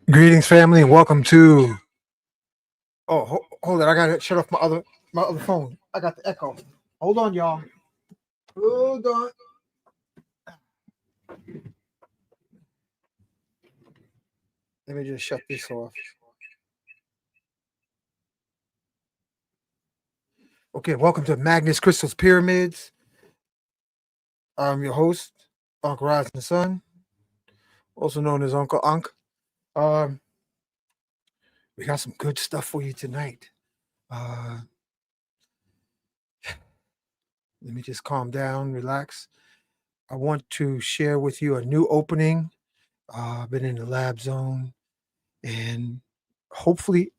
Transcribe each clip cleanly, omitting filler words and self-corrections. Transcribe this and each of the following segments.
Greetings, family, and welcome to. Oh, hold it! I gotta shut off my other phone. I got the echo. Hold on, y'all. Hold on. Let me just shut this off. Okay, welcome to Magnus Crystals Pyramids. I'm your host, Uncle Rising Sun, also known as Uncle Unk. Um, we got some good stuff for you tonight. Uh, let me just calm down, relax. I want to share with you a new opening. I've been in the lab zone, and hopefully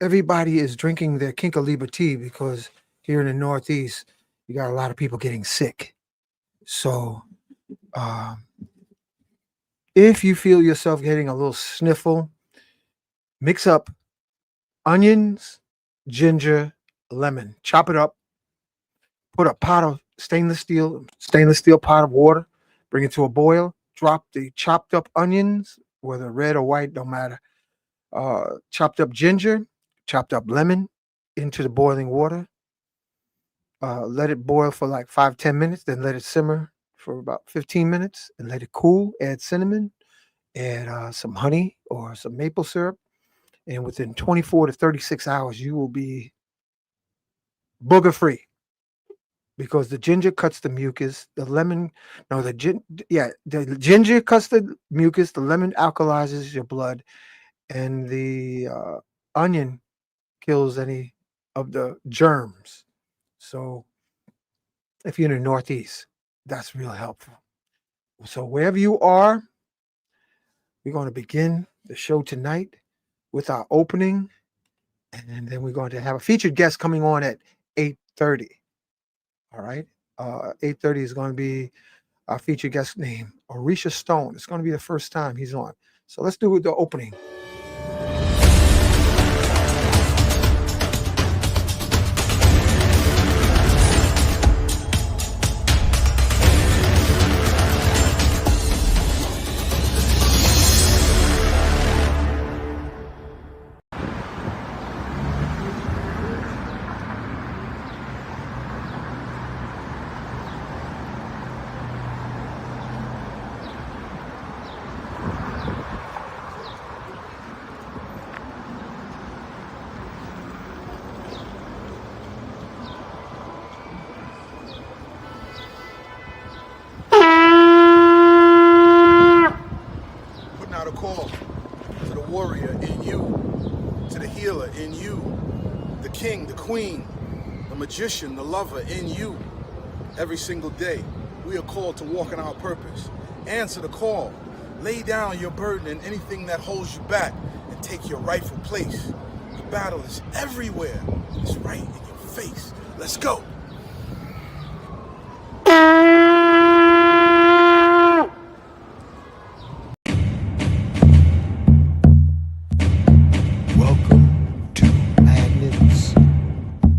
everybody is drinking their Kinkaliba tea because here in the Northeast, you got a lot of people getting sick. So, um, if you feel yourself getting a little sniffle, mix up onions, ginger, lemon, chop it up, put a pot of stainless steel pot of water, bring it to a boil, drop the chopped up onions, whether red or white, don't matter. Chopped up ginger, chopped up lemon into the boiling water. Let it boil for like 5-10 minutes, then let it simmer for about 15 minutes and let it cool. Add cinnamon, add some honey or some maple syrup, and within 24 to 36 hours, you will be booger free because the ginger cuts the mucus. The lemon, no, the ginger cuts the mucus. The lemon alkalizes your blood, and the onion kills any of the germs. So if you're in the Northeast, that's real helpful. So wherever you are, we're going to begin the show tonight with our opening, and then we're going to have a featured guest coming on at 8:30. All right, 8:30 is going to be our featured guest named Orisha Stone. It's going to be the first time he's on. So let's do the opening. Out a call to the warrior in you, to the healer in you, the king, the queen, the magician, the lover in you. Every single day, we are called to walk in our purpose. Answer the call. Lay down your burden and anything that holds you back and take your rightful place. The battle is everywhere. It's right in your face. Let's go. Welcome to Magnets,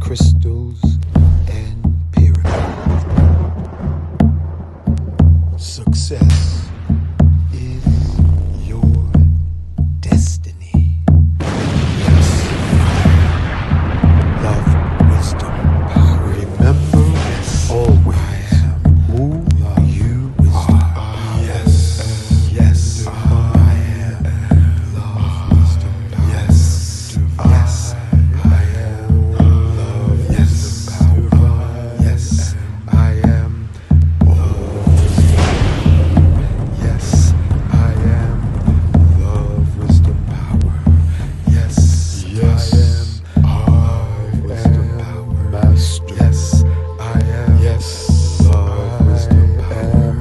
Crystals, and Pyramids. Success is your destiny. Yes. Love, wisdom, power. Remember, always who you are. Yes. Yes. I am love, wisdom, power. Yes. Yes. I am love. Yes. Power. Yes. I am love, wisdom. Yes. I am love, wisdom, power. Yes. Yes. I am love, wisdom, power. Master. Yes. I am. Yes. Love, wisdom, power.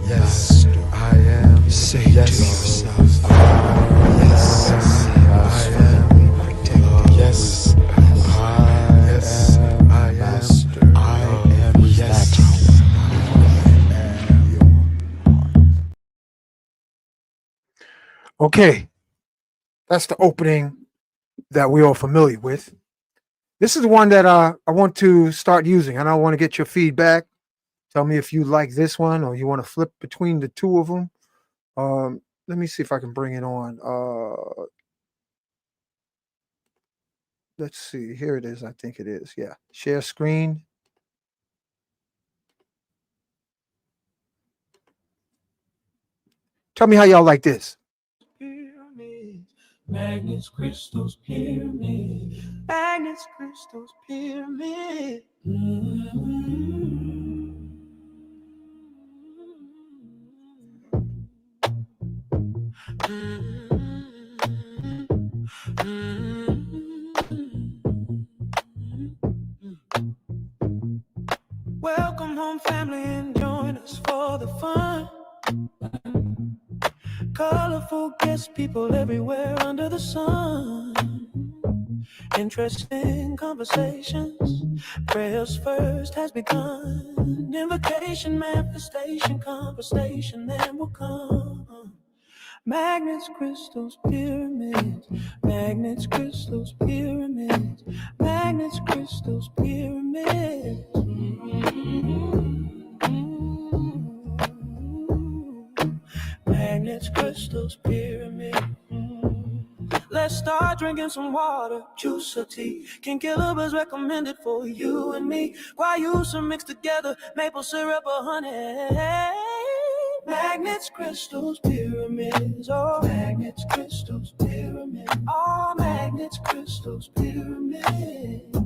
Yes. I am. Say to yourself. Yes. I am protected. Yes. Yes. I am master. I am. Yes. Okay, that's the opening that we're all familiar with. This is the one that I want to start using, and I want to get your feedback. Tell me if you like this one or you want to flip between the two of them. let me see if I can bring it on. Let's see. Here it is. I think it is. Yeah. Share screen. Tell me how y'all like this. Pyramids, magnets, crystals, pyramids, magnets, crystals, pyramids. Welcome home, family, and join us for the fun. Colorful guests, people everywhere under the sun. Interesting conversations. Prayers first has begun. Invocation, manifestation, conversation, then will come. Magnets, crystals, pyramids. Magnets, crystals, pyramids. Magnets, crystals, pyramids. Magnets, crystals, pyramids. Let's start drinking some water, juice or tea. King Killer's recommended for you and me. Guayusa mixed together, maple syrup or honey. Magnets, crystals, pyramids. Oh, magnets, crystals, pyramids. Oh, magnets, crystals, pyramids.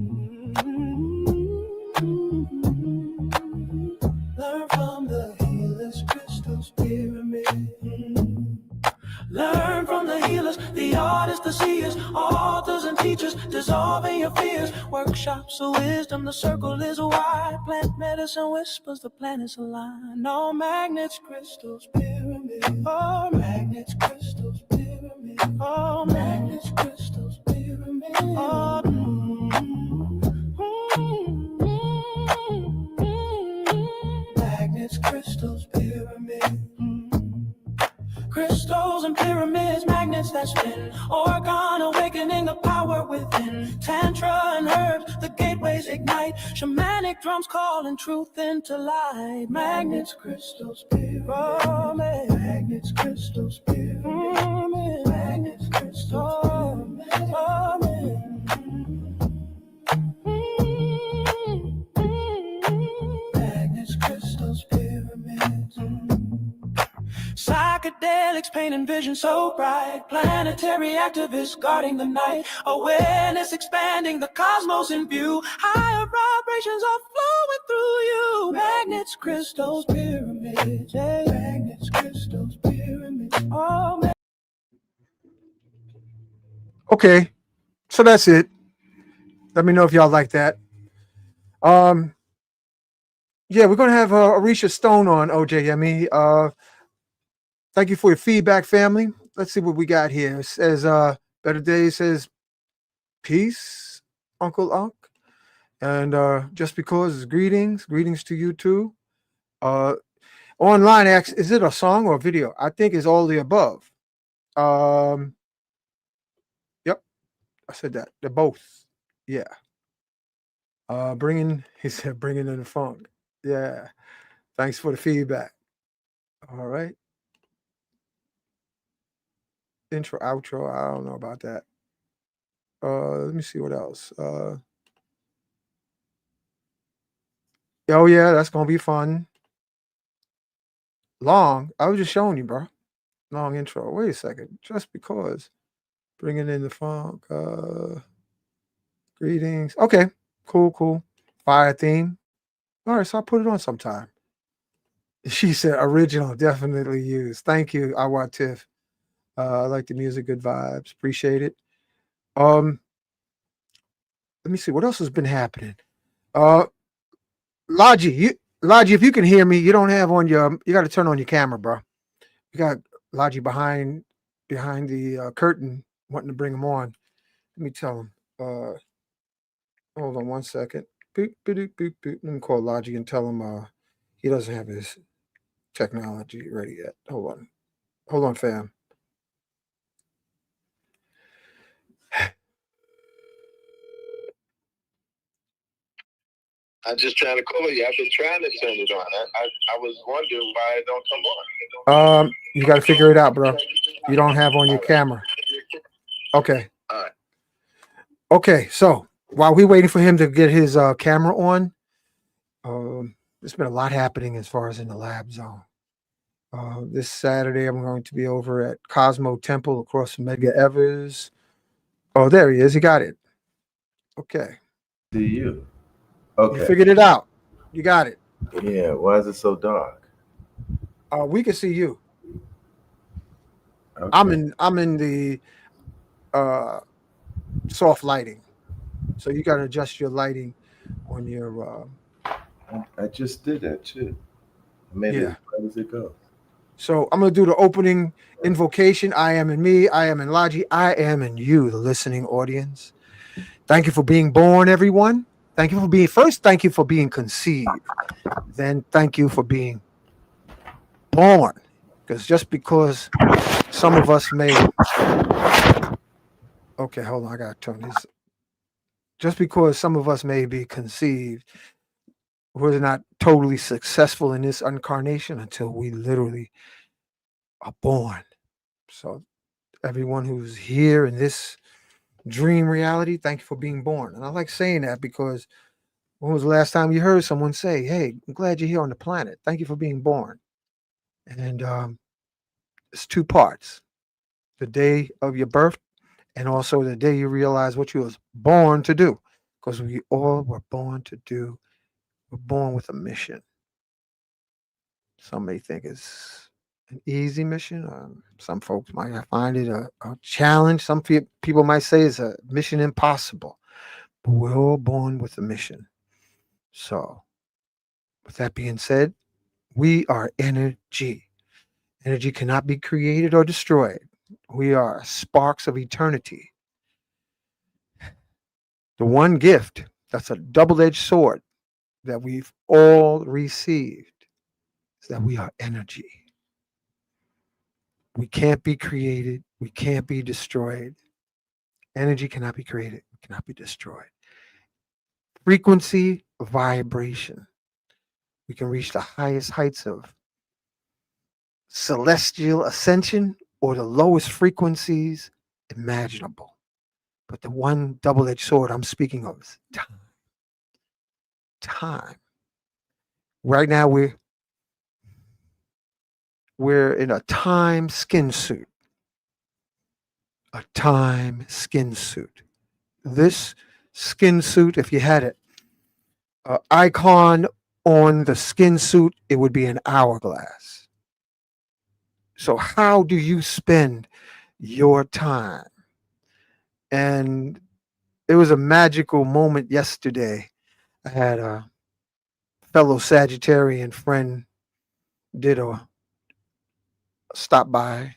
Learn from the healers, crystals, pyramids. Learn from the healers, the artists, the seers, authors and teachers, dissolving your fears. Workshops of wisdom, the circle is wide. Plant medicine whispers, the planets align. All magnets, crystals, pyramids. Oh, magnets, crystals, pyramids. Oh, magnets, crystals, pyramids. Oh, magnets, crystals, pyramids. Crystals and pyramids, magnets that spin. Organ awakening the power within. Tantra and herbs, the gateways ignite. Shamanic drums calling truth into light. Magnets, crystals, pyramids. Magnets, crystals, pyramids. Magnets, crystals, pyramids. Magnets, crystals, pyramids. Psychedelics painting vision so bright. Planetary activists guarding the night. Awareness expanding the cosmos in view. Higher vibrations are flowing through you. Magnets, crystals, pyramids. Yeah. Magnets, crystals, pyramids. Oh, Okay. So that's it. Let me know if y'all like that. Yeah, we're gonna have Orisha Stone on OJME. Thank you for your feedback, family. Let's see what we got here. It says Better Days says peace, Uncle Unc. And just because greetings to you too. Online asks, is it a song or a video? I think it's all the above. Yep, I said that. They're both. Yeah. He said bringing in the funk. Yeah. Thanks for the feedback. All right. Intro, outro. I don't know about that. Let me see what else. Oh yeah, that's gonna be fun. Long. I was just showing you, bro. Long intro. Wait a second. Just because. Bringing in the funk. Greetings. Okay. Cool. Fire theme. All right, so I'll put it on sometime. She said original, definitely used. Thank you, Awatif. I like the music, good vibes. Appreciate it. Let me see what else has been happening. Logi, if you can hear me, you don't have on your. You got to turn on your camera, bro. You got Logi behind the curtain, wanting to bring him on. Let me tell him. Hold on one second. Boop, boop, boop, boop. Let me call Logi and tell him he doesn't have his technology ready yet. Hold on, fam. I'm just trying to call you. I've been trying to turn it on. I was wondering why it don't come on. You got to figure it out, bro. You don't have on your camera. Okay. Okay. So while we're waiting for him to get his camera on, there's been a lot happening as far as in the lab zone. This Saturday, I'm going to be over at Cosmo Temple across from Medgar Evers. Oh, there he is. He got it. Okay. See you. You Okay. figured it out. You got it. Yeah. Why is it so dark? We can see you. Okay. I'm in the soft lighting, so you got to adjust your lighting on your. I just did that too. I made it as bright as it goes. So I'm gonna do the opening invocation. I am in me. I am in Logi. I am in you, the listening audience. Thank you for being born, everyone. Thank you for being first. Thank you for being conceived. Then thank you for being born. Because just because some of us may. Okay, hold on. I gotta turn this. Just because some of us may be conceived, we're not totally successful in this incarnation until we literally are born. So everyone who's here in this dream reality, thank you for being born. And I like saying that because when was the last time you heard someone say, hey, I'm glad you're here on the planet. Thank you for being born. And it's two parts. The day of your birth and also the day you realize what you was born to do. Because we all were born to do. We're born with a mission. Some may think it's an easy mission. Some folks might find it a challenge. Some people might say it's a mission impossible. But we're all born with a mission. So, with that being said, we are energy. Energy cannot be created or destroyed. We are sparks of eternity. The one gift that's a double-edged sword that we've all received is that we are energy. We can't be created. We can't be destroyed. Energy cannot be created. Cannot be destroyed. Frequency, vibration. We can reach the highest heights of celestial ascension or the lowest frequencies imaginable. But the one double-edged sword I'm speaking of is time. Time. Right now we're in a time skin suit. A time skin suit. This skin suit, if you had it, icon on the skin suit, it would be an hourglass. So how do you spend your time? And it was a magical moment yesterday. I had a fellow Sagittarian friend did a stop by,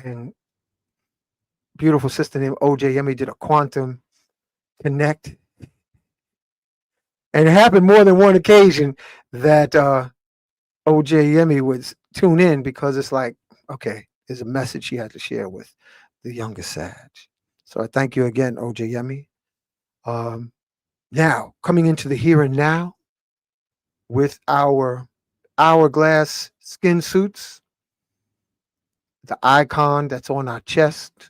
and beautiful sister named OJ Yemi did a quantum connect. And it happened more than one occasion that OJ Yemi would tune in because it's like, okay, there's a message she had to share with the youngest Sag. So I thank you again, OJ Yemi. Now, coming into the here and now with our hourglass skin suits, the icon that's on our chest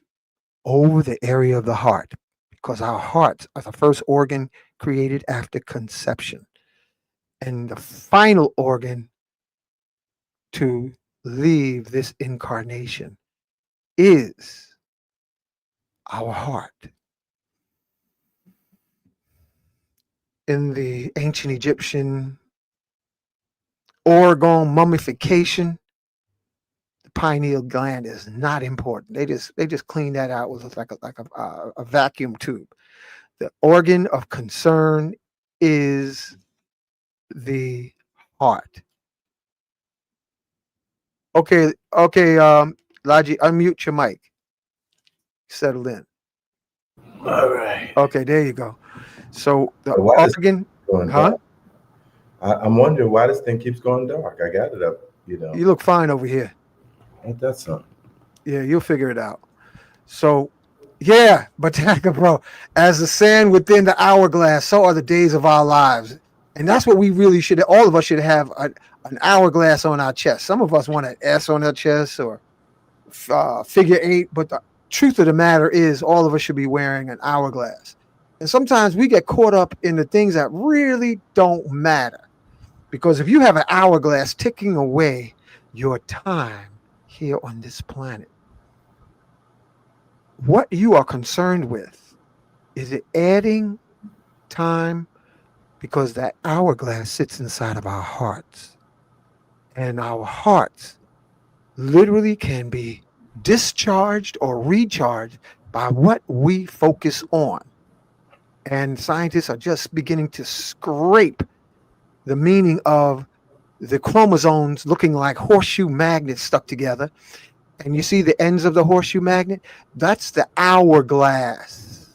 over the area of the heart, because our hearts are the first organ created after conception. And the final organ to leave this incarnation is our heart. In the ancient Egyptian organ mummification, the pineal gland is not important. They just clean that out with like a vacuum tube. The organ of concern is the heart. Okay, Logi, unmute your mic. Settle in. All right. Okay, there you go. So the Why is organ, going huh? dark? I'm wondering why this thing keeps going dark. I got it up, You look fine over here. Ain't that something? Yeah, you'll figure it out. So, yeah, Botanica Bro, as the sand within the hourglass, so are the days of our lives. And that's what we really should, all of us should have an hourglass on our chest. Some of us want an S on our chest or figure 8, but the truth of the matter is all of us should be wearing an hourglass. And sometimes we get caught up in the things that really don't matter. Because if you have an hourglass ticking away your time here on this planet, what you are concerned with, is it adding time? Because that hourglass sits inside of our hearts. And our hearts literally can be discharged or recharged by what we focus on. And scientists are just beginning to scrape the meaning of the chromosomes looking like horseshoe magnets stuck together. And you see the ends of the horseshoe magnet? That's the hourglass.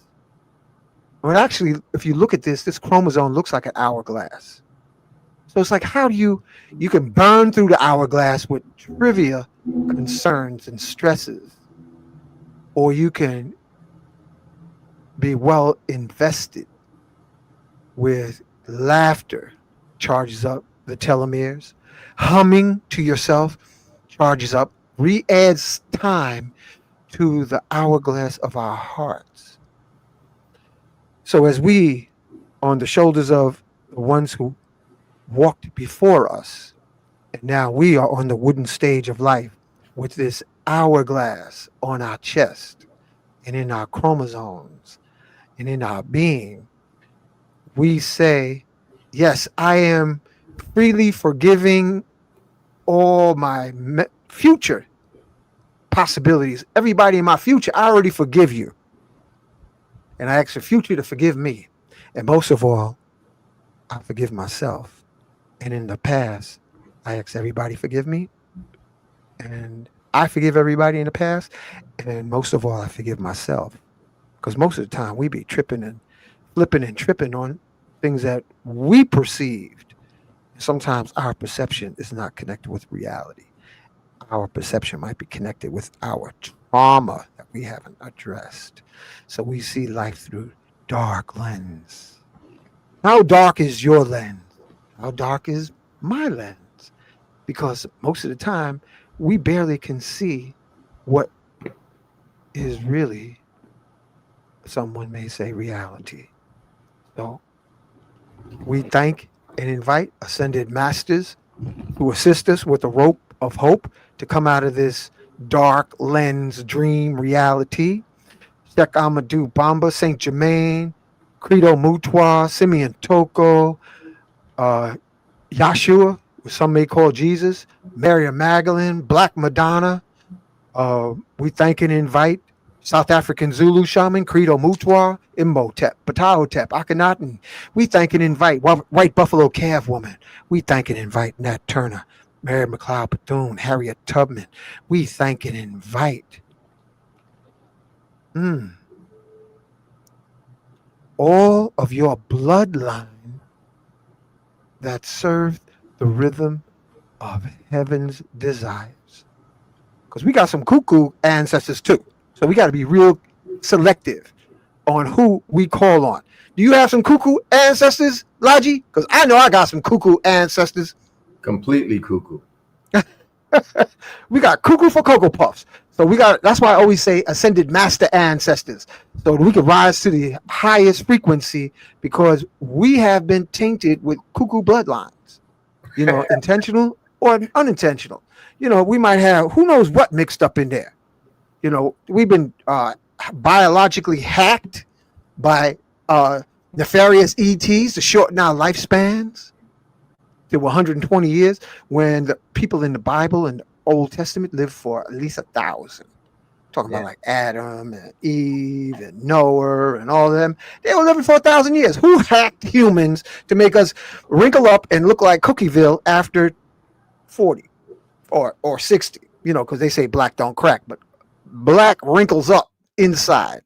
Well, actually, if you look at this chromosome looks like an hourglass. So it's like, how do you can burn through the hourglass with trivia, concerns, and stresses, or you can be well invested with laughter, charges up the telomeres, humming to yourself, charges up, re-adds time to the hourglass of our hearts. So as we, on the shoulders of the ones who walked before us, and now we are on the wooden stage of life with this hourglass on our chest and in our chromosomes and in our being, we say, yes, I am freely forgiving all my future possibilities. Everybody in my future, I already forgive you. And I ask the future to forgive me. And most of all, I forgive myself. And in the past, I ask everybody forgive me. And I forgive everybody in the past. And most of all, I forgive myself. Because most of the time we be tripping and flipping and tripping on things that we perceived. Sometimes our perception is not connected with reality. Our perception might be connected with our trauma that we haven't addressed. So we see life through dark lens. How dark is your lens? How dark is my lens? Because most of the time, we barely can see what is really, someone may say, reality. So we thank and invite ascended masters who assist us with the rope of hope to come out of this dark lens dream reality. Sheikh Amadou Bamba, Saint Germain, Credo Mutwa, Simeon Toko, Yahshua, who some may call Jesus, Mary Magdalene, Black Madonna. We thank and invite South African Zulu shaman, Credo Mutwa, Imhotep, Ptahotep, Akhenaten. We thank and invite White Buffalo Calf Woman. We thank and invite Nat Turner, Mary McLeod Bethune, Harriet Tubman. We thank and invite all of your bloodline that serve the rhythm of heaven's desires. Because we got some cuckoo ancestors too. So we got to be real selective on who we call on. Do you have some cuckoo ancestors, Laji? Because I know I got some cuckoo ancestors. Completely cuckoo. We got cuckoo for Cocoa Puffs. So that's why I always say ascended master ancestors. So we can rise to the highest frequency because we have been tainted with cuckoo bloodlines, intentional or unintentional. We might have, who knows what mixed up in there. We've been biologically hacked by nefarious ETs to shorten our lifespans to 120 years when the people in the Bible and the Old Testament lived for at least 1,000. Talking about like Adam and Eve and Noah and all of them. They were living for 1,000 years. Who hacked humans to make us wrinkle up and look like Cookieville after 40 or 60? Because they say black don't crack, but black wrinkles up inside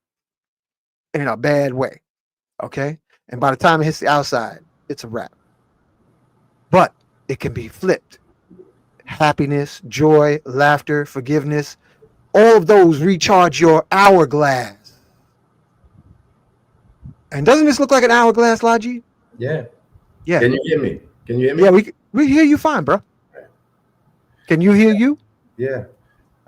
in a bad way. Okay? And by the time it hits the outside, it's a wrap. But it can be flipped. Happiness, joy, laughter, forgiveness, all of those recharge your hourglass. And doesn't this look like an hourglass, Laji? Yeah. Yeah. Can you hear me? Yeah, we hear you fine, bro. Can you hear you? Yeah.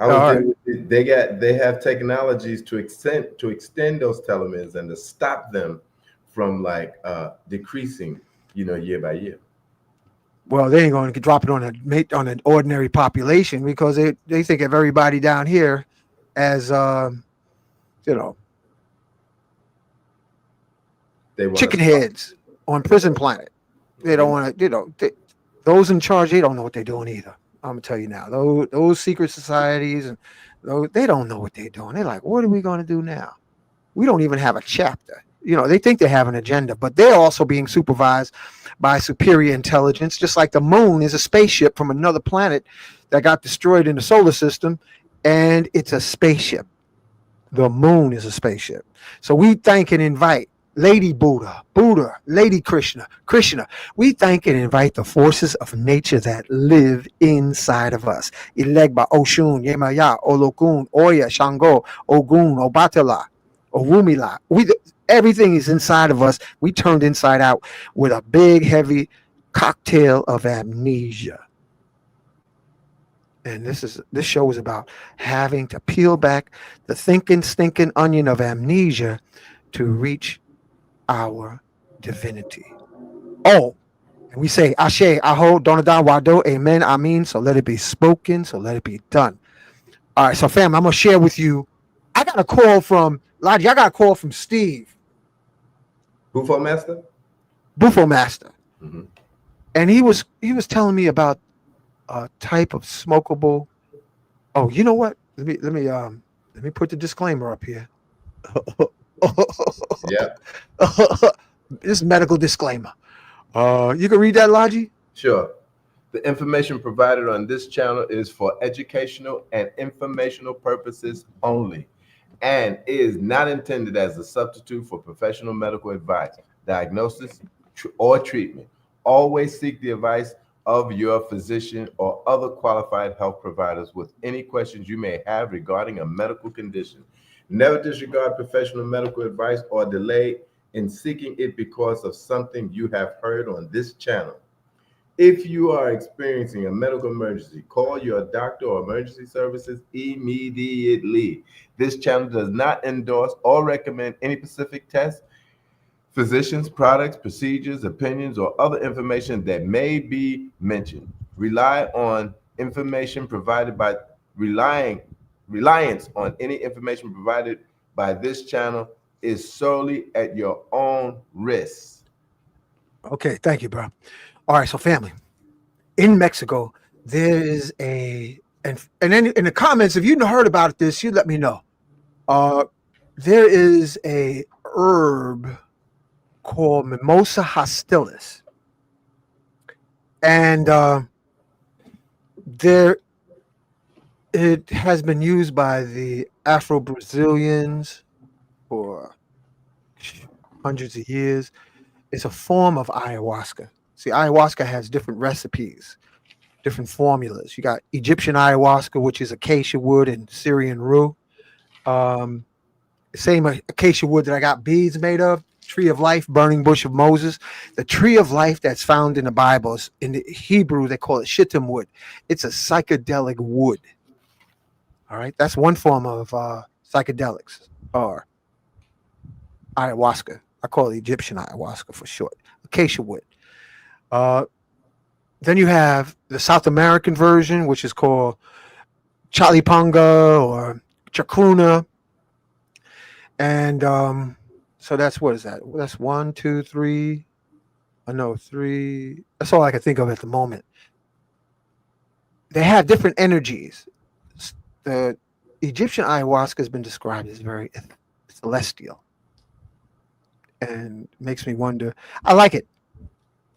I All was right. dealing with they have technologies to extend those telomeres and to stop them from like decreasing, year by year. Well, they ain't going to drop it on an ordinary population because they think of everybody down here as you know, They want to chicken stop. heads on Prison Planet. They don't want to, those in charge, they don't know what they're doing either. I'm gonna tell you now, those secret societies and they don't know what they're doing. They're like, what are we going to do now? We don't even have a chapter. They think they have an agenda, but they're also being supervised by superior intelligence, just like the moon is a spaceship from another planet that got destroyed in the solar system, and it's a spaceship. The moon is a spaceship. So we thank and invite Lady Buddha, Lady Krishna. We thank and invite the forces of nature that live inside of us. Ilegba, Oshun, Yemaya, Olokun, Oya, Shango, Ogun, Obatala, Owumila. Everything is inside of us. We turned inside out with a big, heavy cocktail of amnesia. And this show is about having to peel back the stinking onion of amnesia to reach our divinity. Oh, and we say Ashe, Aho, Donadan, Wado, Amen, Amin. So let it be spoken, so let it be done. All right, so fam, I'm gonna share with you. I got a call from Lodge. I got a call from Steve, Bufo Master? Buffo Master. Mm-hmm. And he was telling me about a type of smokable. Oh, you know what? Let me put the disclaimer up here. Yeah. This medical disclaimer. You can read that, Logi? Sure. The information provided on this channel is for educational and informational purposes only and is not intended as a substitute for professional medical advice, diagnosis, or treatment. Always seek the advice of your physician or other qualified health providers with any questions you may have regarding a medical condition. Never disregard professional medical advice or delay in seeking it because of something you have heard on this channel. If you are experiencing a medical emergency, call your doctor or emergency services immediately. This channel does not endorse or recommend any specific tests, physicians, products, procedures, opinions, or other information that may be mentioned. Reliance on any information provided by this channel is solely at your own risk. Okay, thank you, bro. All right, so family, in Mexico, there is and then in the comments, if you heard about this, you let me know. There is a herb called Mimosa hostilis, and it has been used by the Afro-Brazilians for hundreds of years. It's a form of ayahuasca. See, ayahuasca has different recipes, different formulas. You got Egyptian ayahuasca, which is acacia wood and Syrian rue. Same acacia wood that I got beads made of. Tree of life, burning bush of Moses. The tree of life that's found in the Bible, in the Hebrew, they call it shittim wood. It's a psychedelic wood. All right, that's one form of psychedelics or ayahuasca. I call it Egyptian ayahuasca for short. Acacia wood. Then you have the South American version, which is called Chalipanga or Chacruna. And so that's, what is that? That's 1, 2, 3. I know 3. That's all I can think of at the moment. They have different energies. The Egyptian ayahuasca has been described as very celestial. And makes me wonder. I like it.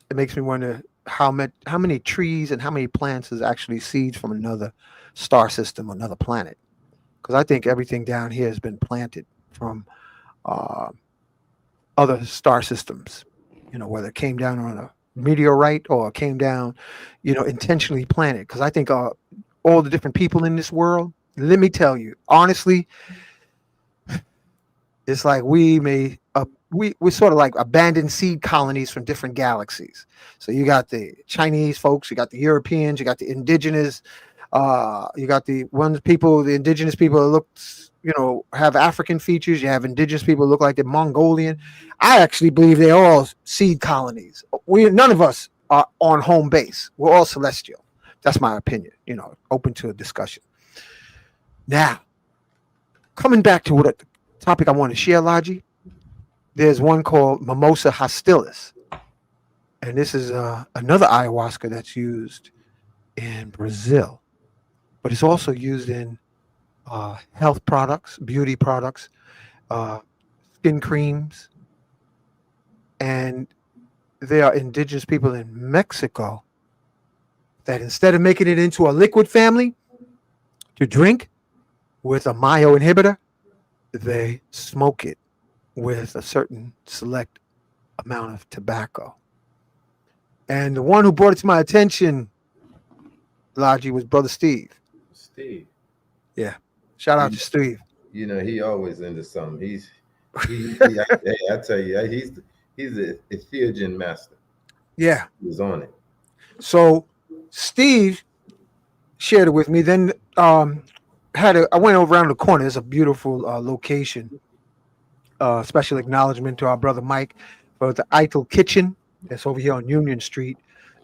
It makes me wonder how many trees and how many plants is actually seeds from another star system, another planet. Because I think everything down here has been planted from other star systems. Whether it came down on a meteorite or came down, intentionally planted. Because I think all the different people in this world, let me tell you, honestly, it's like we're sort of like abandoned seed colonies from different galaxies. So you got the Chinese folks, you got the Europeans, you got the indigenous You got the ones people, the indigenous people that look, have African features. You have indigenous people that look like they're Mongolian. I actually believe they're all seed colonies. None of us are on home base. We're all celestial. That's my opinion. Open to a discussion. Now, coming back to what the topic I want to share, Logi, there's one called Mimosa hostilis. And this is another ayahuasca that's used in Brazil, but it's also used in health products, beauty products, skin creams. And there are indigenous people in Mexico that instead of making it into a liquid family to drink with a Mayo inhibitor, they smoke it with a certain select amount of tobacco. And the one who brought it to my attention, Logi, was Brother Steve. Steve. Yeah. Shout out to Steve. He always into something. Hey, I tell you, he's the Ethiopian master. Yeah. He's on it. So Steve shared it with me. Then I went over around the corner. There's a beautiful location. Special acknowledgement to our brother Mike for the Eitel Kitchen. That's over here on Union Street.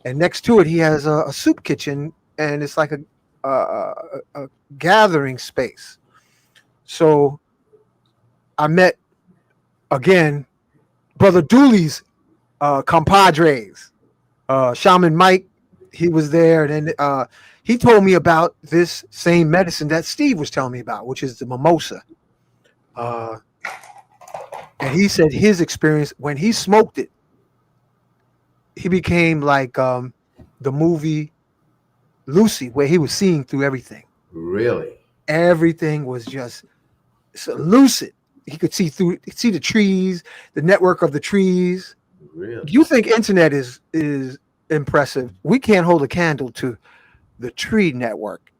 And next to it, he has a soup kitchen, and it's like a gathering space. So I met, again, Brother Dooley's compadres. Shaman Mike, he was there. And then he told me about this same medicine that Steve was telling me about, which is the mimosa. And he said his experience, when he smoked it, he became like the movie Lucy, where he was seeing through everything. Really? Everything was just so lucid. He could see the trees, the network of the trees. Really? You think internet is impressive? We can't hold a candle to the tree network.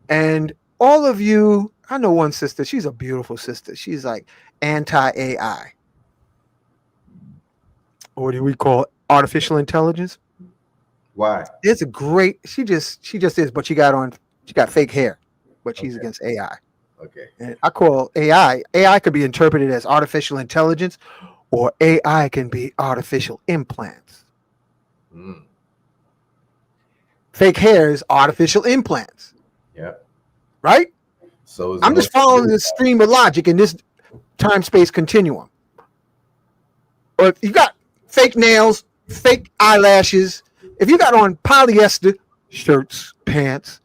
And all of you, I know one sister, she's a beautiful sister. She's like anti-AI. Or do we call it artificial intelligence? Why? It's a great, she just is, but she got fake hair, but she's against AI. Okay. And I call AI could be interpreted as artificial intelligence, or AI can be artificial implants. Fake hair is artificial implants. Yeah. Right? So I'm just following this stream of logic in this time-space continuum. Or if you got fake nails, fake eyelashes, if you got on polyester shirts, pants,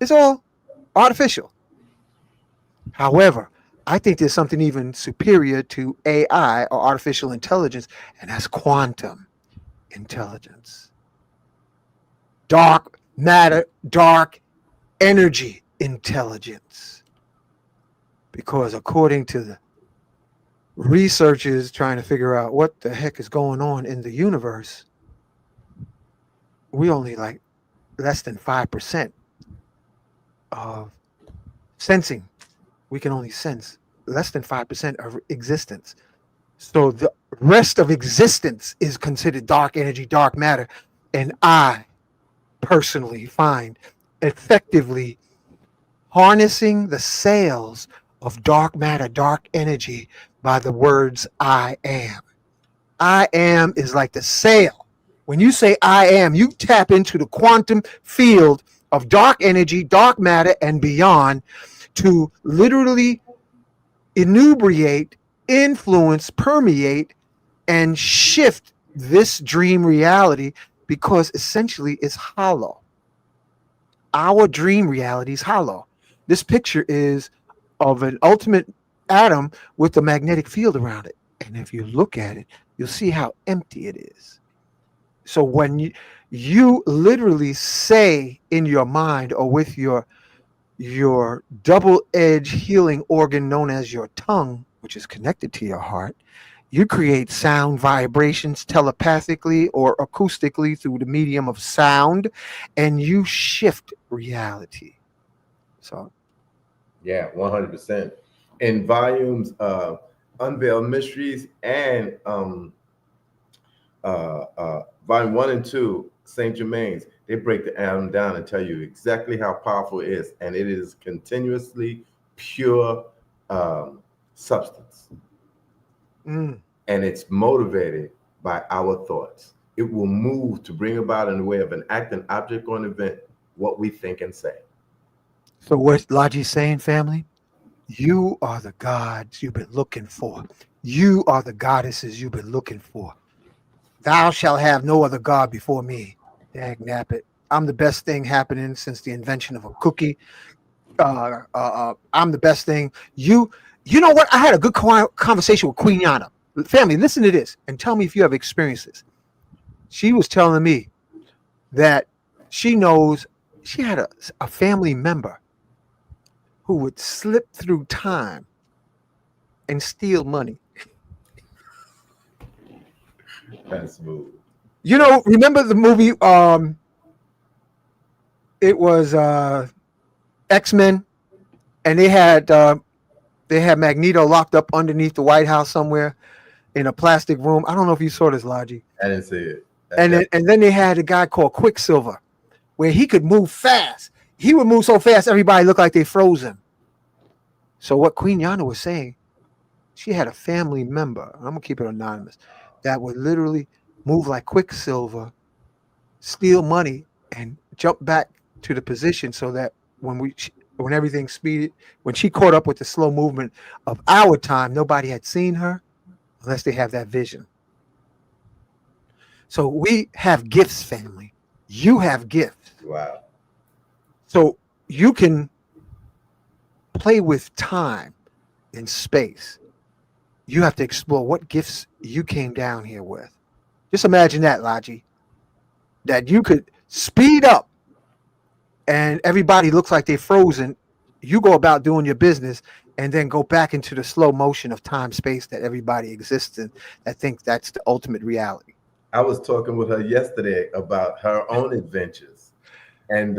it's all artificial. However, I think there's something even superior to AI or artificial intelligence, and that's quantum intelligence. Dark matter, dark energy intelligence. Because according to the researchers trying to figure out what the heck is going on in the universe, we only like less than 5% of sensing. We can only sense less than 5% of existence. So the rest of existence is considered dark energy, dark matter. And I personally find effectively harnessing the sales of dark matter, dark energy by the words I am. I am is like the sale. When you say I am, you tap into the quantum field of dark energy, dark matter, and beyond to literally inebriate, influence, permeate, and shift this dream reality, because essentially it's hollow. Our dream reality is hollow. This picture is of an ultimate atom with a magnetic field around it. And if you look at it, you'll see how empty it is. So when you literally say in your mind or with your double-edged healing organ known as your tongue, which is connected to your heart, you create sound vibrations telepathically or acoustically through the medium of sound, and you shift reality. So, yeah, 100%. In volumes, Unveiled Mysteries and volume 1 and 2, Saint Germain's, It breaks the atom down and tell you exactly how powerful it is, and it is continuously pure substance, and it's motivated by our thoughts. It will move to bring about in the way of an act, an object, or an event what we think and say. So what Laji's saying, family? You are the gods you've been looking for. You are the goddesses you've been looking for. Thou shalt have no other god before me. Dag nabbit. I'm the best thing happening since the invention of a cookie. I'm the best thing. You know what? I had a good conversation with Queen Yana. Family, listen to this and tell me if you have experienced this. She was telling me that she knows she had a family member who would slip through time and steal money. That's smooth. You know, remember the movie? It was X-Men, and they had Magneto locked up underneath the White House somewhere in a plastic room. I don't know if you saw this, Logi. I didn't see it. And then they had a guy called Quicksilver, where he could move fast. He would move so fast, everybody looked like they froze him. So what Queen Yana was saying, she had a family member, I'm going to keep it anonymous, that would literally move like Quicksilver, steal money, and jump back to the position so that when everything speeded, when she caught up with the slow movement of our time, nobody had seen her unless they have that vision. So we have gifts, family. You have gifts. Wow. So you can play with time and space. You have to explore what gifts you came down here with. Just imagine that, Laji, that you could speed up and everybody looks like they're frozen. You go about doing your business and then go back into the slow motion of time, space that everybody exists in. I think that's the ultimate reality. I was talking with her yesterday about her own adventures. And,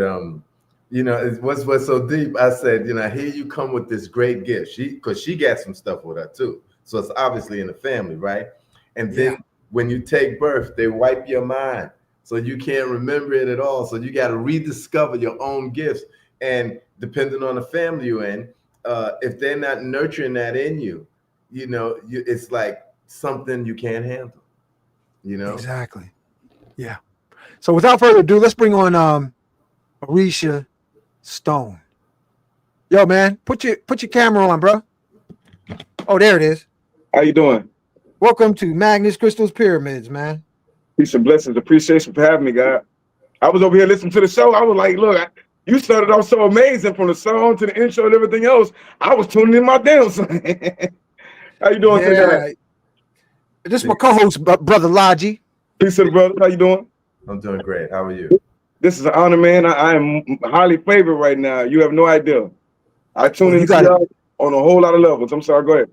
what's so deep. I said, here you come with this great gift. Because she got some stuff with her too. So it's obviously in the family, right? And then when you take birth, they wipe your mind. So you can't remember it at all. So you got to rediscover your own gifts. And depending on the family you're in, if they're not nurturing that in you, it's like something you can't handle. Exactly. Yeah. So without further ado, let's bring on Orisha Stone. Yo, man, put your camera on, bro. Oh, there it is. How you doing? Welcome to Magnus Crystals Pyramids, man. Peace and blessings. Appreciation for having me, God. I was over here listening to the show. I was like, look, you started off so amazing from the song to the intro and everything else. I was tuning in my damn son. How you doing today? This is my co-host, Brother Laji. Peace to the brother. How you doing? I'm doing great. How are you? This is an honor, man. I am highly favored right now. You have no idea. I tune into y'all on a whole lot of levels. I'm sorry. Go ahead.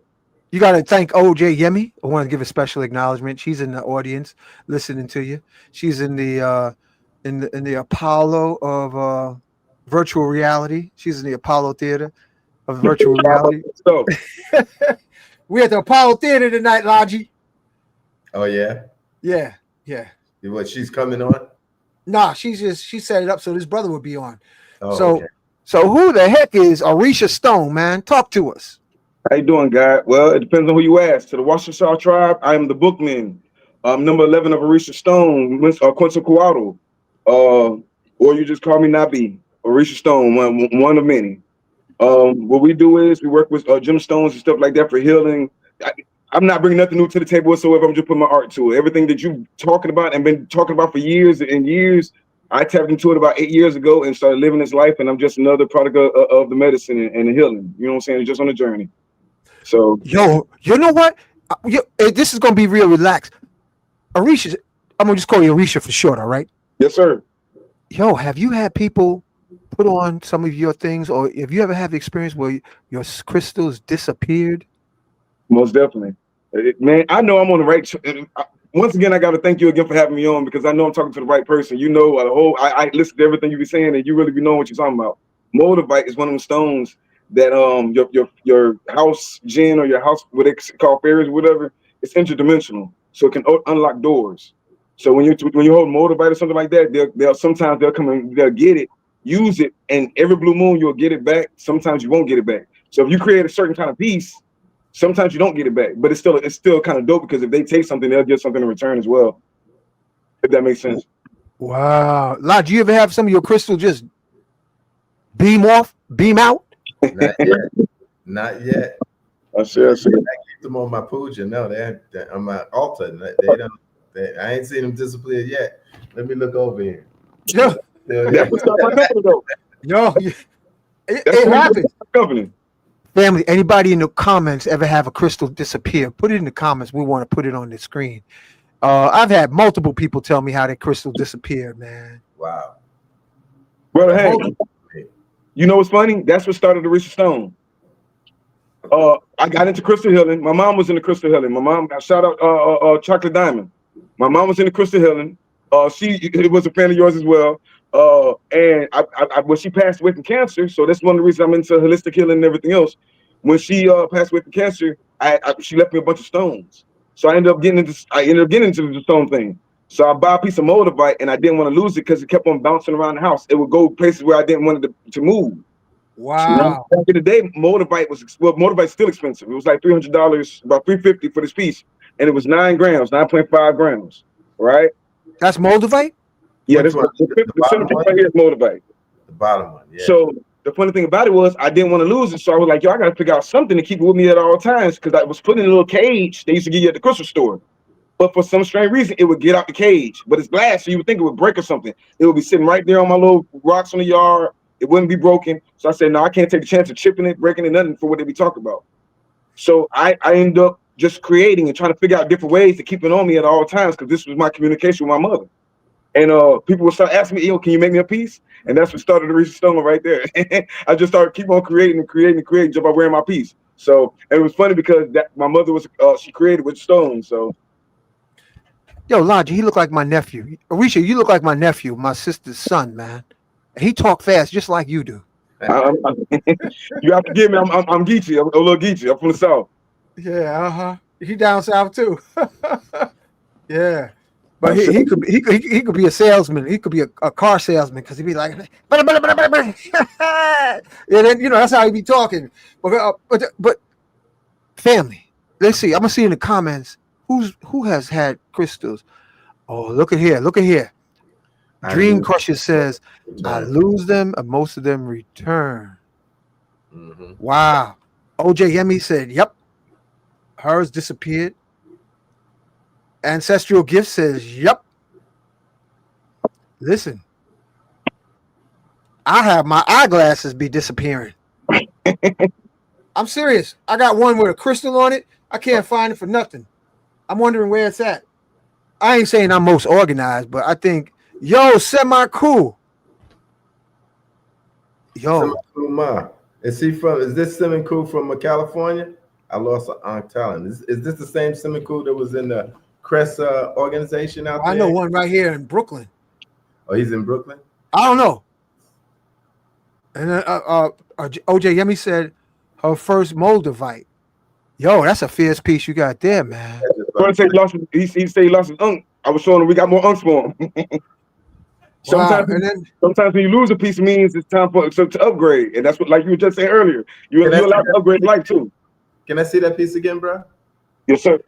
You got to thank OJ Yemi. I want to give a special acknowledgement. She's in the audience listening to you. She's in the Apollo of virtual reality. She's in the Apollo Theater of virtual reality. So we're at the Apollo Theater tonight, Laji. Oh yeah? Yeah. What, she's coming on? Nah, she set it up so this brother would be on. Oh, So who the heck is Orisha Stone, man? Talk to us. How you doing, God? Well, it depends on who you ask. To the Washington tribe, I am the bookman. Number 11 of Orisha Stone, Quetzalcoatl. Or you just call me Nabi. Orisha Stone, one of many. What we do is we work with gemstones and stuff like that for healing. I'm not bringing nothing new to the table whatsoever. I'm just putting my art to it. Everything that you talking about and been talking about for years and years, I tapped into it about 8 years ago and started living this life. And I'm just another product of the medicine and the healing. You know what I'm saying? Just on a journey. So, yo, you know what? This is gonna be real relaxed. Arisha, I'm gonna just call you Arisha for short. All right? Yes, sir. Yo, have you had people put on some of your things, or have you ever had the experience where your crystals disappeared? Most definitely. Man, I know I'm on the right. Once again, I got to thank you again for having me on because I know I'm talking to the right person. You know, I listen to everything you be saying, and you really be knowing what you're talking about. Moldavite is one of them stones that your house gin or your house what they call fairies or whatever. It's interdimensional, so it can unlock doors. So when you hold moldavite or something like that, they'll sometimes they'll come and they'll get it, use it, and every blue moon you'll get it back. Sometimes you won't get it back. So if you create a certain kind of piece, sometimes you don't get it back, but it's still kind of dope because if they take something, they'll get something in return as well. If that makes sense. Wow. Lodge, do you ever have some of your crystals just beam out? Not yet. Not yet. I see. I keep them on my puja. No, they're on my altar. They don't. I ain't seen them disappear yet. Let me look over here. Yeah. That's what's my company though. No, it happens. Company. Family, anybody in the comments ever have a crystal disappear? Put it in the comments. We want to put it on the screen. I've had multiple people tell me how their crystal disappeared, man. Wow. Well, hey, you know what's funny? That's what started Arisha Stone. I got into crystal healing. My mom was into crystal healing. My mom, shout out Chocolate Diamond. My mom was into crystal healing. She was a fan of yours as well. And when she passed away from cancer, so that's one of the reasons I'm into holistic healing and everything else. When she passed away from cancer, she left me a bunch of stones. So I ended up getting into the stone thing. So I bought a piece of moldavite, and I didn't want to lose it because it kept on bouncing around the house. It would go places where I didn't want it to move. Wow. Back in the day, moldavite's still expensive. It was like $300, about $350 for this piece, and it was 9 grams, 9.5 grams, right? That's moldavite? Yeah, this one. The center piece right here is moldavite. The bottom one, yeah. So the funny thing about it was I didn't want to lose it, so I was like, yo, I got to figure out something to keep it with me at all times because I was put in a little cage they used to give you at the crystal store. But for some strange reason, it would get out the cage. But it's glass, so you would think it would break or something. It would be sitting right there on my little rocks on the yard. It wouldn't be broken. So I said, no, I can't take a chance of chipping it, breaking it, nothing for what they be talking about. So I ended up just creating and trying to figure out different ways to keep it on me at all times because this was my communication with my mother. And people would start asking me, yo, can you make me a piece? And that's what started the Arisha Stone right there. I just started keep on creating just by wearing my piece. So and it was funny because my mother was she created with stone. So Yo, Lodge, he looked like my nephew. Arisha, you look like my nephew, my sister's son, man. He talk fast just like you do. You have to give me. I'm Geechee. I'm a little Geechee. I'm from the South. Yeah, He down south too. Yeah, but he could be a salesman. He could be a car salesman because he'd be like, and then that's how he be talking. But family, let's see. I'm gonna see in the comments who has had crystals. Oh, look at here. Dream Crusher says, I lose them and most of them return. Mm-hmm. Wow. OJ Yemi said, yep. Hers disappeared. Ancestral Gift says, yep. Listen, I have my eyeglasses be disappearing. I'm serious. I got one with a crystal on it. I can't find it for nothing. I'm wondering where it's at. I ain't saying I'm most organized, but I think, yo, semi-cool. Yo. Is this semi-cool from California? I lost an talent. Is this the same semi-cool that was in the Crest organization out there? I know one right here in Brooklyn. Oh, he's in Brooklyn? I don't know. And OJ Yemi said her first moldavite. Yo, that's a fierce piece you got there, man. He said he lost his unk. I was showing him we got more unks for him. Sometimes when you lose a piece, it means it's time to upgrade, and that's what, like you were just saying earlier, you're allowed to upgrade life too. Can I see that piece again, bro? Yes, sir.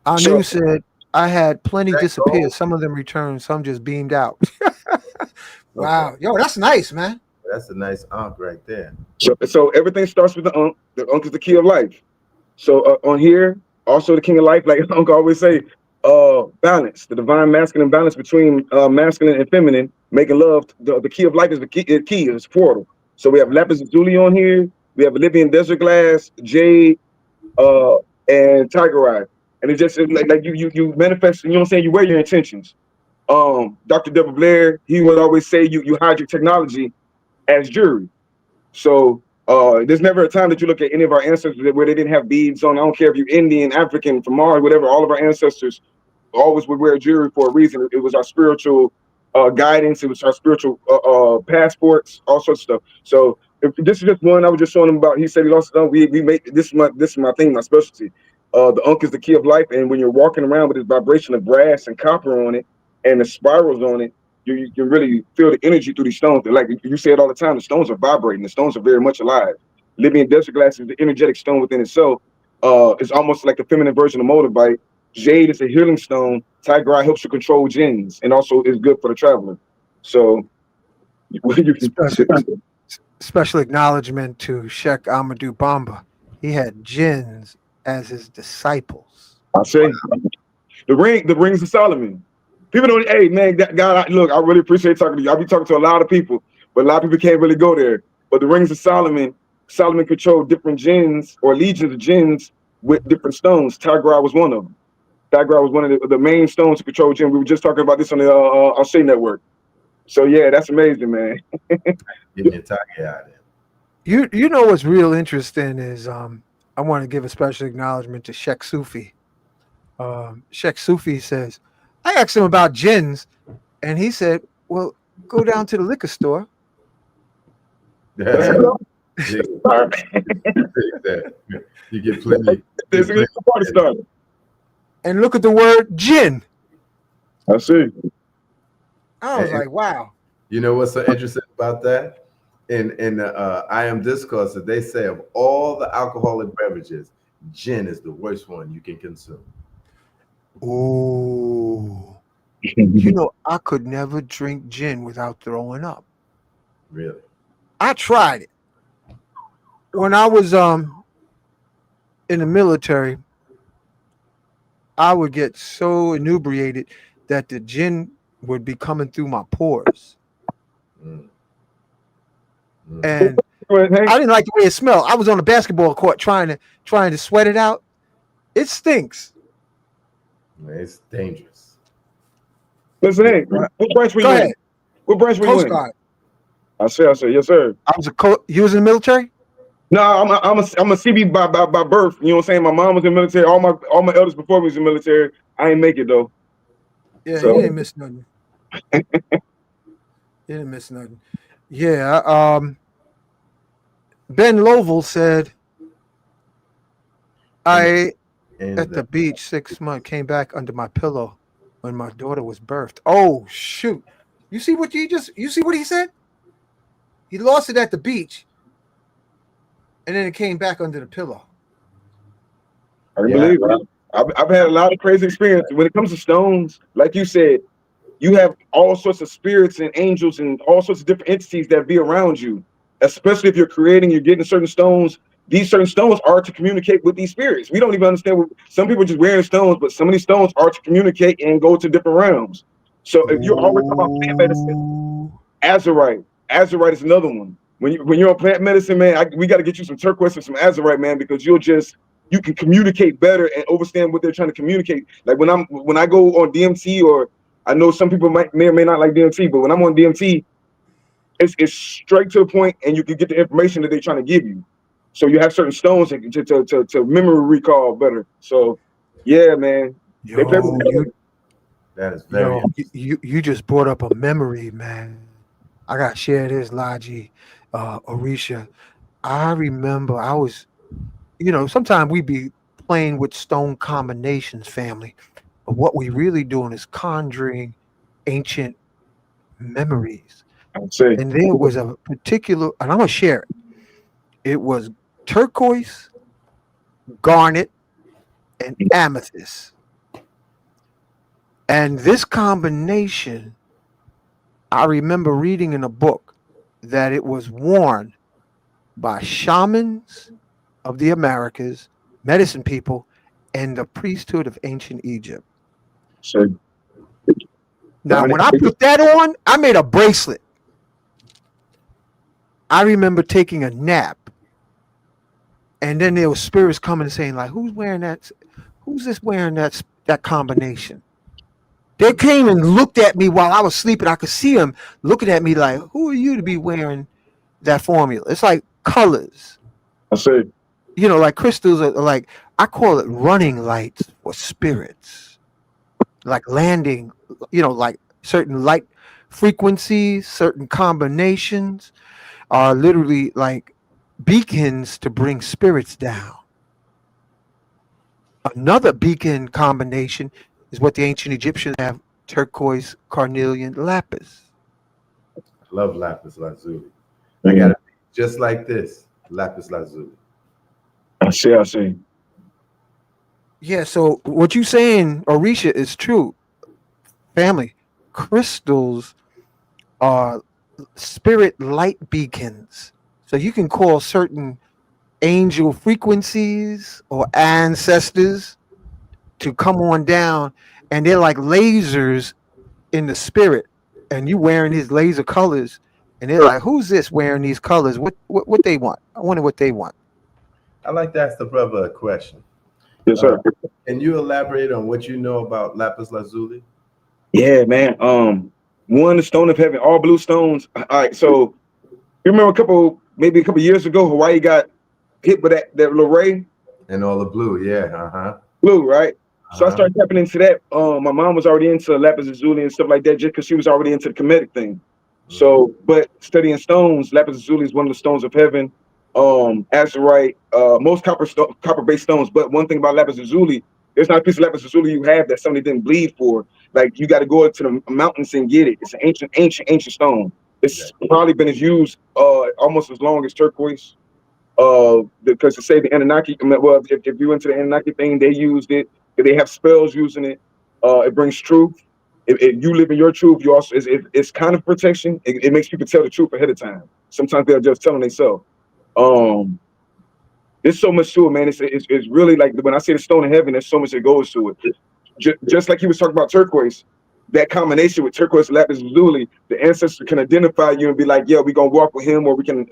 Anu said I had plenty disappear. Some of them returned. Some just beamed out. Wow, okay. Yo, that's nice, man. That's a nice unk right there. So everything starts with the unk. The unk is the key of life. So on here, also the king of life, like Unk always say, balance, the divine masculine balance between masculine and feminine, making love. The key of life is the key is portal. So we have lapis lazuli on here. We have Libyan desert glass, jade, and tigerite. And it's just like you manifest. You know what I'm saying? You wear your intentions. Dr. Deborah Blair, he would always say you hide your technology as jewelry. So there's never a time that you look at any of our ancestors where they didn't have beads on. I don't care if you're Indian, African, from Mars, whatever. All of our ancestors always would wear jewelry for a reason. It was our spiritual guidance. It was our spiritual passports, all sorts of stuff. So if this is just one I was just showing him about. He said he lost it. We make this is my thing, my specialty. The Ankh is the key of life, and when you're walking around with this vibration of brass and copper on it, and the spirals on it, you can really feel the energy through these stones. Like you say it all the time, the stones are vibrating. The stones are very much alive. Libyan desert glass is the energetic stone within itself. It's almost like the feminine version of moldavite. Jade is a healing stone. Tiger Eye helps you control jinns, and also is good for the traveler. So you can. Special acknowledgement to Sheikh Amadou Bamba. He had jinns as his disciples. I say the rings of Solomon. People don't. Hey man, God, look, I really appreciate talking to you. I'll be talking to a lot of people, but a lot of people can't really go there. But the rings of Solomon, Solomon controlled different jinns or legions of jinns with different stones. Tigra was one of them. Tigra was one of the main stones to control jinn. We were just talking about this on the Say Network. So yeah, that's amazing, man. Get your Tiger out there. You know what's real interesting is I want to give a special acknowledgement to Sheikh Sufi. Sheikh Sufi says, I asked him about jinns, and he said, well, go down to the liquor store. You get plenty. There's a party started. And look at the word jinn. I see. I was like, wow. You know what's so interesting about that? In the I Am Discourse, that they say of all the alcoholic beverages, gin is the worst one you can consume. Ooh. You know, I could never drink gin without throwing up. Really? I tried it. When I was in the military, I would get so inebriated that the gin would be coming through my pores. And I didn't like the way it smelled. I was on the basketball court trying to sweat it out. It stinks. It's dangerous. Listen, hey, what branch were you in? What branch were you in? Coast Guard. I say, yes, sir. I was you was in the military? No, I'm a CB by birth. You know what I'm saying? My mom was in the military. All my elders before me was in the military. I ain't make it though. Yeah, so. You didn't miss nothing. You didn't miss nothing. Yeah. Ben Lovell said, I at the beach 6 months came back under my pillow when my daughter was birthed. Oh shoot. You see what he said? He lost it at the beach. And then it came back under the pillow. I believe it. I've had a lot of crazy experience. When it comes to stones, like you said, you have all sorts of spirits and angels and all sorts of different entities that be around you. Especially if you're getting certain stones. These certain stones are to communicate with these spirits. We don't even understand. Some people are just wearing stones, but some of these stones are to communicate and go to different realms. So if you're always talking about plant medicine, azurite is another one. When you're on plant medicine, man, we got to get you some turquoise and some azurite, man, because you can communicate better and understand what they're trying to communicate. Like when I go on DMT, or I know some people may or may not like DMT, but when I'm on DMT, it's straight to the point, and you can get the information that they're trying to give you. So you have certain stones to memory recall better. So yeah, man. That is very. You just brought up a memory, man. I got to share this, Laji, Arisha. I remember I was, sometimes we be playing with stone combinations, family. But what we really doing is conjuring ancient memories. And there was a particular, and I'm going to share it. It was turquoise, garnet, and amethyst. And this combination, I remember reading in a book that it was worn by shamans of the Americas, medicine people, and the priesthood of ancient Egypt. Sure. Now, when I put that on, I made a bracelet. I remember taking a nap, and then there was spirits coming and saying, like, who's wearing that? Who's this wearing that combination? They came and looked at me while I was sleeping. I could see them looking at me like, who are you to be wearing that formula? It's like colors. I see. Like crystals are like, I call it running lights for spirits. Like landing, like certain light frequencies, certain combinations are literally like beacons to bring spirits down. Another beacon combination is what the ancient Egyptians have: turquoise, carnelian, lapis. I love lapis lazuli. I got it just like this, lapis lazuli. I see. I see. Yeah, so what you saying, Orisha, is true. Family, crystals are spirit light beacons. So you can call certain angel frequencies or ancestors to come on down, and they're like lasers in the spirit, and you wearing these laser colors, and they're like, "Who's this wearing these colors? What they want? I wonder what they want." I like to ask the brother a question. Yes, sir. Can you elaborate on what you know about lapis lazuli? Yeah, man. One, the stone of heaven, all blue stones. All right, so you remember maybe a couple years ago, Hawaii got hit with that little ray, And all the blue, yeah, blue, right? So I uh-huh. started tapping into that. My mom was already into lapis lazuli and stuff like that, just because she was already into the Kemetic thing. So, but studying stones, lapis lazuli is one of the stones of heaven. Azurite, most copper-based stones. But one thing about lapis lazuli, there's not a piece of lapis lazuli you have that somebody didn't bleed for. Like you got to go to the mountains and get it. It's an ancient stone. It's probably been used almost as long as turquoise. Because to say the Anunnaki, well, if you into the Anunnaki thing, they used it. They have spells using it. It brings truth. If you live in your truth, you also it's kind of protection. It makes people tell the truth ahead of time. Sometimes they're just telling themselves. Um, there's so much to it, man. It's really like when I say the stone of heaven, there's so much that goes to it. Just like he was talking about turquoise, that combination with turquoise and lapis lazuli, the ancestor can identify you and be like, yeah, we're gonna walk with him, or we can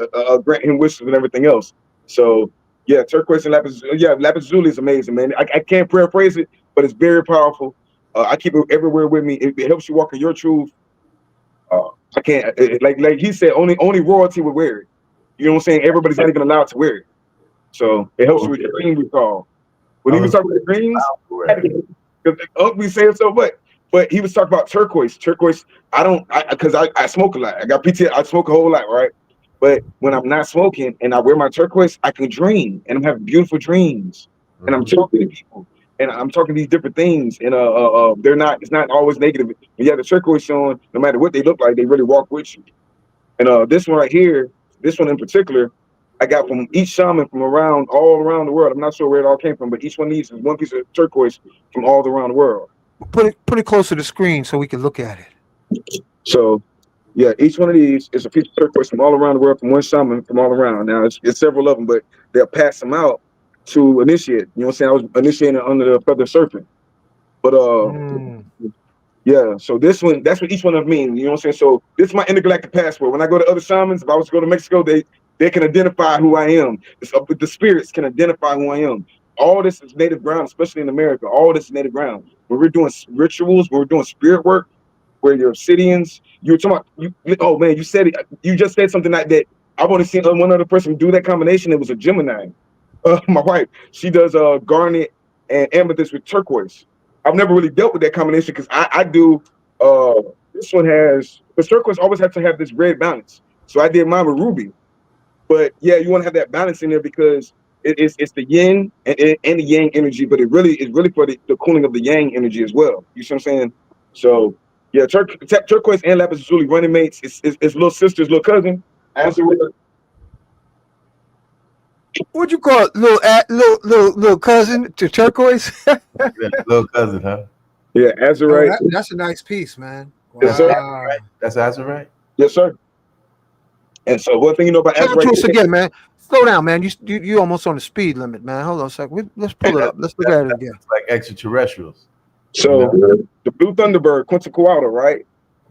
grant him wishes and everything else. So yeah, turquoise and lapis lazuli is amazing, man. I can't paraphrase it, but it's very powerful. I keep it everywhere with me. It helps you walk in your truth. I can't like he said, only royalty would wear it. You know what I'm saying? Everybody's not even allowed to wear it. So it helps you with your dream recall. When he was talking about dreams, we say it so much. But he was talking about turquoise. Turquoise, because I smoke a lot. I got PTSD. I smoke a whole lot, right? But when I'm not smoking and I wear my turquoise, I can dream and I'm having beautiful dreams. And I'm talking to people and I'm talking these different things. And it's not always negative. When you have the turquoise on, no matter what they look like, they really walk with you. And this one right here, this one in particular, I got from each shaman from all around the world. I'm not sure where it all came from, but each one of these is one piece of turquoise from all around the world. Put it close to the screen so we can look at it. So yeah, each one of these is a piece of turquoise from all around the world, from one shaman from all around. Now it's several of them, but they'll pass them out to initiate. You know what I'm saying? I was initiating under the feather serpent. But yeah, so this one, that's what each one of them mean. You know what I'm saying? So this is my intergalactic passport. When I go to other shamans, if I was to go to Mexico, they can identify who I am. The spirits can identify who I am. All this is native ground, especially in America. All this is native ground. When we're doing rituals, when we're doing spirit work, where your obsidians, you were talking about, oh man, you said it. You just said something like that. I want to see one other person do that combination. It was a Gemini. My wife, she does garnet and amethyst with turquoise. I've never really dealt with that combination because I do. This one has, the turquoise always has to have this red balance. So I did mine with ruby. But yeah, you want to have that balance in there because it's the yin and the yang energy, but it really is really for the cooling of the yang energy as well. You see what I'm saying? So yeah, turquoise and lapis lazuli running mates. It's little sister's little cousin. What'd you call it? Little cousin to turquoise? Little cousin, huh? Yeah, Oh, azurite. that's a nice piece, man. Yes, sir. Wow. That's azurite. Yes, sir. And so one thing you know about Shout out to us azurite, again, man. Slow down, man. You almost on the speed limit, man. Hold on a second. Let's pull it up. Let's look at it again. It's like extraterrestrials. so the blue thunderbird, Quetzalcoatl, right?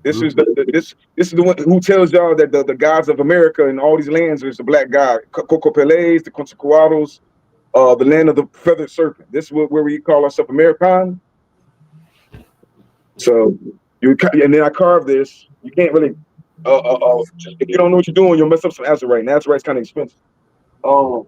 This is this is the one who tells y'all that the gods of America and all these lands is the black god, Cocopeles, the Quetzalcoatls, the land of the feathered serpent. This is where we call ourselves American. So and then I carved this. You can't really, if you don't know what you're doing, you'll mess up some azurite. And azurite's kind of expensive. But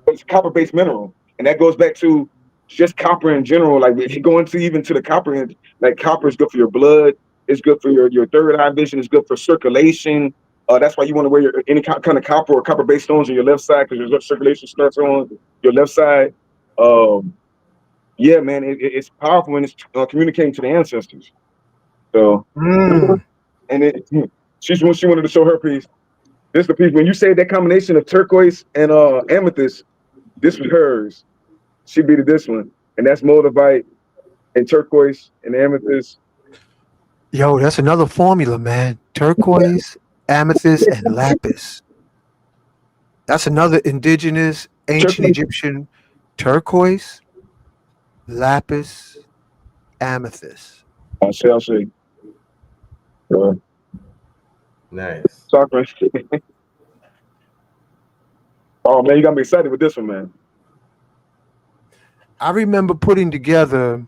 it's a copper-based mineral, and that goes back to just copper in general. Like if you go into even to the copper end, like copper is good for your blood. It's good for your third eye vision. It's good for circulation. That's why you want to wear any kind of copper or copper-based stones on your left side because your circulation starts on your left side. yeah, man, it's powerful when it's communicating to the ancestors. So, Mm. and she wanted to show her piece. This the piece when you say that combination of turquoise and amethyst. This was hers. She beat this one, and that's moldavite and turquoise and amethyst. Yo, that's another formula, man. Turquoise, amethyst, and lapis. That's another indigenous ancient Turquoise. Egyptian turquoise, lapis, amethyst. I'll say. Nice. Chakra. Oh man, you got me excited with this one, man. I remember putting together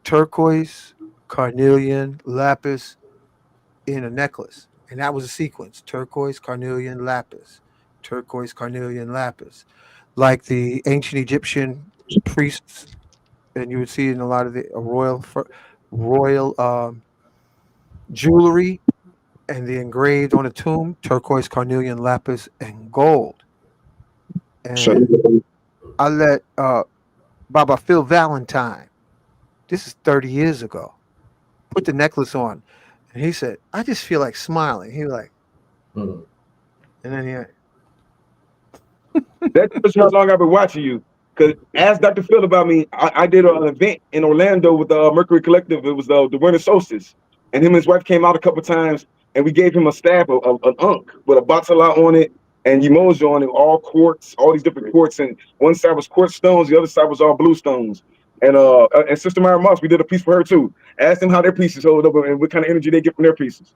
turquoise, carnelian, lapis in a necklace. And that was a sequence: turquoise, carnelian, lapis, turquoise, carnelian, lapis. Like the ancient Egyptian priests, and you would see in a lot of the royal jewelry and the engraved on the tomb: turquoise, carnelian, lapis, and gold. So, And I let Baba Phil Valentine, this is 30 years ago, put the necklace on. And he said, I just feel like smiling. He was like, Mhm. and then he, that tells you how long I've been watching you. Because ask Dr. Phil about me. I did an event in Orlando with the Mercury Collective. It was the winter solstice, and him and his wife came out a couple times, and we gave him a staff of an unk with a batala on it and Umoja on it, all quartz, all these different quartz. And one side was quartz stones, the other side was all blue stones. And Sister Myra Moss, we did a piece for her too. Asked them how their pieces hold up and what kind of energy they get from their pieces.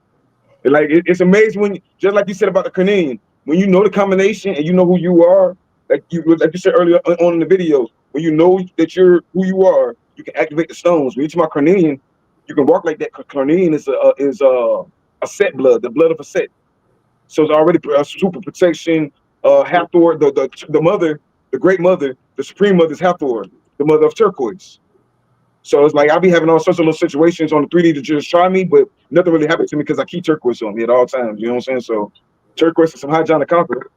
Like it's amazing when, just like you said about the Canadian, when you know the combination and you know who you are, like you said earlier on in the video, when you know that you're who you are, you can activate the stones. When you talk about carnelian, you can walk like that. Carnelian is a set blood, the blood of a set. So it's already a super protection. Hathor, the mother, the great mother, the supreme mother is Hathor, the mother of turquoise. So it's like I'll be having all sorts of little situations on the 3D to just try me, but nothing really happens to me because I keep turquoise on me at all times. You know what I'm saying? So turquoise is some high John the Conqueror.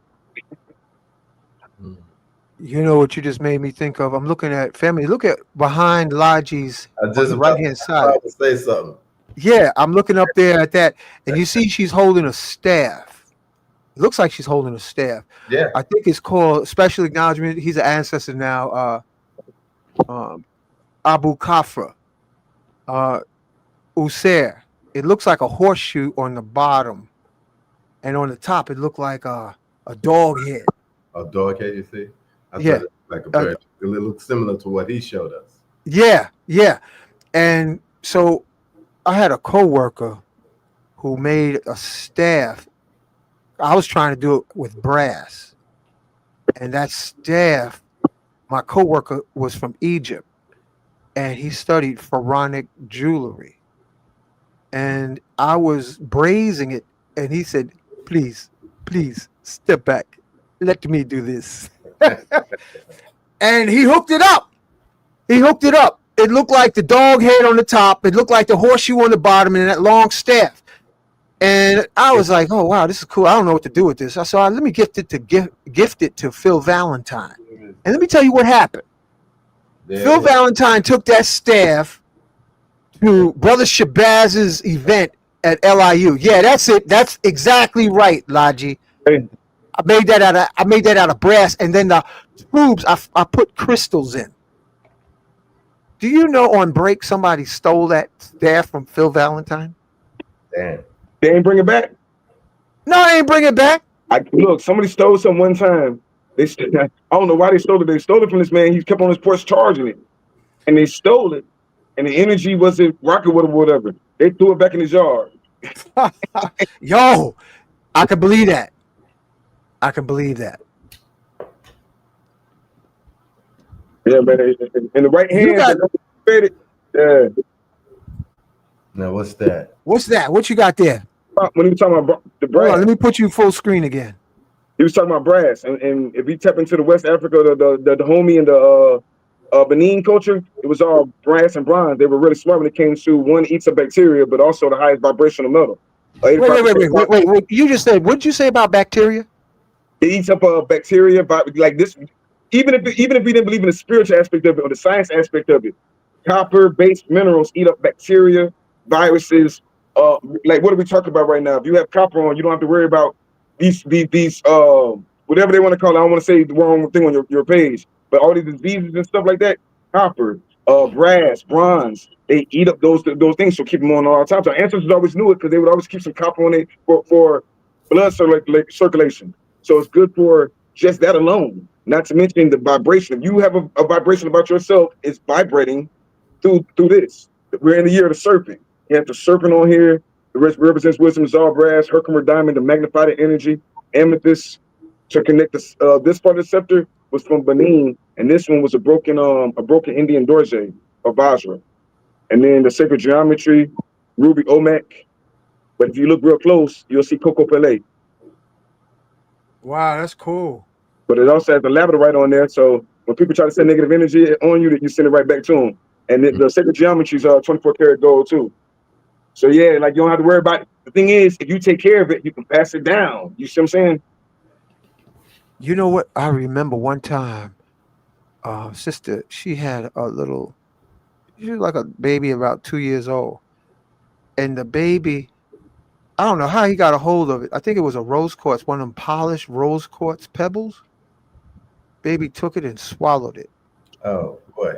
you know what you just made me think of? I'm looking at family. Look at behind Laji's I on just the about right hand side. to say something. Yeah, I'm looking up there at that, and you see she's holding a staff. It looks like she's holding a staff. Yeah. I think it's called special acknowledgement. He's an ancestor now. Abu Kafra, Usair. It looks like a horseshoe on the bottom, and on the top it looked like a dog head. A dog head, you see? I Yeah. thought it was like a bird. It looked similar to what he showed us. Yeah, yeah. And so I had a coworker who made a staff. I was trying to do it with brass, and that staff, my coworker was from Egypt, and he studied pharaonic jewelry. And I was braising it, and he said, "Please, please step back. Let me do this." And he hooked it up. He hooked it up. It looked like the dog head on the top. It looked like the horseshoe on the bottom, and that long staff. And I was like, "Oh wow, this is cool. I don't know what to do with this." I said, "Let me gift it to Phil Valentine." And let me tell you what happened. Yeah. Phil Valentine took that staff to Brother Shabazz's event at LIU. Yeah, that's it. That's exactly right, Laji. Hey. I made that out of brass, and then the tubes I put crystals in. Do you know on break somebody stole that staff from Phil Valentine? Damn. They ain't bring it back. No, they ain't bring it back. Look, somebody stole some one time. I don't know why they stole it. They stole it from this man. He kept on his porch charging it, and they stole it. And the energy wasn't rocking with him, whatever. They threw it back in his yard. Yo, I can believe that. I can believe that. Yeah, man. In the right You hand, got- yeah. Now, what's that? What's that? What you got there? When he was talking about the Hold brass, on, let me put you full screen again. he was talking about brass, and if we tap into the West Africa, the Dahomey and the Benin culture, it was all brass and bronze. They were really smart when it came to one eats up bacteria, but also the highest vibrational metal. Wait. You just said, what did you say about bacteria? It eats up bacteria, like this. even if we didn't believe in the spiritual aspect of it or the science aspect of it, copper-based minerals eat up bacteria, viruses. Like what are we talking about right now? If you have copper on, you don't have to worry about these whatever they want to call it. I don't want to say the wrong thing on your page, but all these diseases and stuff like that. Copper, brass, bronze, they eat up those things. So keep them on all the time. So ancestors always knew it because they would always keep some copper on it for blood circulation. So it's good for just that alone. Not to mention the vibration. If you have a vibration about yourself, it's vibrating through this. We're in the year of the serpent. You have the serpent on here. The rest represents wisdom, is all brass, Herkimer diamond, the magnified energy, amethyst to connect this. This part of the scepter was from Benin, and this one was a broken Indian dorje or vajra. And then the sacred geometry, ruby omak. But if you look real close, you'll see coco pele. Wow, that's cool. But it also has the labradorite on there. So when people try to send negative energy on you, that you send it right back to them. And the sacred geometries are 24 karat gold too. So yeah, like you don't have to worry about it. The thing is, if you take care of it, you can pass it down. You see what I'm saying? You know what? I remember one time, sister, she had she was like a baby about 2 years old. And the baby, I don't know how he got a hold of it. I think it was a rose quartz, one of them polished rose quartz pebbles. Baby took it and swallowed it. Oh boy.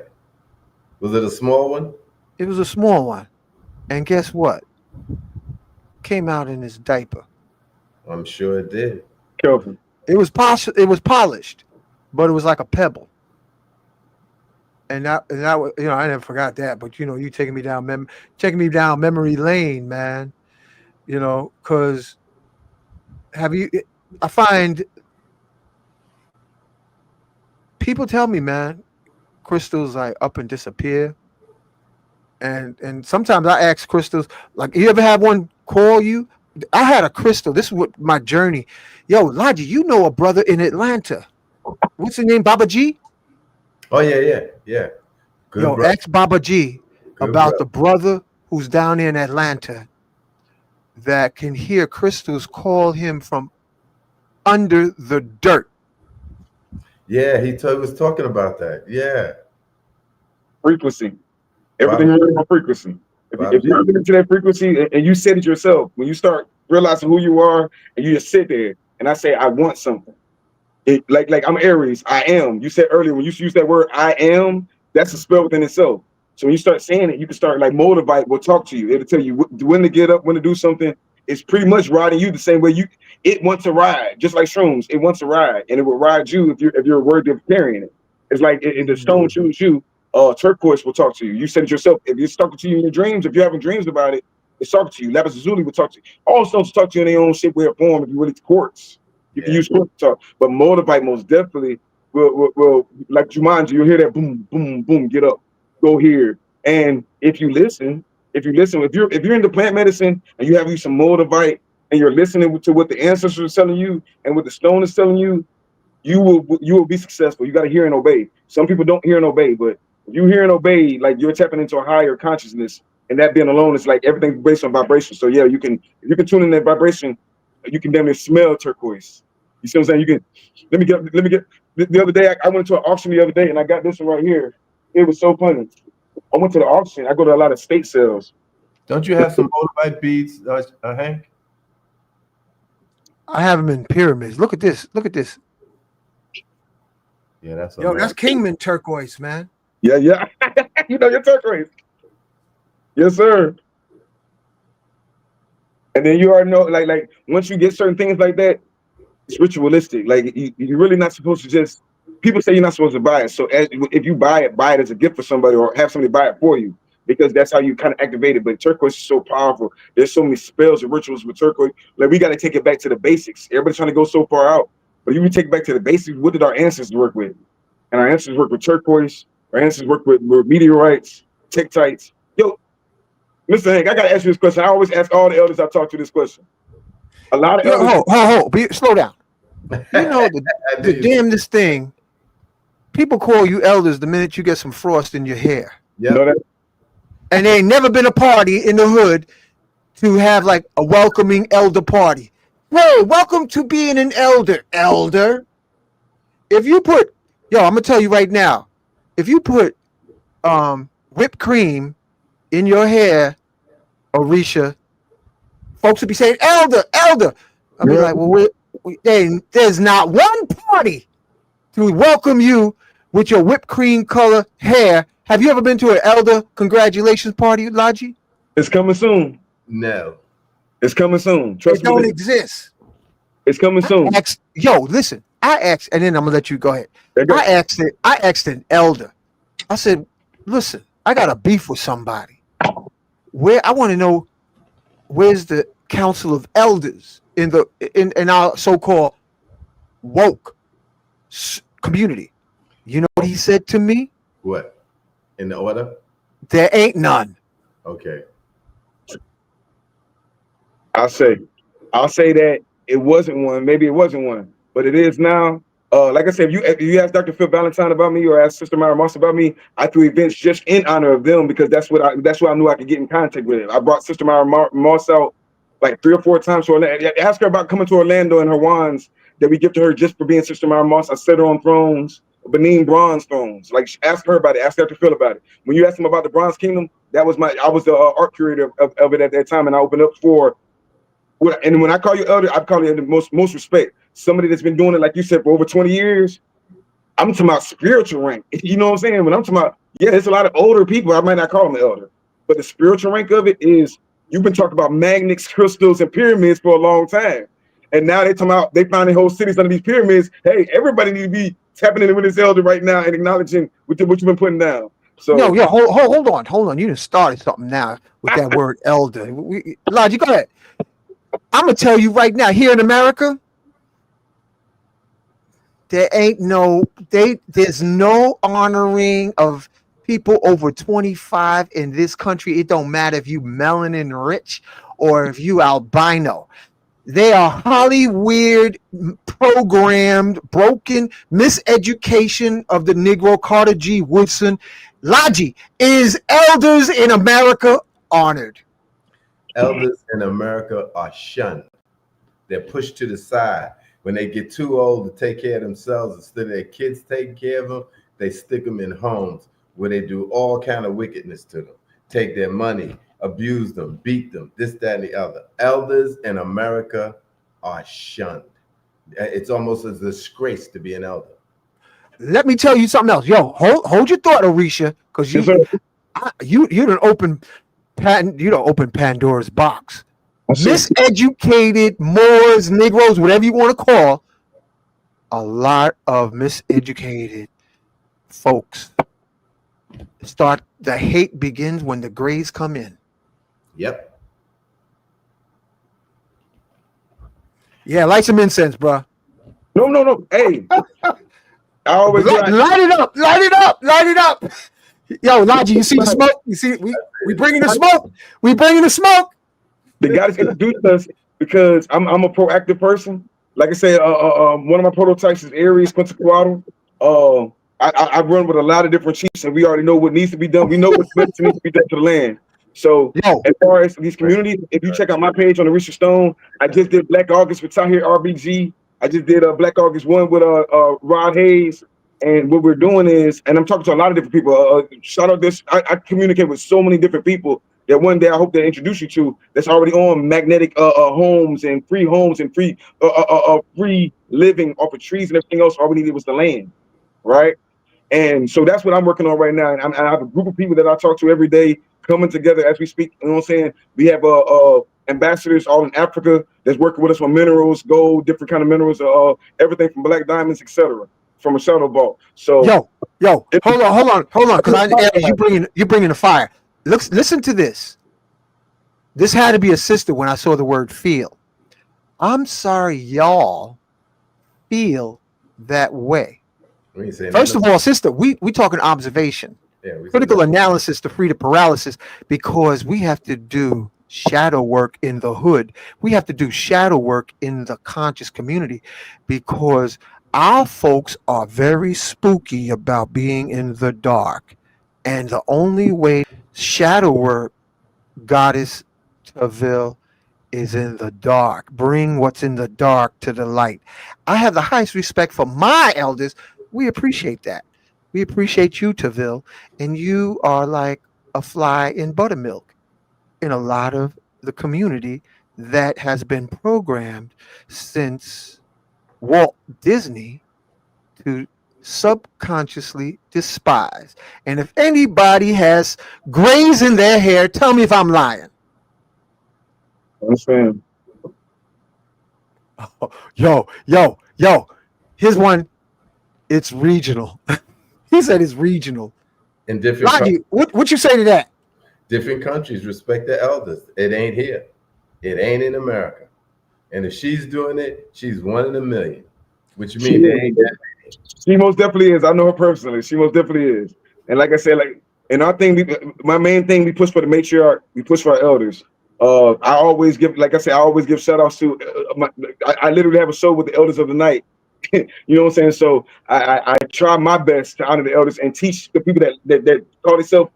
Was it a small one? It was a small one. And guess what? Came out in his diaper. I'm sure it did. Careful. It was polished, but it was like a pebble. And that was, I never forgot that. But you taking me down memory lane, man. Because I find people tell me, man, crystals like up and disappear. And sometimes I ask crystals, like, you ever have one call you? I had a crystal. This is what my journey. Yo, Lodgy, you know a brother in Atlanta. What's his name? Baba G? Oh, yeah. Good ex Baba G about the brother who's down in Atlanta that can hear crystals call him from under the dirt. Yeah, he was talking about that. Yeah. Frequency. Everything is about frequency. If you're into that frequency and you said it yourself, when you start realizing who you are and you just sit there and I say, I want something. Like I'm Aries, I am. You said earlier when you use that word, I am, that's a spell within itself. So when you start saying it, you can start like motivate, will talk to you. It'll tell you when to get up, when to do something. It's pretty much riding you the same way it wants to ride, just like shrooms. It wants to ride, and it will ride you if you're worthy of carrying it. It's like if the stone chooses you, turquoise will talk to you. You said it yourself. If it's talking to you in your dreams, if you're having dreams about it, it's talking to you. Lapis lazuli will talk to you. All stones talk to you in their own shape, way, or form. If you really quartz, you can use quartz to talk. But motivate most definitely will like Jumanji. You'll hear that boom, boom, boom. Get up, go here. And if you're into plant medicine and you have you some motivate and you're listening to what the ancestors are telling you and what the stone is telling you, you will be successful. You got to hear and obey. Some people don't hear and obey, but if you hear and obey, like you're tapping into a higher consciousness, and that being alone is like everything based on vibration. So yeah, if you can tune in that vibration, you can damn near smell turquoise. You see what I'm saying? You can let me get the other day I went to an auction the other day and I got this one right here. It was so funny. I went to the auction. I go to a lot of state sales. Don't you have some moldavite beads, Hank? I have them in pyramids. Look at this. Yeah, that's Kingman turquoise, man. Yeah. You know your turquoise. Yes, sir. And then you already know, like once you get certain things like that, it's ritualistic. Like you're really not supposed to just. People say you're not supposed to buy it. So if you buy it as a gift for somebody or have somebody buy it for you, because that's how you kind of activate it. But turquoise is so powerful. There's so many spells and rituals with turquoise. Like we got to take it back to the basics. Everybody's trying to go so far out. But if we take it back to the basics, what did our ancestors work with? And our ancestors worked with turquoise. Our ancestors worked with meteorites, tektites. Yo, Mr. Hank, I got to ask you this question. I always ask all the elders I talk to this question. A lot of elders. Slow down. You know the damnedest thing. People call you elders the minute you get some frost in your hair. Yeah. And there ain't never been a party in the hood to have like a welcoming elder party. Hey, welcome to being an elder. Elder. If you put Yo, I'm gonna tell you right now, if you put whipped cream in your hair, Arisha, folks would be saying, "Elder, elder." I'll be Yeah. like, "Well, there's not one party to welcome you with your whipped cream color hair." Have you ever been to an elder congratulations party, Laji? It's coming soon. No. It's coming soon. It Trust me. don't exist. It's coming soon. Yo, listen. I asked, and then I'm gonna let you go ahead. There you go. I asked an elder. I said, "Listen, I got a beef with somebody. I want to know where's the council of elders in our so-called woke community." You know what he said to me? What? In the order? There ain't none. Okay. I'll say that it wasn't one. Maybe it wasn't one, but it is now. Like I said, if you ask Dr. Phil Valentine about me or ask Sister Myra Moss about me, I threw events just in honor of them because that's what I knew I could get in contact with. I brought Sister Myra Moss out like 3 or 4 times to Orlando. Ask her about coming to Orlando and her wands that we give to her just for being Sister Myra Moss. I set her on thrones, Benin bronze thrones. Like ask her about it. Ask Dr. Phil about it. When you asked him about the Bronze Kingdom, I was the art curator of it at that time, and I opened up for. And when I call you elder, I call you in the most respect. Somebody that's been doing it, like you said, for over 20 years. I'm talking about spiritual rank. You know what I'm saying? When I'm talking about, yeah, there's a lot of older people. I might not call them elder, but the spiritual rank of it is you've been talking about magnets, crystals, and pyramids for a long time. And now they talking about they found whole cities under these pyramids. Hey, everybody need to be tapping in with this elder right now and acknowledging what you've been putting down. So No, hold on. You just started something now with that word elder. Lodge, go ahead. I'm gonna tell you right now, here in America, there's no honoring of people over 25 in this country. It don't matter if you melanin rich or if you albino. They are Hollywood programmed, broken miseducation of the Negro. Carter G. Woodson. Laji, is elders in America honored? Elders in America are shunned. They're pushed to the side. When they get too old to take care of themselves, instead of their kids taking care of them, they stick them in homes where they do all kind of wickedness to them, take their money, abuse them, beat them, this, that, and the other. Elders in America are shunned. It's almost a disgrace to be an elder. Let me tell you something else. Yo, hold your thought, Arisha, because you don't open Pandora's box. Miseducated Moors, Negroes, whatever you want to call, a lot of miseducated folks. The hate begins when the grays come in. Yep. Yeah, light some incense, bro. No. Hey, I always light it up. Yo, Laji, you see the smoke? You see, we bringing the smoke. We bringing the smoke. The guys introduced us because I'm a proactive person. Like I said, one of my prototypes is Aries, Quetzalcoatl. I run with a lot of different chiefs, and we already know what needs to be done. We know what needs to be done to the land. So as far as these communities, if you check out my page on ORISHA Stone, I just did Black August with Tahir RBG. I just did a Black August 1 with Rod Hayes. And what we're doing is, and I'm talking to a lot of different people. Shout out this, I communicate with so many different people that one day I hope to introduce you to. That's already on magnetic homes and free living off of trees and everything else. All we needed was the land, right? And so that's what I'm working on right now. And I have a group of people that I talk to every day coming together as we speak. You know what I'm saying? We have ambassadors all in Africa that's working with us on minerals, gold, different kind of minerals, everything from black diamonds, etc. From a shadow vault. So yo, hold on, because you're bringing the fire. Listen to this. This had to be a sister when I saw the word feel. I'm sorry, y'all feel that way. First of all, sister, we talking observation, critical analysis to free the paralysis, because we have to do shadow work in the hood. We have to do shadow work in the conscious community, because our folks are very spooky about being in the dark. And the only way shadow work, Goddess Taville, is in the dark. Bring what's in the dark to the light. I have the highest respect for my elders. we appreciate that. We appreciate you, Taville, and you are like a fly in buttermilk in a lot of the community that has been programmed since Walt Disney to subconsciously despise. And if anybody has grays in their hair, tell me if I'm lying. I'm saying. Yo. Here's one. It's regional. He said it's regional. In different Logic, what you say to that? different countries respect their elders. It ain't here. It ain't in America. And if she's doing it, she's one in a million. Which means they ain't that. She most definitely is. I know her personally. She most definitely is. And like I said, like, and our thing, my main thing, we push for the matriarch, we push for our elders. I always give, like I said, I always give shout outs to, I literally have a show with the elders of the night. You know what I'm saying? So I try my best to honor the elders and teach the people that call themselves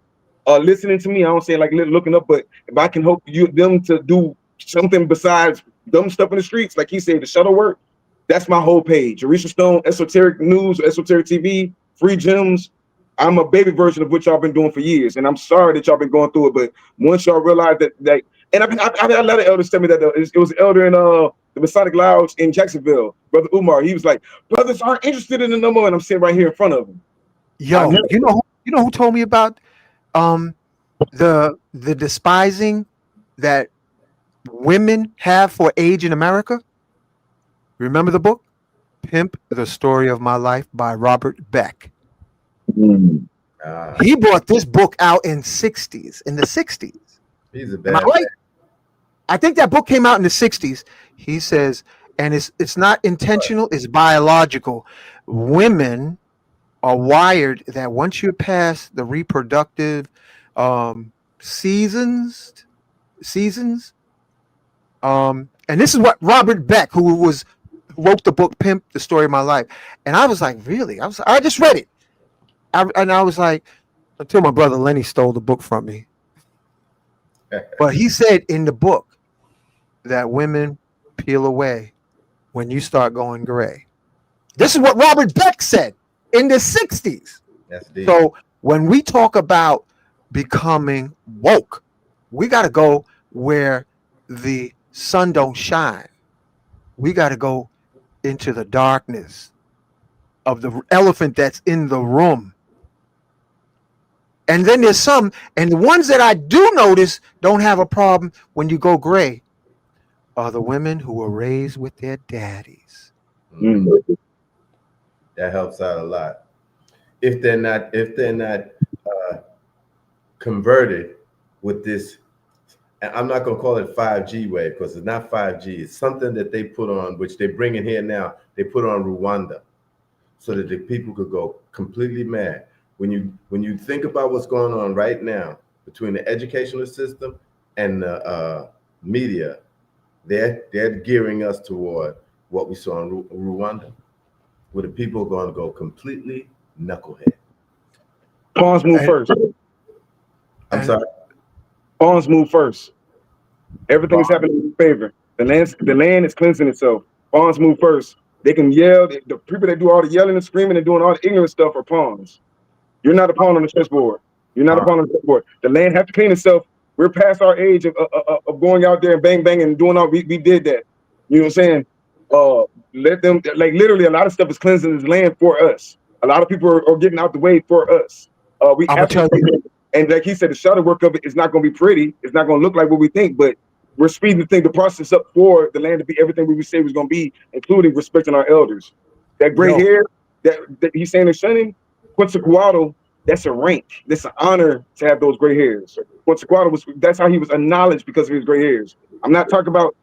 listening to me. I don't say like looking up, but if I can help them to do something besides dumb stuff in the streets, like he said, the shuttle work, that's my whole page. Orisha Stone, Esoteric News, Esoteric TV, Free Gems. I'm a baby version of what y'all been doing for years, and I'm sorry that y'all been going through it. But once y'all realize that, and I've had a lot of elders tell me that it was an elder in the Masonic Lounge in Jacksonville, Brother Umar. He was like, brothers aren't interested in it no more, and I'm sitting right here in front of him. Yo, you know who told me about the despising that women have for age in America? Remember the book Pimp: The Story of My Life by Robert Beck? He brought this book out in the 60s. He's a Am bad I right? I think that book came out in the 60s. He says, and it's not intentional, it's biological. Women are wired that once you're past the reproductive seasons, and this is what Robert Beck, who wrote the book Pimp: The Story of My Life, and I was like, really? I just read it, and I was like, until my brother Lenny stole the book from me. But he said in the book that women peel away when you start going gray. This is what Robert Beck said in the 60s. That's deep. So when we talk about becoming woke, we got to go where the sun don't shine. We got to go into the darkness of the elephant that's in the room. And then there's some, and the ones that I do notice don't have a problem when you go gray are the women who were raised with their daddies. That helps out a lot. If they're not converted with this, and I'm not gonna call it 5G wave because it's not 5G. It's something that they put on, which they bring in here now. They put on Rwanda, so that the people could go completely mad. When you think about what's going on right now between the educational system and the media, they're gearing us toward what we saw in Rwanda, where the people are going to go completely knucklehead. Pawns move first. I'm sorry. Pawns move first. Everything is happening in your favor. The land is cleansing itself. Pawns move first. They can yell. The people that do all the yelling and screaming and doing all the ignorant stuff are pawns. You're not a pawn on the chessboard. You're not a pawn on the chessboard. The land has to clean itself. We're past our age of going out there and bang bang and doing all. We did that. You know what I'm saying? Let them, like, literally a lot of stuff is cleansing this land for us. A lot of people are getting out the way for us. We have to, and like he said, the shadow work of it is not going to be pretty. It's not going to look like what we think, but we're speeding the process up for the land to be everything we say was going to be, including respecting our elders. That gray hair that he's saying is shunning, Quetzalcoatl, that's a rank. That's an honor to have those gray hairs. Quetzalcoatl that's how he was acknowledged because of his gray hairs. I'm not talking about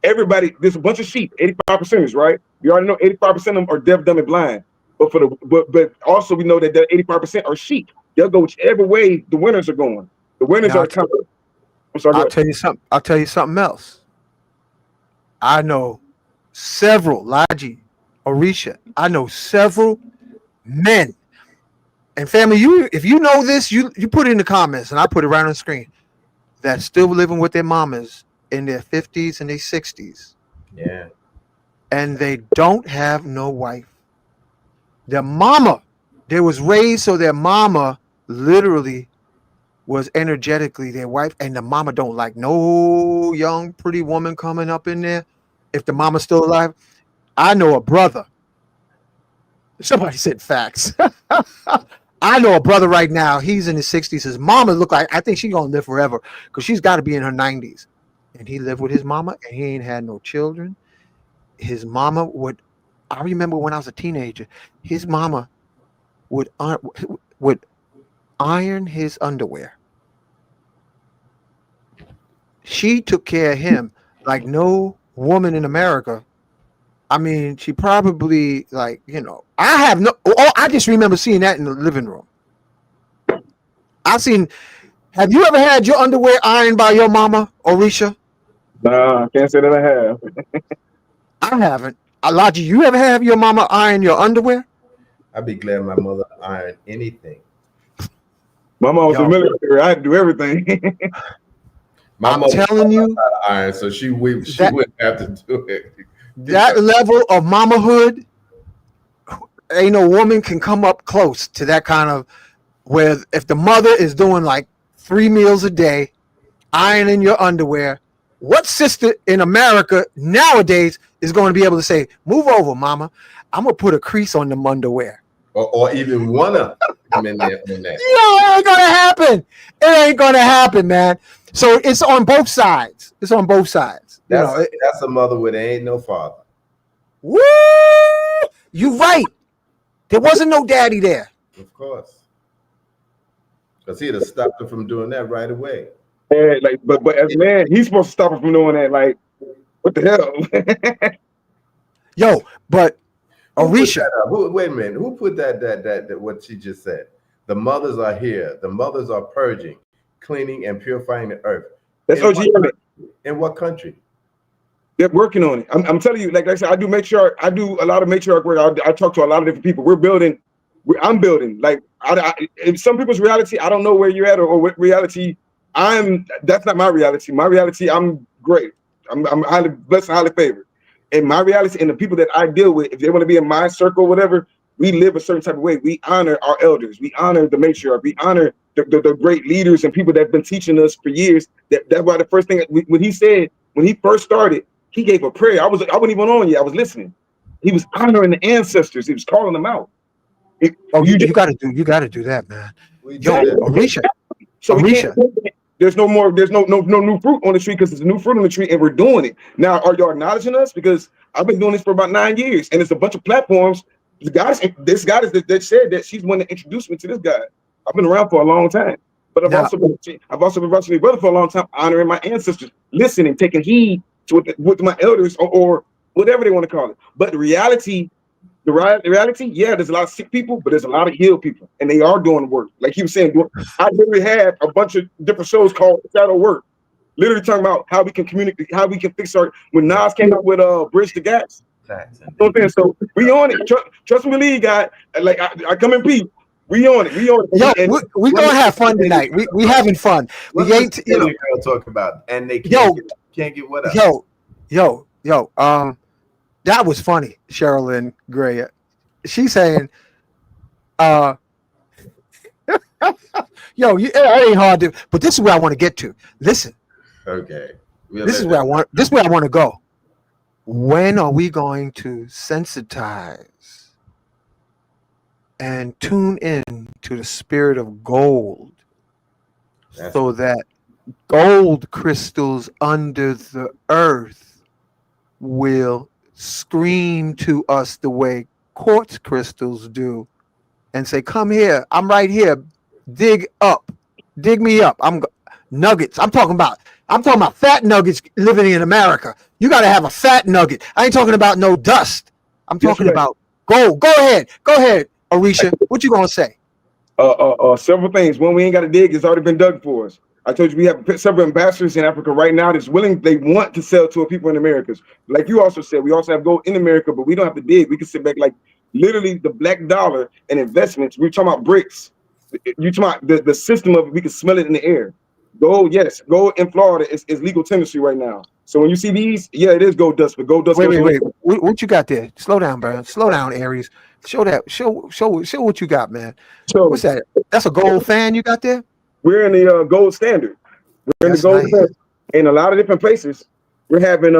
everybody. There's a bunch of sheep, 85%, right? You already know 85% of them are deaf, dumb, and blind. But also we know that 85% are sheep. They'll go whichever way the winners are going. The winners are coming. I'm sorry. I'll tell you something. I'll tell you something else. I know several Laji, Arisha. I know several men. And family, if you know this, you put it in the comments, and I put it right on the screen. That's still living with their mamas in their 50s and their 60s. Yeah. And they don't have no wife. Their mama, they was raised so their mama literally was energetically their wife, and the mama don't like no young pretty woman coming up in there. If the mama's still alive, I know a brother. Somebody said facts. I know a brother right now. He's in his 60s. His mama look like, I think she's gonna live forever because she's got to be in her 90s. And he lived with his mama, and he ain't had no children. His mama would. I remember when I was a teenager, his mama would iron his underwear. She took care of him like no woman in America. I mean, she probably like, I have no, oh, I just remember seeing that in the living room. Have you ever had your underwear ironed by your mama, Orisha? Nah, I can't say that I have. I haven't. Alaji, you ever have your mama iron your underwear? I'd be glad my mother ironed anything. My mom was in the military. I had to do everything. I'm telling you, iron, so she wouldn't have to do it. That level of mamahood, ain't no woman can come up close to that kind of, where if the mother is doing like 3 meals a day, ironing your underwear, what sister in America nowadays is going to be able to say, move over, mama, I'm going to put a crease on them underwear? Or even one of them in there. It ain't going to happen. It ain't going to happen, man. So it's on both sides. It's on both sides. That's a mother where there ain't no father. Woo! You right. There wasn't no daddy there. Of course. Because he'd have stopped her from doing that right away. Yeah, like, but as a man, he's supposed to stop her from doing that. Like, what the hell? Yo, but Arisha. Wait a minute. Who put that what she just said? The mothers are here. The mothers are purging, cleaning, and purifying the earth. That's OG. In what country? They're working on it. I'm telling you, like I said, I do a lot of matriarch work. I talk to a lot of different people. I'm building. Like, in some people's reality, I don't know where you're at or what reality. That's not my reality. My reality, I'm great. I'm highly blessed and highly favored. And my reality and the people that I deal with, if they want to be in my circle, whatever, we live a certain type of way. We honor our elders. We honor the matriarch. We honor the great leaders and people that have been teaching us for years. That's why the first thing when he first started, he gave a prayer. I wasn't even on yet. I was listening. He was honoring the ancestors. He was calling them out. You got to do that, man. Yo, Arisha. So there's no new fruit on the tree because there's a new fruit on the tree and we're doing it. Now, are y'all acknowledging us? Because I've been doing this for about 9 years and it's a bunch of platforms. This guy that said that she's the one that introduced me to this guy. I've been around for a long time. But I've also been wrestling with brother for a long time, honoring my ancestors, listening, taking heed to what my elders or whatever they want to call it. But the reality, yeah, there's a lot of sick people, but there's a lot of healed people, and they are doing work. Like he was saying, I literally had a bunch of different shows called Shadow Work, literally talking about how we can communicate, how we can fix our. When Nas came out with Bridge the Gaps, so we on it. Trust me, lead guy. Like I come in peace. We on it. Yo, we gonna have fun tonight. We having fun. We ain't talk about, and they can't get what else. Yo. That was funny, Sherilyn Gray. She's saying, yo, it ain't hard to, but this is where I want to get to. Listen. Okay. This is where I want to go. When are we going to sensitize and tune in to the spirit of gold so that gold crystals under the earth will scream to us the way quartz crystals do and say, come here, I'm right here, dig me up. I'm nuggets. I'm talking about fat nuggets living in America. You got to have a fat nugget. I ain't talking about no dust. I'm talking about gold. Go ahead, Arisha. What you gonna say? Several things. One, we ain't got to dig. It's already been dug for us. I told you we have several ambassadors in Africa right now that's willing. They want to sell to people in Americas. Like you also said, we also have gold in America, but we don't have to dig. We can sit back, like literally the black dollar and investments. We're talking about bricks. You talking about the system of it. We can smell it in the air. Gold, yes. Gold in Florida is legal tendency right now. So when you see these, yeah, it is gold dust, but gold dust Wait, goes wait, on. wait. What you got there? Slow down, bro. Slow down, Aries. Show that. Show what you got, man. So What's that? That's a gold fan you got there? we're in the gold standard. We're in the That's gold nice. standard. In a lot of different places. We're having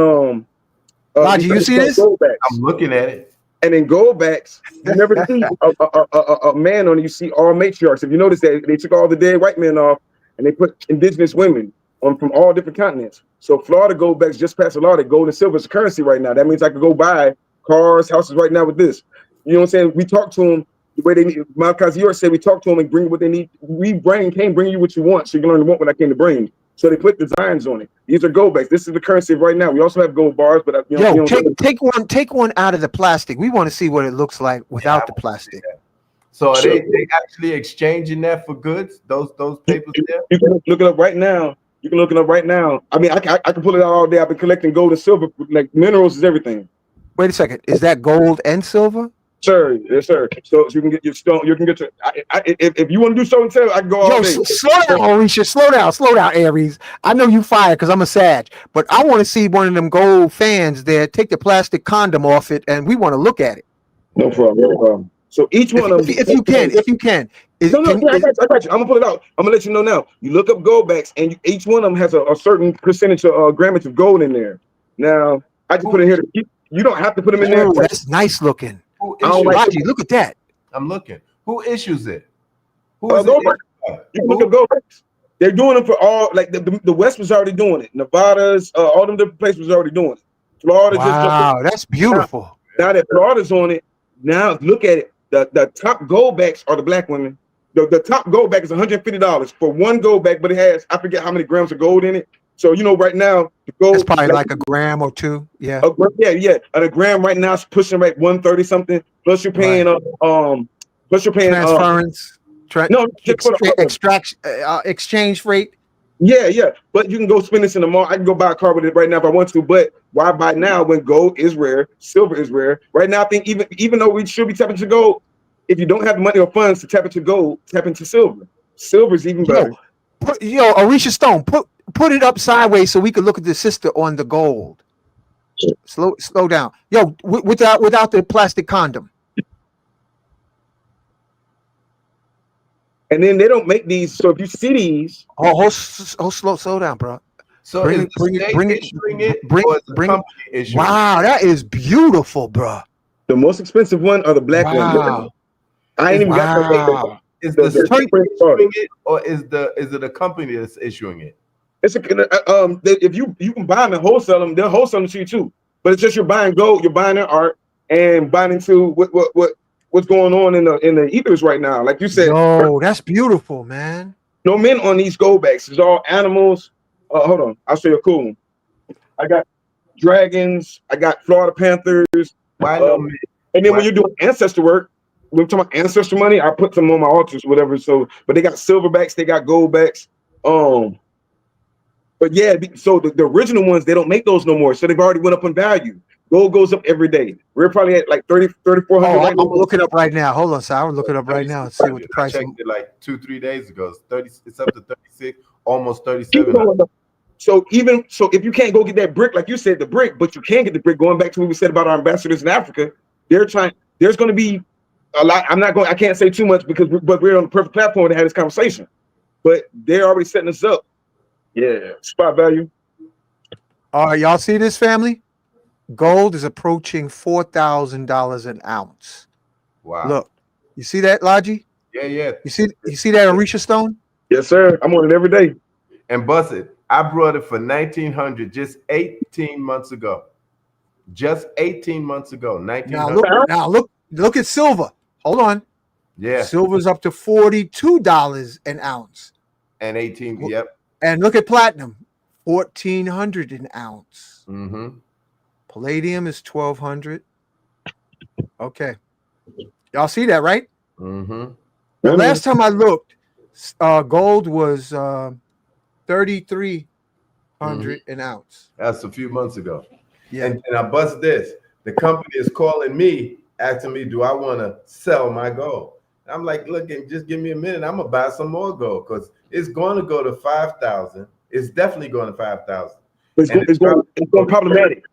Lodgy, these you things see called this? gold backs. I'm looking at it. And in goldbacks, you never see a man on it. You see all matriarchs. If you notice that they took all the dead white men off and they put indigenous women on from all different continents. So Florida goldbacks just passed a law that gold and silver is currency right now. That means I could go buy cars, houses right now with this. You know what I'm saying? We talk to them the way they need. Malachi York said we talk to them and bring what they need. Can't bring you what you want, so you can learn to want what I came to bring. So they put designs on it. These are gold backs. This is the currency right now. We also have gold bars, but take one out of the plastic. We want to see what it looks like without the plastic. So are they actually exchanging that for goods? Those papers there? You can look it up right now. You can look it up right now. I mean, I can pull it out all day. I've been collecting gold and silver, like minerals is everything. Wait a second. Is that gold and silver? Sir, yes, sir. So you can get your stone. You can get your. If you want to do show and tell, I can go all day. Slow down, Arisha. Slow down, Aries. I know you fired because I'm a Sag, but I want to see one of them gold fans there. Take the plastic condom off it, and we want to look at it. No problem. No problem. So each one of them, if you can. I got you. I'm gonna pull it out. I'm gonna let you know now. You look up gold backs, and each one of them has a certain percentage of grammage of gold in there. Now, I just put it here. You don't have to put them in there. That's nice looking. Lodgy, look at that. I'm looking. Who issues it? You can look up gold backs. They're doing them for all. Like the West was already doing it. Nevada's, all them different places was already doing it. Florida wow, that's beautiful. Now that Florida's on it, now look at it. The top gold backs are the black women. The top gold back is $150 for one gold back, but it has, I forget how many grams of gold in it. So, you know, right now, the gold it's probably like a gram or two. Yeah. Yeah. And a gram right now is pushing like 130 something. Plus you're paying transference. Exchange rate. Yeah. But you can go spend this in the mall. I can go buy a car with it right now if I want to. But why buy now when gold is rare, silver is rare? Right now, I think even though we should be tapping into gold, if you don't have the money or funds to tap into gold, tap into silver. Silver is even better. Arisha Stone, put it up sideways so we can look at the sister on the gold. Slow down. Without the plastic condom. And then they don't make these. So if you see these, slow down, bro. So bring it. Wow, that is beautiful, bro. The most expensive one are the black ones. I ain't even got Is the state issuing it, or is it a company that's issuing it? It's if you can buy them and wholesale them, they'll wholesale them to you too. But it's just you're buying gold, you're buying their art, and buying into what's going on in the ethers right now. Like you said, that's beautiful, man. No men on these gold backs. It's all animals. Hold on, I'll show you a cool one. I got dragons. I got Florida Panthers. Why no men? And then when you're doing ancestor work, when we're talking about ancestor money, I put some on my altars, whatever. So, but they got silverbacks, they got goldbacks. But yeah, so the original ones, they don't make those no more. So they've already went up in value. Gold goes up every day. We're probably at like 3,400. I'm looking up right now. Hold on, sir. I'm looking up right now and see what the price is. I checked it like 2-3 days ago. It's up to 36, almost 37. So if you can't go get that brick, like you said, the brick, but you can get the brick. Going back to what we said about our ambassadors in Africa, there's going to be a lot. I can't say too much but we're on the perfect platform to have this conversation. But they're already setting us up. Yeah, spot value. All right, y'all see this, family? Gold is approaching $4,000 an ounce. Wow! Look, you see that, Lodgy? Yeah. You see that Arisha Stone? Yes, sir. I'm on it every day. And bust it. I brought it for $1,900 just 18 months ago. Just 18 months ago. $1,900. Look at silver. Hold on. Yeah. Silver's up to $42 an ounce. And 18. Yep. And look at platinum, $1,400 an ounce. Mm-hmm. Palladium is $1,200. Okay, y'all see that, right? Mm-hmm. The last time I looked, gold was $3,300 an ounce. That's a few months ago. Yeah. And I bust this. The company is calling me, asking me, do I want to sell my gold? I'm like, look, just give me a minute. I'm gonna buy some more gold because it's going to go to 5,000. It's definitely going to 5,000. It's And going, it's going, it's going problematic.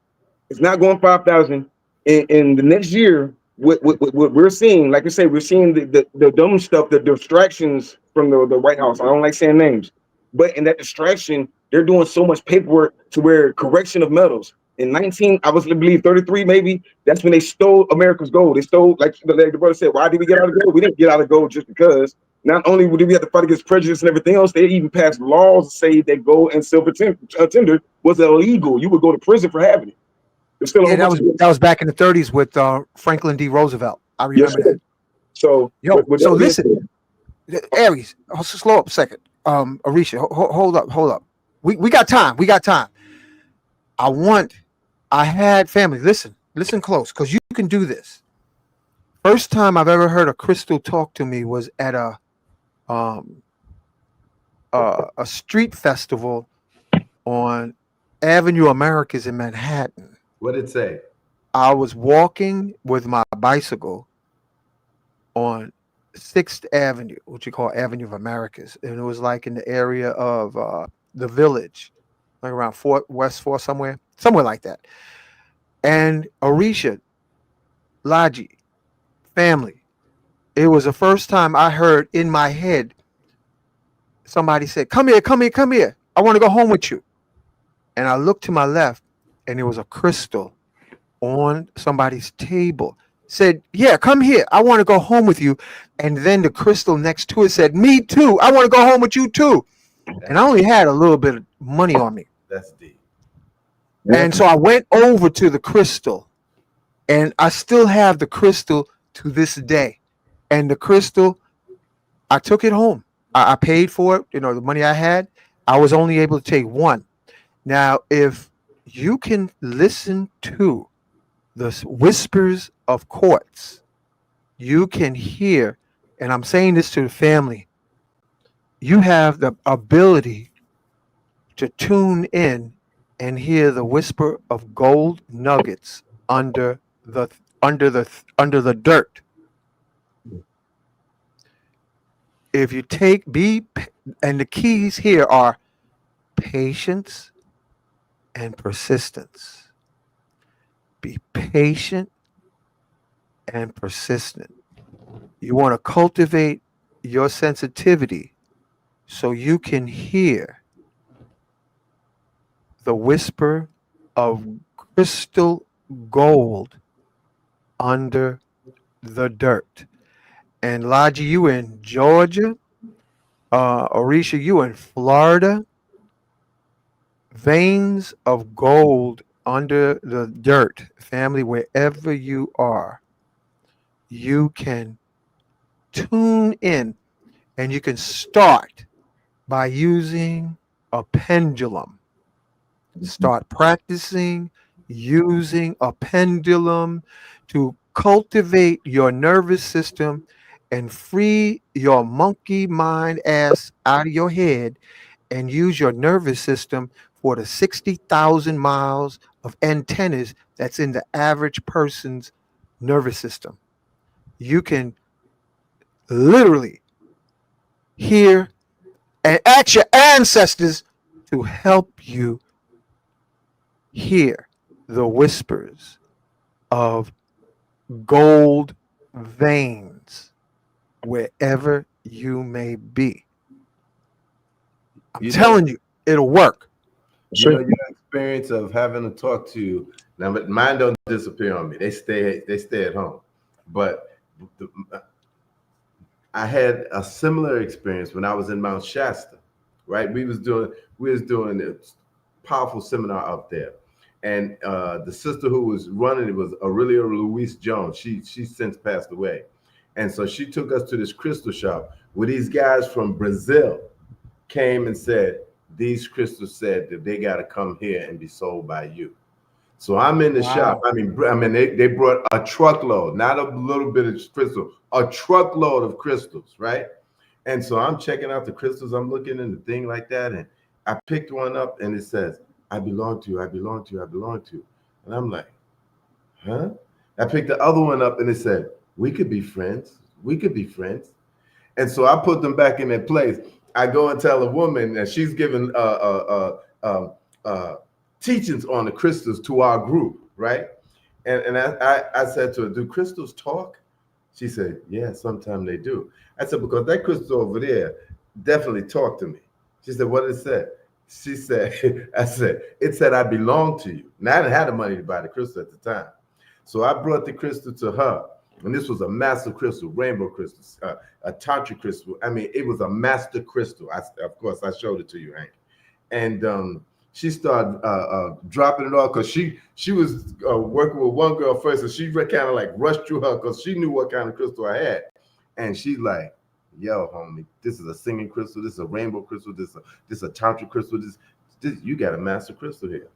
It's not going 5,000. In the next year, what we're seeing, like I say, we're seeing the dumb stuff, the distractions from the White House. I don't like saying names, but in that distraction, they're doing so much paperwork to where correction of metals. In 19, I was believe 33, maybe that's when they stole America's gold. They stole, like the brother said, why did we get out of gold? We didn't get out of gold just because. Not only did we have to fight against prejudice and everything else, they even passed laws to say that gold and silver tender was illegal. You would go to prison for having it. There's still a Yeah, whole bunch of that was back in the 30s with Franklin D. Roosevelt. I yes, remember sir. that. So, Yo, with so that being listen, Aries, slow up a second. Arisha, hold up. We got time. We got time. I had family. Listen close, because you can do this. First time I've ever heard a crystal talk to me was at a street festival on Avenue Americas in Manhattan. what did it say? I was walking with my bicycle on 6th Avenue, which you call Avenue of Americas, and it was like in the area of the Village, like around West 4 somewhere like that. And Arisha, Laji, family. It was the first time I heard in my head somebody said, "Come here, come here, come here. I want to go home with you." And I looked to my left, and there was a crystal on somebody's table. Said, "Yeah, come here. I want to go home with you." And then the crystal next to it said, "Me too. I want to go home with you too." And I only had a little bit of money on me. That's deep. And so I went over to the crystal, and I still have the crystal to this day. And the crystal, I took it home. I paid for it, the money I had. I was only able to take one. Now, if you can listen to the whispers of quartz, you can hear, and I'm saying this to the family, you have the ability to tune in and hear the whisper of gold nuggets under the dirt. If you and the keys here are patience and persistence. Be patient and persistent. You want to cultivate your sensitivity so you can hear the whisper of crystal gold under the dirt. And Laji, you in Georgia, Arisha, you in Florida, veins of gold under the dirt. Family, wherever you are, you can tune in, and you can start by using a pendulum. Start practicing using a pendulum to cultivate your nervous system and free your monkey mind ass out of your head, and use your nervous system for the 60,000 miles of antennas that's in the average person's nervous system. You can literally hear and ask your ancestors to help you hear the whispers of gold veins wherever you may be. I'm telling you, it'll work. Your experience of having to talk to now, but mine don't disappear on me. They stay at home. But I had a similar experience when I was in Mount Shasta. Right, we was doing a powerful seminar up there, and the sister who was running it was Aurelia Louise Jones. She's since passed away, and so she took us to this crystal shop where these guys from Brazil came and said, these crystals said that they got to come here and be sold by you. So I'm in the shop. I mean, they brought a truckload, not a little bit of crystal, a truckload of crystals, right? And so I'm checking out the crystals. I'm looking in the thing like that, and I picked one up, and it says, "I belong to you. I belong to you. I belong to you." And I'm like, "Huh?" I picked the other one up, and it said, "We could be friends. We could be friends." And so I put them back in their place. I go and tell a woman that she's giving teachings on the crystals to our group, right? And I said to her, do crystals talk? She said, yeah, sometimes they do. I said, because that crystal over there definitely talked to me. She said, what did it say? She said, I said, it said I belong to you. Now, I didn't have the money to buy the crystal at the time. So I brought the crystal to her. And this was a master crystal, rainbow crystal, a tantra crystal. I mean, it was a master crystal. Of course, I showed it to you, Hank. And she started dropping it off because she was working with one girl first, and she kind of like rushed through her because she knew what kind of crystal I had. And she's like, yo, homie, this is a singing crystal, this is a rainbow crystal, this is a tantra crystal, this you got a master crystal here.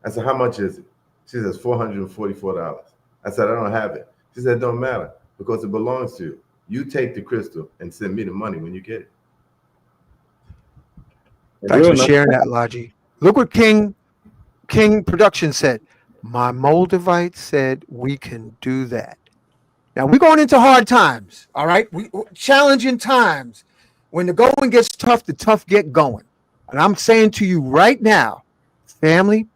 I said, how much is it? She says, $444. I said, I don't have it. She said, it don't matter because it belongs to you. You take the crystal and send me the money when you get it. Thanks for sharing that, Logi. Look what King Production said. My Moldavite said we can do that. Now we're going into hard times, all right? Challenging times. When the going gets tough, the tough get going. And I'm saying to you right now, family,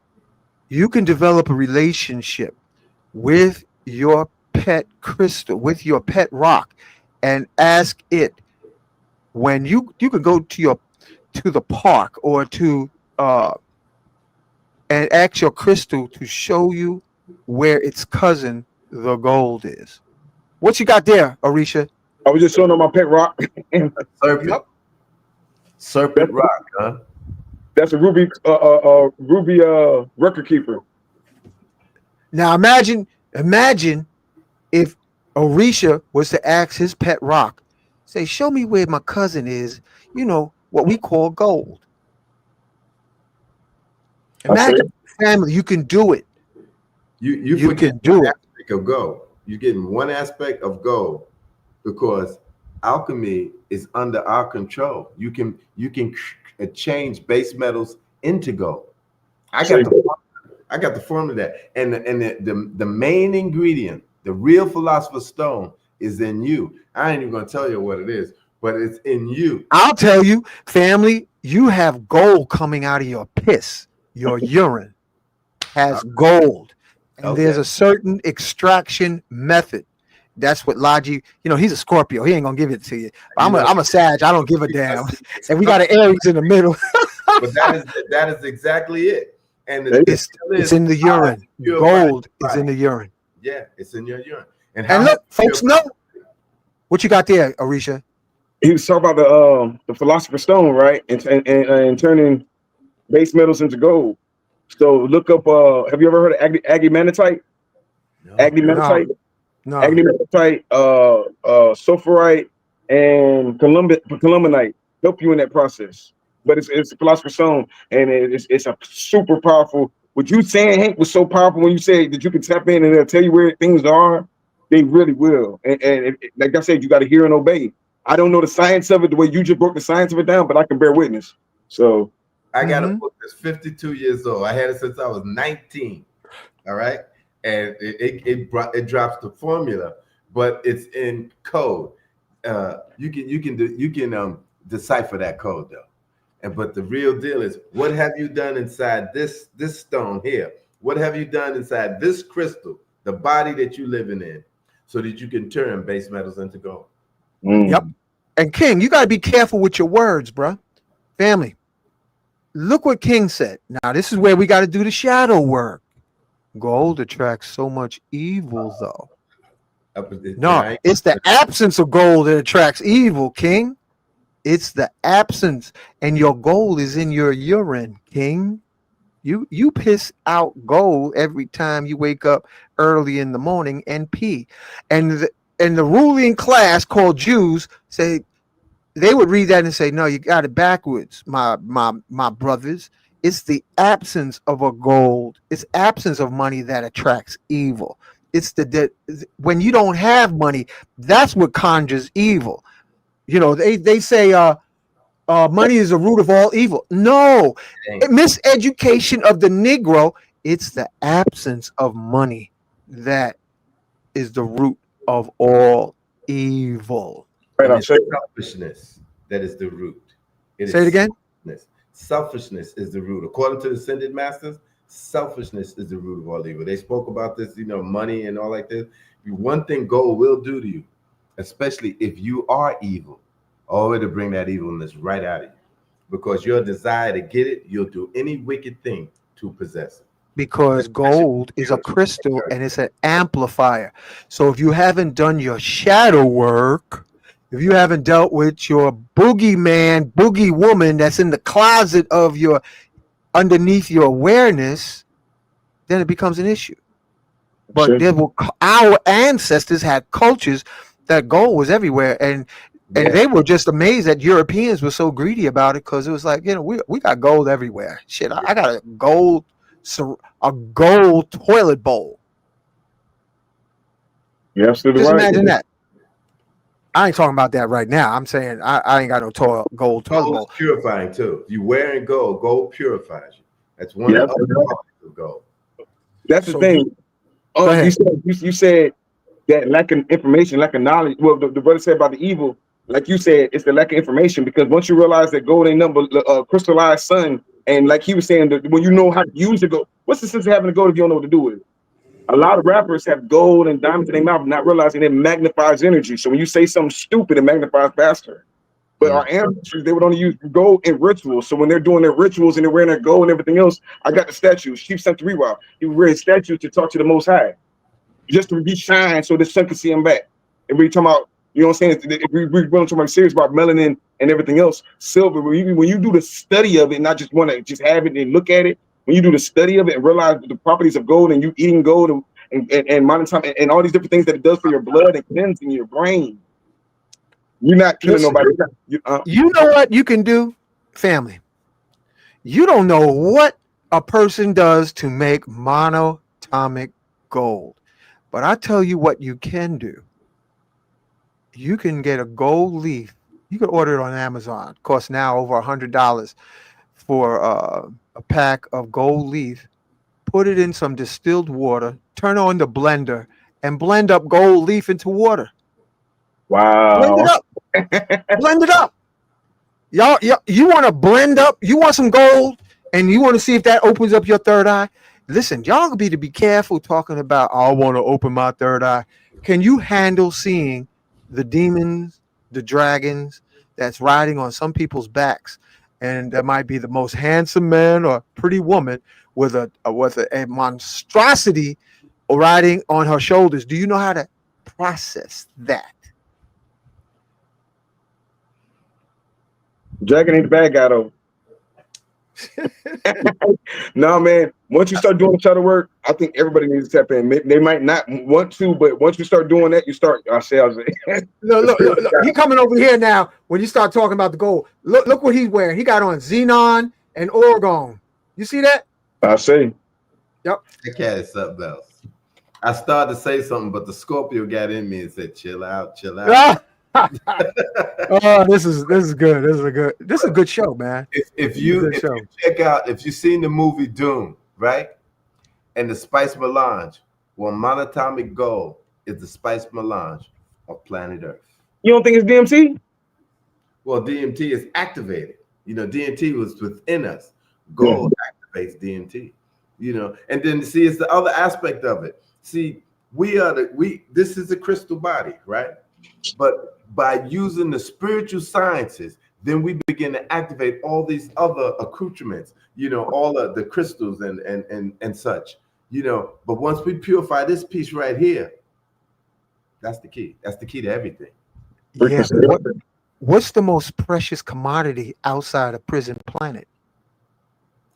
you can develop a relationship with your pet crystal, with your pet rock, and ask it when you can go to the park or to and ask your crystal to show you where its cousin, the gold, is. What you got there, Arisha? I was just showing on my pet rock. Serpent. Yep. Serpent rock, huh? That's a ruby record keeper. Now imagine if Arisha was to ask his pet rock, say, show me where my cousin is, what we call gold. Imagine, family, you can do it. You can do it. Of gold. You're getting one aspect of gold because alchemy is under our control. You can change base metals into gold. I got the formula of that. And the main ingredient, the real philosopher's stone, is in you. I ain't even gonna tell you what it is, but it's in you. I'll tell you, family, you have gold coming out of your piss. Your urine has gold. And there's a certain extraction method. That's what Logi, he's a Scorpio. He ain't gonna give it to you. I'm a Sag. I don't give a damn. And we got an Aries in the middle. But that is exactly it. And it's in the urine. Gold is in the urine. Yeah, it's in your urine. And look, folks know what you got there, Arisha. He was talking about the philosopher's stone, right? And turning base metals into gold. So look up. Have you ever heard of agmanitite? No. Agmanitite, no. Agmanitite, sulfurite, and columbinite help you in that process. But it's a philosopher's stone, and it's a super powerful. What you saying, Hank, was so powerful when you said that you can tap in and they'll tell you where things are. They really will. And like I said, you got to hear and obey. I don't know the science of it the way you just broke the science of it down, but I can bear witness. So. I got a book that's 52 years old. I had it since I was 19. All right, and it drops the formula, but it's in code. You can decipher that code though. But the real deal is, what have you done inside this stone here? What have you done inside this crystal, the body that you living in, so that you can turn base metals into gold? Yep. And King, you got to be careful with your words, bro. Family. Look what King said. Now, this is where we got to do the shadow work. Gold attracts so much evil, though. No, it's the absence of gold that attracts evil, King. It's the absence. And your gold is in your urine, King. You piss out gold every time you wake up early in the morning and pee. And the ruling class called Jews say, they would read that and say, no, you got it backwards, my brothers. It's the absence of a gold. It's absence of money that attracts evil. It's when you don't have money, that's what conjures evil. They say money is the root of all evil. No, miseducation of the Negro. It's the absence of money that is the root of all evil. Right, it's selfishness that is the root. Say it again. Selfishness is the root. According to the ascended masters, selfishness is the root of all evil. They spoke about this, money and all like this. One thing gold will do to you, especially if you are evil, it'll bring that evilness right out of you. Because your desire to get it, you'll do any wicked thing to possess it. Because gold is a crystal and it's an amplifier. So if you haven't done your shadow work, if you haven't dealt with your boogeyman, boogie woman that's in the closet of your, underneath your awareness, then it becomes an issue. But our ancestors had cultures that gold was everywhere, and they were just amazed that Europeans were so greedy about it, because it was like, we got gold everywhere. Shit, I got a gold toilet bowl. Yeah, absolutely. Just right. imagine that. I ain't talking about that right now. I'm saying I ain't got no gold toilet bowl. Is purifying too. If you wearing gold purifies you. That's one of the qualities of gold. That's the thing. You said that lack of information, lack of knowledge. Well, the brother said about the evil, like you said, it's the lack of information, because once you realize that gold ain't nothing but crystallized sun, and like he was saying, that when you know how to use the gold, what's the sense of having the gold if you don't know what to do with it? A lot of rappers have gold and diamonds in their mouth, not realizing it magnifies energy. So when you say something stupid, it magnifies faster. But our ancestors, they would only use gold in rituals. So when they're doing their rituals and they're wearing their gold and everything else, I got the statue. Chief Santeriwa, he would wear a statue to talk to the Most High, just to be shine so the sun can see him back. And we talking about, you know what I'm saying? If we're going to talk serious about melanin and everything else, silver, when you do the study of it, not just want to just have it and look at it, when you do the study of it and realize the properties of gold, and you eating gold and modern time and all these different things that it does for your blood and cleansing your brain, you're not killing nobody. You know what you can do, family? You don't know what a person does to make monatomic gold. But I tell you what you can do. You can get a gold leaf. You can order it on Amazon. It costs now over $100 for a pack of gold leaf. Put it in some distilled water, turn on the blender, and blend up gold leaf into water. Wow. Blend it up. Blend it up. Y'all, you want to blend up? You want some gold, and you want to see if that opens up your third eye? Listen, y'all need to be careful talking about, I want to open my third eye. Can you handle seeing the demons, the dragons that's riding on some people's backs? And that might be the most handsome man or pretty woman with a monstrosity riding on her shoulders. Do you know how to process that? Dragon ain't the bad guy though. No, man. Once you start doing the shadow work, I think everybody needs to tap in. They might not want to, but once you start doing that, you start ourselves. Look. He coming over here now. When you start talking about the gold, look what he's wearing. He got on XENON and Oregon. You see that? I see. Yep. That cat is something else. I started to say something, but the Scorpio got in me and said, "Chill out, chill out." Oh, this is good. This is a good show, man. If you check out, if you've seen the movie Doom, right? And the spice melange, well, monatomic gold is the spice melange of planet Earth. You don't think it's DMT? Well, DMT is activated. DMT was within us. Gold activates DMT. And then see, it's the other aspect of it. See, this is a crystal body, right? But by using the spiritual sciences, then we begin to activate all these other accoutrements, all of the crystals and such, but once we purify this piece right here, that's the key. That's the key to everything. Yeah. What's the most precious commodity outside of Prison Planet?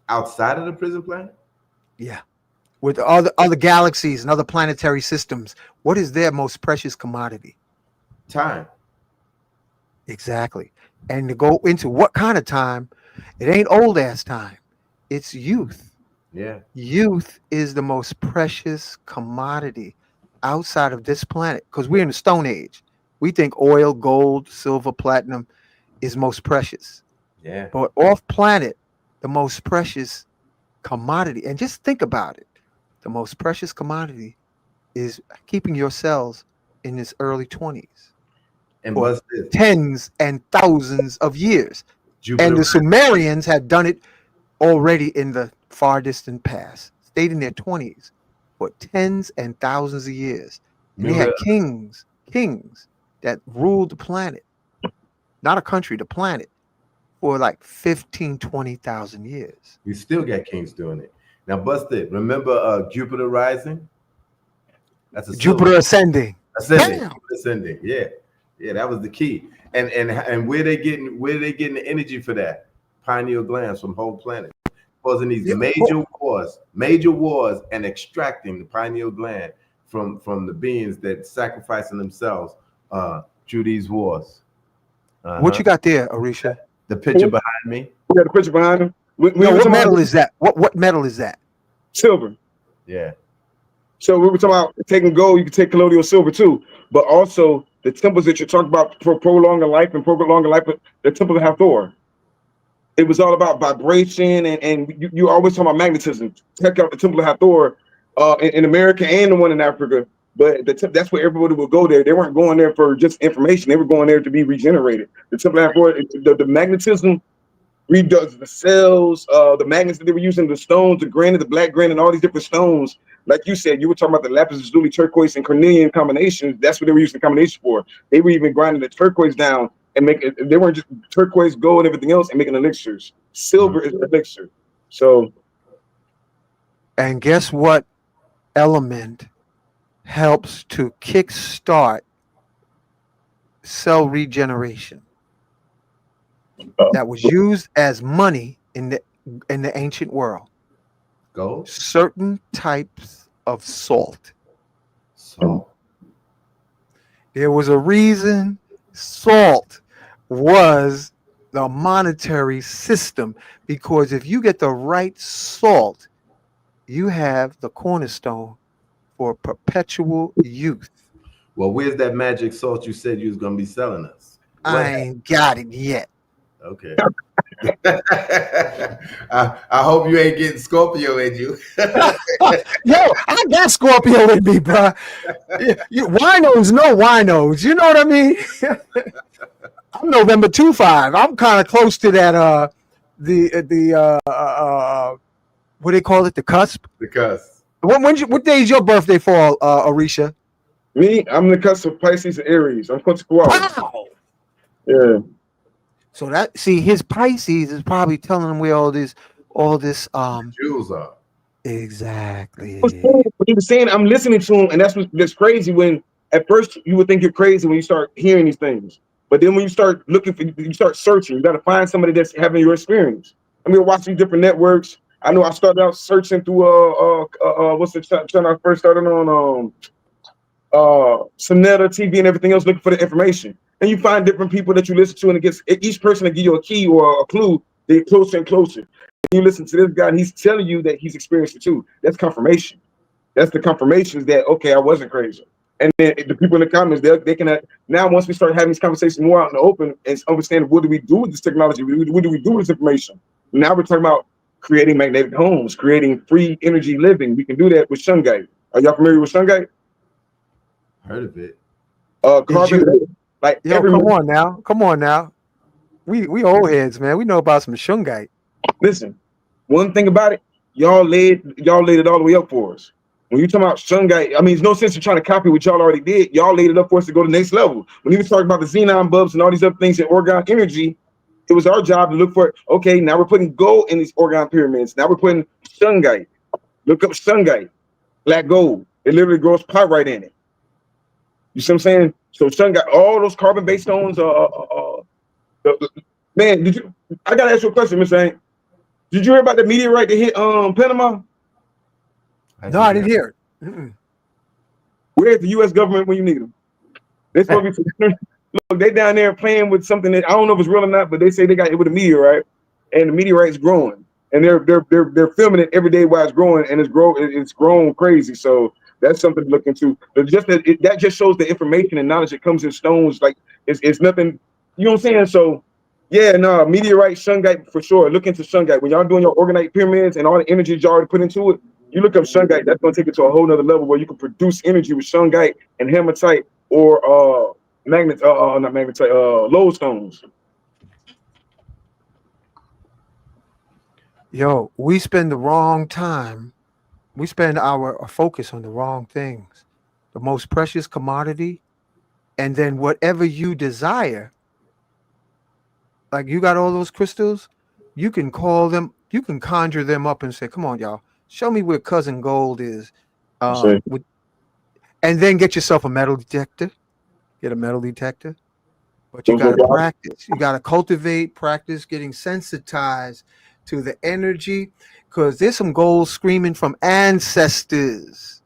Outside of the prison planet? Yeah. With other galaxies and other planetary systems, what is their most precious commodity? Time. Exactly. And to go into what kind of time, it ain't old ass time. It's youth. Yeah. Youth is the most precious commodity outside of this planet, because we're in the Stone Age. We think oil, gold, silver, platinum is most precious. Yeah. But off planet, the most precious commodity, and just think about it, the most precious commodity is keeping your cells in its early 20s. And what's this? Tens and thousands of years. And the Jupiter. Sumerians had done it already in the far distant past, stayed in their 20s for tens and thousands of years. And they Remember, had kings that ruled the planet, not a country, the planet, for like 15, 20,000 years. we still got kings doing it. Now, Busted, remember Jupiter rising? That's a silver. Jupiter ascending. Ascending. Bam! Jupiter ascending. Yeah. Yeah, that was the key. And where they getting the energy for that? Pineal glands from whole planet. Causing these Yeah. major wars, and extracting the pineal gland from the beings that sacrificing themselves through these wars. What you got there, Arisha? The picture behind me? We got the picture behind him. No, what metal is that? What metal is that? Silver. Yeah. So we were talking about taking gold. You can take colloidal silver too, but also the temples that you're talking about for prolonging life and prolonging life. The temple of Hathor. It was all about vibration, and you always talk about magnetism. Check out the temple of Hathor in America and the one in Africa. But that's where everybody would go there. They weren't going there for just information. They were going there to be regenerated. The temple of Hathor, the magnetism redoes the cells, the magnets that they were using, the stones, the granite, the black granite, all these different stones. Like you said, you were talking about the lapis lazuli, turquoise, and cornelian combinations. That's what they were using the combination for. They were even grinding the turquoise down and make it. They weren't just turquoise, gold, and everything else, and making elixirs. Silver is an elixir. So, And guess what element helps to kickstart cell regeneration that was used as money in the ancient world? Gold? Certain types of salt. So, There was a reason salt was the monetary system, because if you get the right salt, you have the cornerstone for perpetual youth. well, where's that magic salt you said you was going to be selling us? I ain't got it yet. Okay. I hope you ain't getting Scorpio in you. Yo, I got Scorpio in me, bro. Winos know winos. You know what I mean? I'm November 25. I'm kind of close to that. What do they call it? The cusp. Because What day is your birthday fall, Arisha? me, I'm the cusp of Pisces and Aries. I'm close to Kowal. Wow. Yeah. So his Pisces is probably telling him where all this jewels are. exactly. What he was saying, I'm listening to him, and that's crazy. When at first you would think you're crazy when you start hearing these things, but then when you start you start searching. You got to find somebody that's having your experience. I mean, watching different networks. I know I started out searching through what's the channel I first started on Sonetta TV and everything else, looking for the information. And you find different people that you listen to, and it gets each person to give you a key or a clue. They get closer and closer. And you listen to this guy, and he's telling you that he's experienced it too. That's confirmation. That's the confirmation that okay, I wasn't crazy. And then the people in the comments, they can now once we start having these conversations more out in the open and understand what do we do with this technology, what do we do with this information. Now we're talking about creating magnetic homes, creating free energy living. We can do that with shungite. Are y'all familiar with shungite? Heard of it. Carbon. Like Yo, come on now. We old heads, man. We know about some shungite. Listen, one thing about it, y'all laid it all the way up for us. When you talk about shungite, I mean, there's no sense in trying to copy what y'all already did. Y'all laid it up for us to go to the next level. When he was talking about the xenon bulbs and all these other things in orgone energy, it was our job to look for, okay, now we're putting gold in these orgone pyramids. Now we're putting shungite. Look up shungite, black gold. It literally grows pyrite in it. You see what I'm saying? So shungite, all those carbon-based stones. Man, I gotta ask you a question, Mr. Hank. Did you hear about the meteorite that hit Panama? No, I didn't hear it. Mm-mm. Where's the U.S. government when you need them? They're supposed to be look, they down there playing with something that I don't know if it's real or not, but they say they got it with a meteorite, and the meteorite's growing, and they're filming it every day while it's growing, and it's grown crazy. So that's something to look into. But just that just shows the information and knowledge that comes in stones. Like it's nothing, you know what I'm saying? So yeah, no, meteorite, shungite for sure. Look into shungite when y'all doing your organite pyramids and all the energy y'all already put into it. You look up shungite, that's gonna take it to a whole nother level where you can produce energy with shungite and hematite or not magnetite, lodestones. Yo, we spend the wrong time. We spend our focus on the wrong things. The most precious commodity, and then whatever you desire, like you got all those crystals, you can call them, you can conjure them up and say, "Come on, y'all, show me where cousin gold is," I say, with, and then get yourself a metal detector. Get a metal detector, but you those got are to God. practice. You got to cultivate, practice getting sensitized to the energy, because there's some gold screaming from ancestors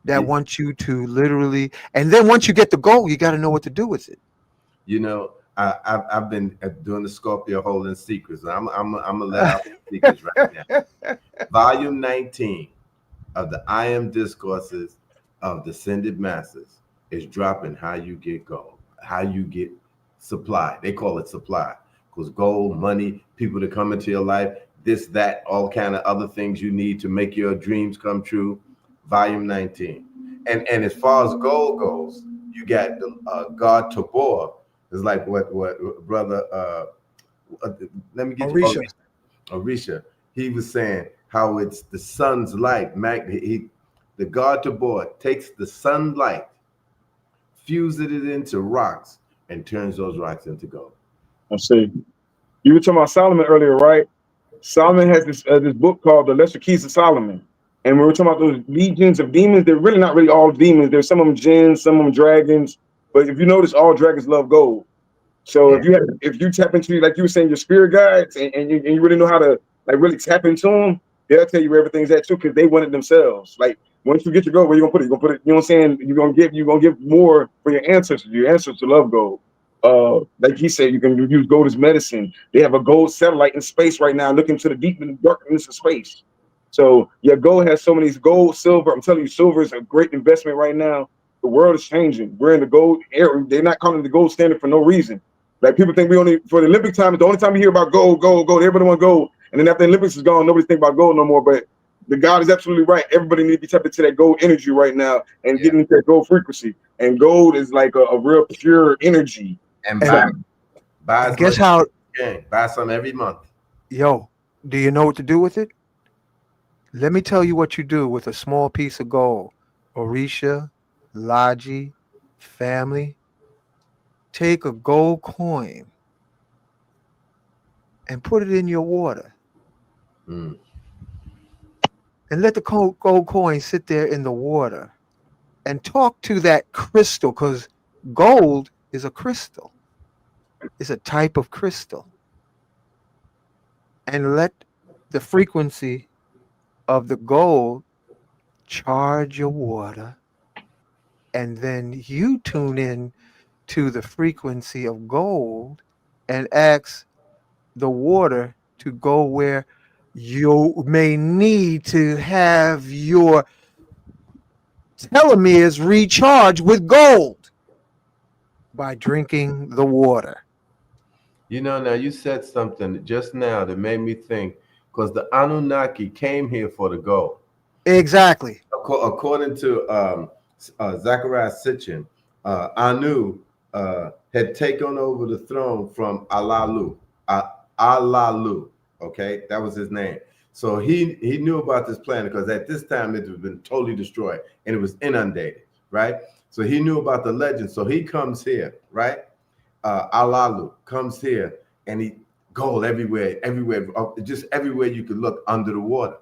that You, want you to literally. And then once you get the gold, you got to know what to do with it. you know, I've been doing the Scorpio holding secrets. I'm gonna let out the secrets right now. Volume 19 of the I Am Discourses of Descended Masters is dropping how you get gold, how you get supply. They call it supply because gold, money, people to come into your life, this, that, all kind of other things you need to make your dreams come true. Volume 19. And as far as gold goes, you got the God Tabor. It's like what brother uh, let me get you Orisha. Arisha, he was saying how it's the sun's light. The God Tabor takes the sunlight, fuses it into rocks, and turns those rocks into gold. I say, you were talking about Solomon earlier, right? Solomon has this book called The Lesser Keys of Solomon. And we were talking about those legions of demons. They're really not really all demons. There's some of them jinns, some of them dragons. But if you notice, all dragons love gold. So Yeah. if you tap into, like you were saying, your spirit guides, and you really know how to like really tap into them, they'll tell you where everything's at too, because they want it themselves. Like once you get your gold, where you gonna put it? You gonna put it, you know what I'm saying? You're gonna give more for your ancestors. Your ancestors love gold. Like he said, you can use gold as medicine. They have a gold satellite in space right now, looking to the deep and darkness of space. So yeah, gold has so many gold, silver. I'm telling you, silver is a great investment right now. The world is changing. We're in the gold era. They're not calling it the gold standard for no reason. Like people think we only for the Olympic time. The only time you hear about gold, gold, gold. Everybody want gold, and then after the Olympics is gone, nobody's thinking about gold no more. But the God is absolutely right. Everybody needs to be tapped into that gold energy right now and Yeah. getting into that gold frequency. And gold is like a real pure energy. And And buy and as much guess as how, you can. Buy some every month. yo, do you know what to do with it? Let me tell you what you do with a small piece of gold. Orisha, Laji, family, take a gold coin and put it in your water Mm. and let the gold coin sit there in the water and talk to that crystal, because gold is a crystal. It's a type of crystal. And let the frequency of the gold charge your water. And then you tune in to the frequency of gold and ask the water to go where you may need to have your telomeres recharged with gold by drinking the water. You know, now you said something just now that made me think because the Anunnaki came here for the gold. Exactly. According to Zachariah Sitchin, Anu had taken over the throne from Alalu. Alalu, okay, that was his name. So he knew about this planet because at this time it had been totally destroyed and it was inundated, right? So he knew about the legend. So he comes here, right? Alalu comes here and he gold everywhere, just everywhere you could look under the water.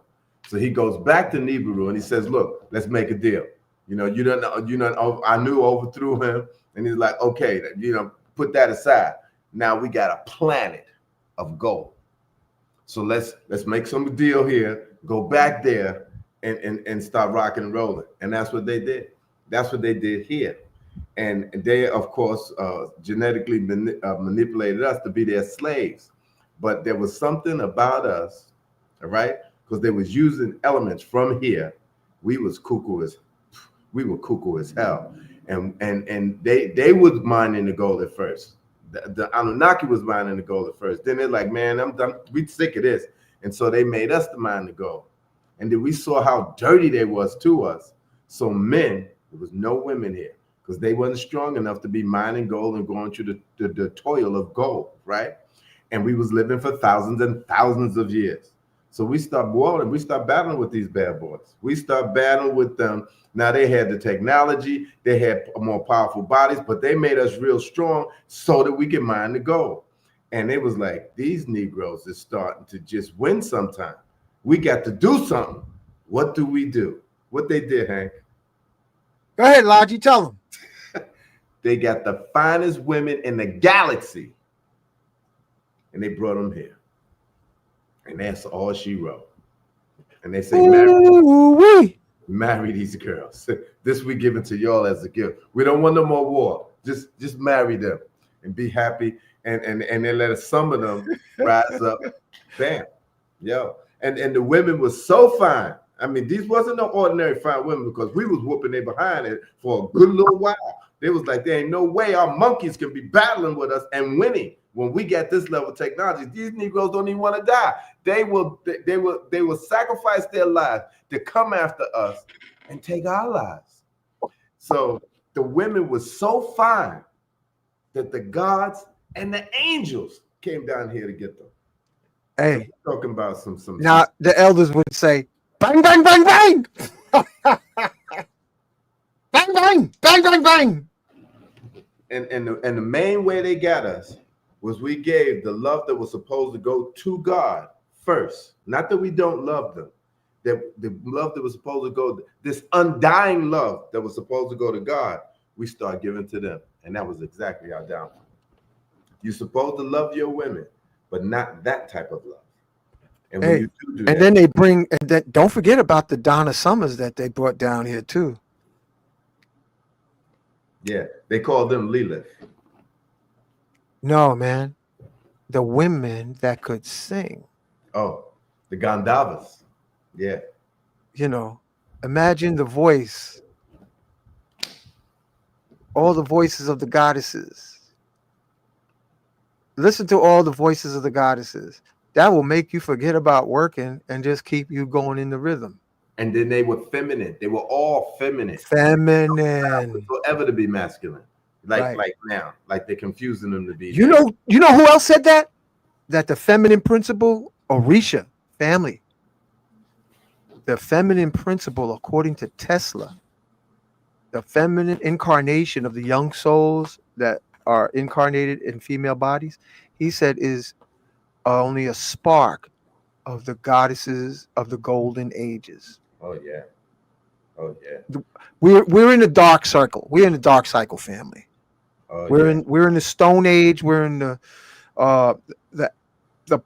So he goes back to Nibiru and he says, "Look, let's make a deal. You know, you don't know, I knew overthrew him." And he's like, "Okay, put that aside. Now we got a planet of gold. So let's make some deal here. Go back there and start rocking and rolling." And that's what they did. That's what they did here. And they, of course, genetically manipulated us to be their slaves. But there was something about us, all right? Because they was using elements from here. We were cuckoo as hell. And they was mining the gold at first. The Anunnaki was mining the gold at first. Then they're like, "Man, we sick of this." And so they made us to mine the gold. And then we saw how dirty they was to us. So there was no women here because they wasn't strong enough to be mining gold and going through the toil of gold, right? And we was living for thousands and thousands of years. So we start boiling, we start battling with these bad boys. We start battling with them. Now they had the technology, they had more powerful bodies, but they made us real strong so that we could mine the gold. And it was like, these Negroes is starting to just win sometime. We got to do something. What do we do? What they did, Hank? Go ahead, Logie, tell them. They got the finest women in the galaxy, and they brought them here. And that's all she wrote. And they say, marry these girls. This we give it to y'all as a gift. We don't want no more war. Just marry them and be happy. And they let some of them rise up. Bam. Yo. And the women were so fine. I mean, these wasn't no ordinary fine women, because we was whooping their behind it for a good little while. They was like, there ain't no way our monkeys can be battling with us and winning when we get this level of technology. These Negroes don't even want to die. They will sacrifice their lives to come after us and take our lives. So the women were so fine that the gods and the angels came down here to get them. Hey, so talking about some. Now the elders would say, bang, bang, bang, bang. Bang, bang, bang, bang, bang. And the main way they got us was we gave the love that was supposed to go to God first. Not that we don't love them. That the love that was supposed to go, this undying love that was supposed to go to God, we start giving to them. And that was exactly our downfall. You're supposed to love your women, but not that type of love. And when you do that, then they bring, and then don't forget about the Donna Summers that they brought down here too. Yeah, they call them Lilith. No, man. The women that could sing. Oh, the Gandavas. Yeah. You know, imagine the voice. All the voices of the goddesses. Listen to all the voices of the goddesses. That will make you forget about working and just keep you going in the rhythm. And then they were feminine. They were all feminine. Feminine. Forever to be masculine. Right. Like now. Like they're confusing them to be. You know who else said that? That the feminine principle, Orisha family. The feminine principle, according to Tesla, the feminine incarnation of the young souls that are incarnated in female bodies, he said is only a spark of the goddesses of the golden ages. Oh yeah. Oh yeah. We're in the dark circle. We're in the dark cycle family. Oh, we're in the Stone Age. We're in the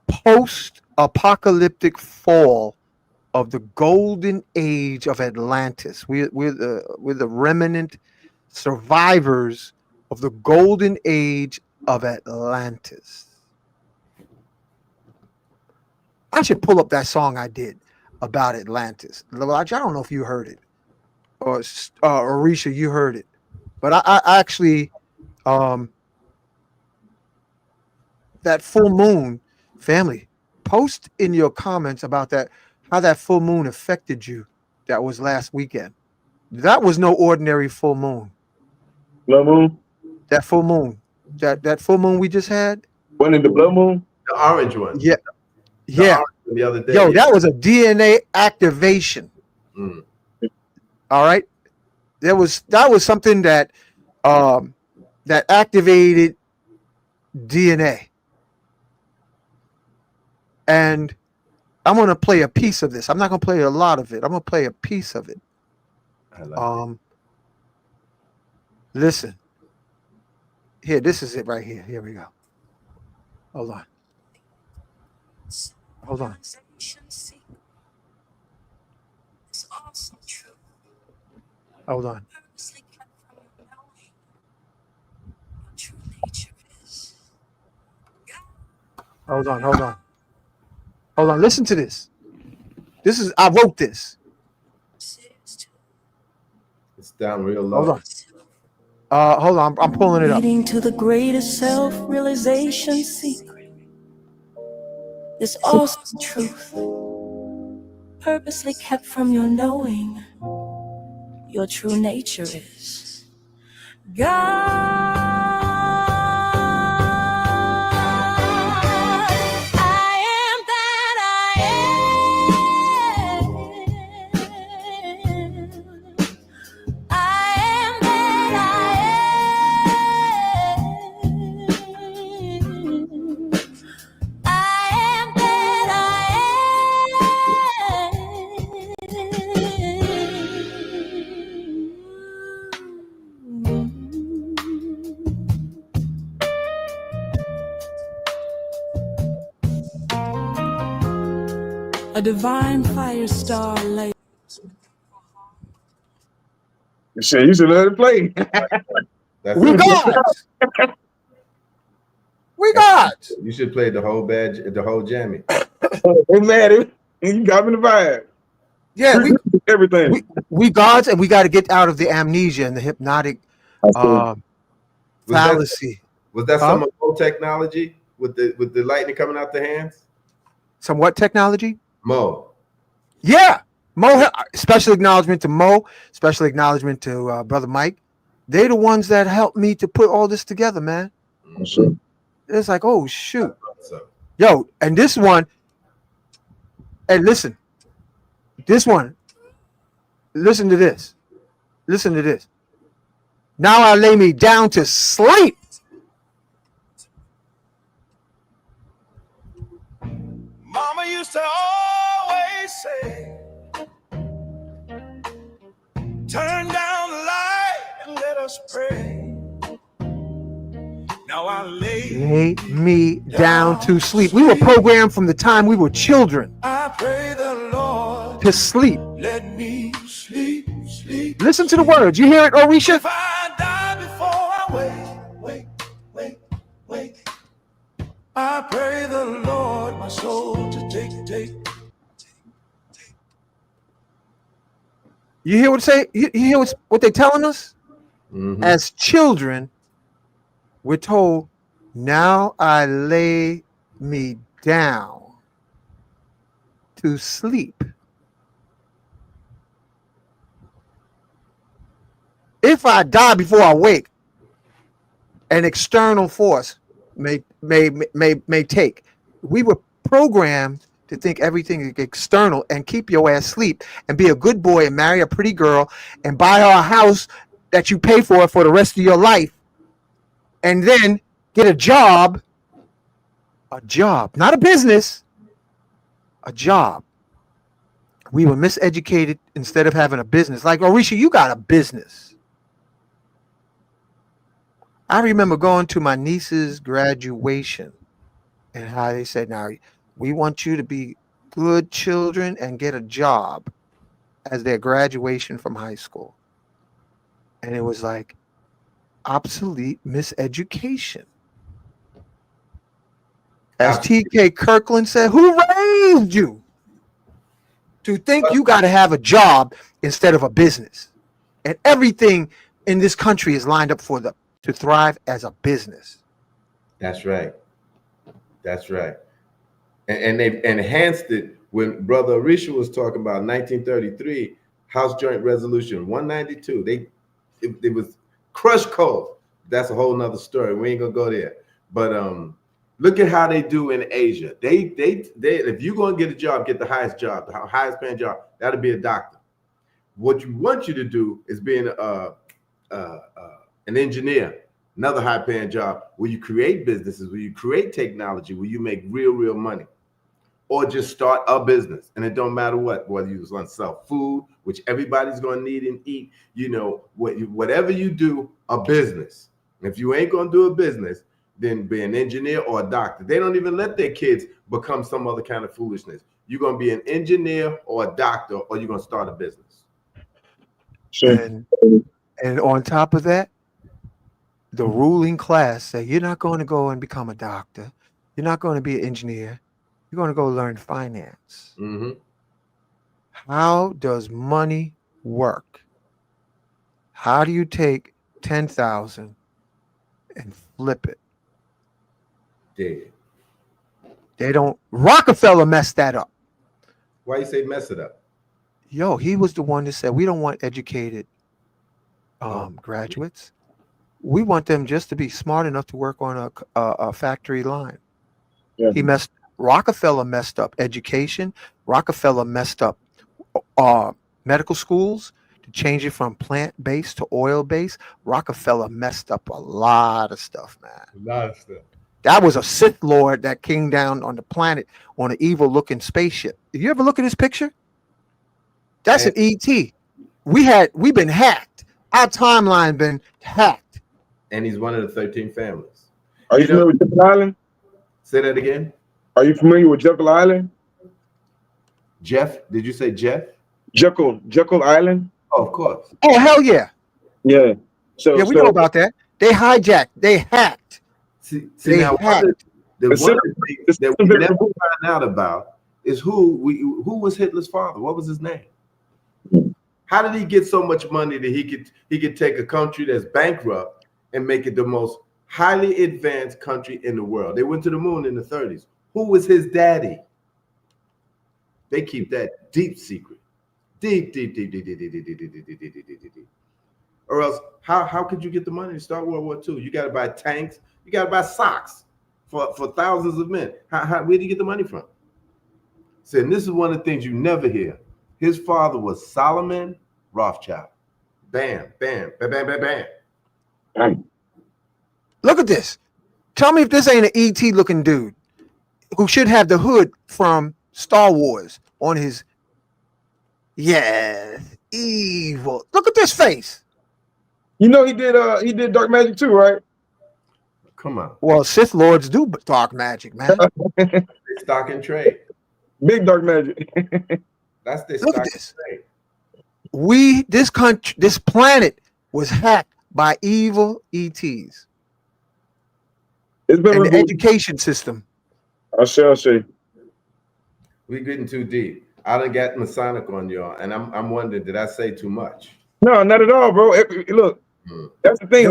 post-apocalyptic fall of the golden age of Atlantis. We're the remnant survivors of the golden age of Atlantis. I should pull up that song I did about Atlantis. I don't know if you heard it, or Arisha, you heard it, but I actually, that full moon family, post in your comments about that, how that full moon affected you. That was last weekend. That was no ordinary full moon. Blood moon? That full moon. That full moon we just had. Wasn't it the blood moon? The orange one. Yeah. Yeah. The other day. Yo, that was a DNA activation. Mm. All right. That was something that that activated DNA. And I'm gonna play a piece of this. I'm not gonna play a lot of it. I'm gonna play a piece of it. I like it. Listen. Here, this is it right here. Here we go. Hold on. Hold on. Hold on. Hold on. Hold on. Hold on. Listen to this. I wrote this. It's down real low. Hold on. Hold on. I'm pulling it up. Leading to the greatest self-realization secret. This awesome truth, purposely kept from your knowing. Your true nature is God. I am that I am. A divine fire star light. Shit, you should let it play. That's We it. gods. We gods. You should play the whole jammy. They mad. You got me the vibe. Yeah, Everything. we gods, and we got to get out of the amnesia and the hypnotic fallacy. Was that some old technology with the lightning coming out the hands? Some what technology? Mo. Yeah, Mo. Special acknowledgement to Mo. Special acknowledgement to Brother Mike. They're the ones that helped me to put all this together, man. Sure. It's like, oh shoot, yo, and this one. And listen, this one. Listen to this. Listen to this. Now I lay me down to sleep. Mama used to always say, turn down the light and let us pray. Now I lay me down to sleep. We were programmed from the time we were children. I pray the Lord to sleep. Let me sleep, sleep. Listen to the words. You hear it, Orisha? If I die before I wake, I pray the Lord my soul to take. You hear what say? You hear what they're telling us? Mm-hmm. As children, we're told, now I lay me down to sleep. If I die before I wake, an external force may take. We were programmed to think everything is external and keep your ass asleep and be a good boy and marry a pretty girl and buy her a house that you pay for the rest of your life, and then get a job, not a business, a job. We were miseducated instead of having a business. Like, Arisha, you got a business. I remember going to my niece's graduation and how they said, now, we want you to be good children and get a job as their graduation from high school. And it was like obsolete miseducation. As T.K. Kirkland said, who raised you to think you got to have a job instead of a business? And everything in this country is lined up to thrive as a business. That's right. That's right. And they've enhanced it when Brother Arisha was talking about 1933 House Joint Resolution 192. It was crushed cold. That's a whole nother story. We ain't gonna go there. But look at how they do in Asia. They if you're gonna get a job, get the highest job, the highest paying job. That'll be a doctor. What you want you to do is being an engineer, another high paying job where you create businesses, where you create technology, where you make real money, or just start a business. And it don't matter whether you want to sell food, which everybody's going to need and eat, whatever you do, a business. If you ain't going to do a business, then be an engineer or a doctor. They don't even let their kids become some other kind of foolishness. You're going to be an engineer or a doctor, or you're going to start a business. Sure. And on top of that, the ruling class say, you're not going to go and become a doctor. You're not going to be an engineer. You're going to go learn finance. Mm-hmm. How does money work? How do you take 10,000 and flip it? Dead. They don't. Rockefeller messed that up. Why you say mess it up? Yo, he was the one that said, we don't want educated graduates. We want them just to be smart enough to work on a factory line. Yeah. Rockefeller messed up education. Rockefeller messed up medical schools to change it from plant-based to oil-based. Rockefeller messed up a lot of stuff, man. A lot of stuff. That was a Sith Lord that came down on the planet on an evil-looking spaceship. Did you ever look at his picture? That's an ET. We've been hacked. Our timeline been hacked. And he's one of the 13 families. Are you familiar with Jekyll Island? Say that again. Are you familiar with Jekyll Island? Jeff, did you say Jeff? Jekyll Island. Oh, of course. Oh, hell yeah. Yeah. Yeah, we know about that. They hijacked. They hacked. See They now, hacked. one of The the things that we never find out about is who was Hitler's father. What was his name? How did he get so much money that he could take a country that's bankrupt and make it the most highly advanced country in the world? They went to the moon in the 30s. Who was his daddy? They keep that deep secret. Deep. Or else, how could you get the money to start World War II? You got to buy tanks. You got to buy socks for thousands of men. Where do you get the money from? So, and this is one of the things you never hear. His father was Solomon Rothschild. Bam, bam, bam, bam, bam, bam. Dang. Look at this. Tell me if this ain't an ET looking dude who should have the hood from Star Wars on his. Yeah, evil. Look at this face. You know he did dark magic too, right? Come on. Well, Sith Lords do dark magic, man. They stock and trade. Big dark magic. That's their Look stock at this. and trade. This country, this planet was hacked by evil ETs. It's been And the removed. education system. I'll say. We getting too deep. I done got Masonic on y'all, and I'm wondering, did I say too much? No, not at all, bro. Look, that's the thing.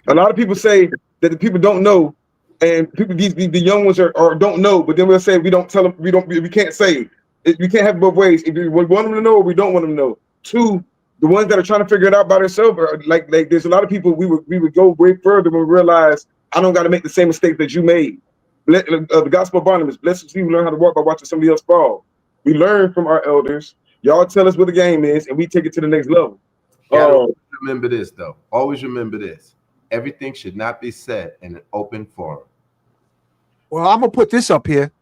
A lot of people say that the people don't know, and people the young ones are don't know, but then we'll say we don't tell them, we can't say it. We can't have both ways. If we want them to know or we don't want them to know. Two, the ones that are trying to figure it out by themselves are like there's a lot of people we would go way further when we realize I don't got to make the same mistake that you made. The Gospel of Barnabas, blessed we learn how to walk by watching somebody else fall. We learn from our elders. Y'all tell us what the game is, and we take it to the next level. Remember this, though. Always remember this. Everything should not be said in an open forum. Well, I'm gonna put this up here.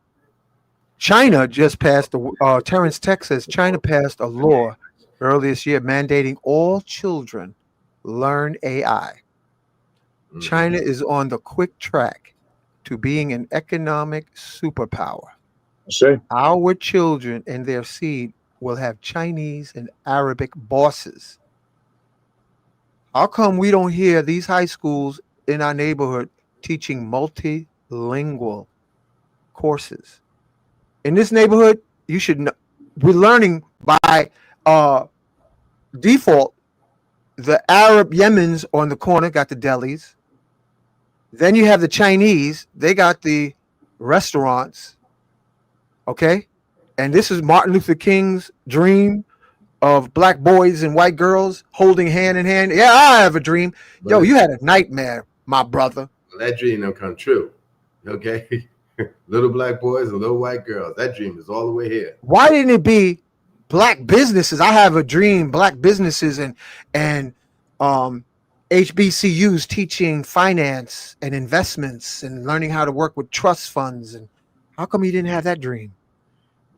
China just passed Terrence, Texas. China passed a law earlier this year mandating all children learn AI. Mm-hmm. China is on the quick track to being an economic superpower. Our children and their seed will have Chinese and Arabic bosses. How come we don't hear these high schools in our neighborhood teaching multilingual courses? In this neighborhood, you should know, we're learning by default. The Arab Yemens on the corner got the delis. Then you have the Chinese. They got the restaurants. Okay? And this is Martin Luther King's dream of black boys and white girls holding hand in hand. Yeah, I have a dream. Yo, you had a nightmare, my brother. That dream don't come true. Okay? Little black boys and little white girls. That dream is all the way here. Why didn't it be black businesses? I have a dream, black businesses and HBCUs teaching finance and investments and learning how to work with trust funds. And how come you didn't have that dream?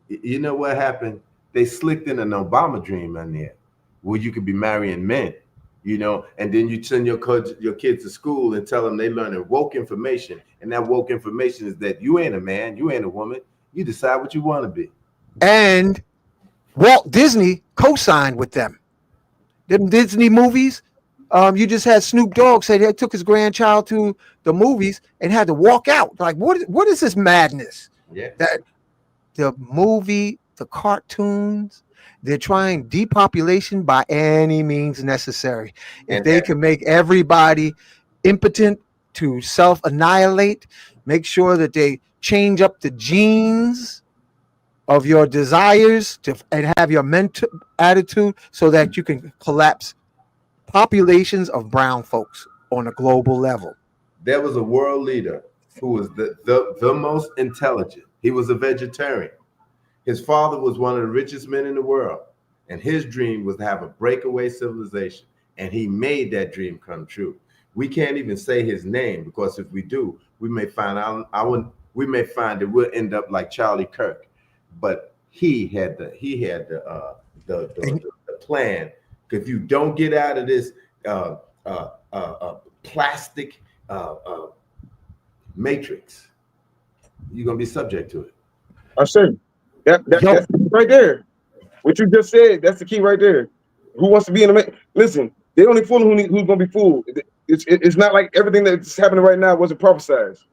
You know what happened? They slicked in an Obama dream on there where you could be marrying men, and then you send your kids to school and tell them they learning woke information. And that woke information is that you ain't a man, you ain't a woman. You decide what you want to be. And Walt Disney co-signed with them. Them Disney movies, you just had Snoop Dogg say he took his grandchild to the movies and had to walk out. Like, what is this madness? Yeah. That the movie, the cartoons, they're trying depopulation by any means necessary. If they can make everybody impotent to self-annihilate, make sure that they change up the genes of your desires and have your mental attitude so that you can collapse populations of brown folks on a global level. There was a world leader who was the most intelligent. He was a vegetarian. His father was one of the richest men in the world, and his dream was to have a breakaway civilization, and he made that dream come true. We can't even say his name because if we do, we may find that we'll end up like Charlie Kirk. But he had the plan. If you don't get out of this plastic matrix, you're gonna be subject to it. I say that's right there. What you just said, that's the key right there. Who wants to be in the listen? They only fooling who's gonna be fooled. It's not like everything that's happening right now wasn't prophesized.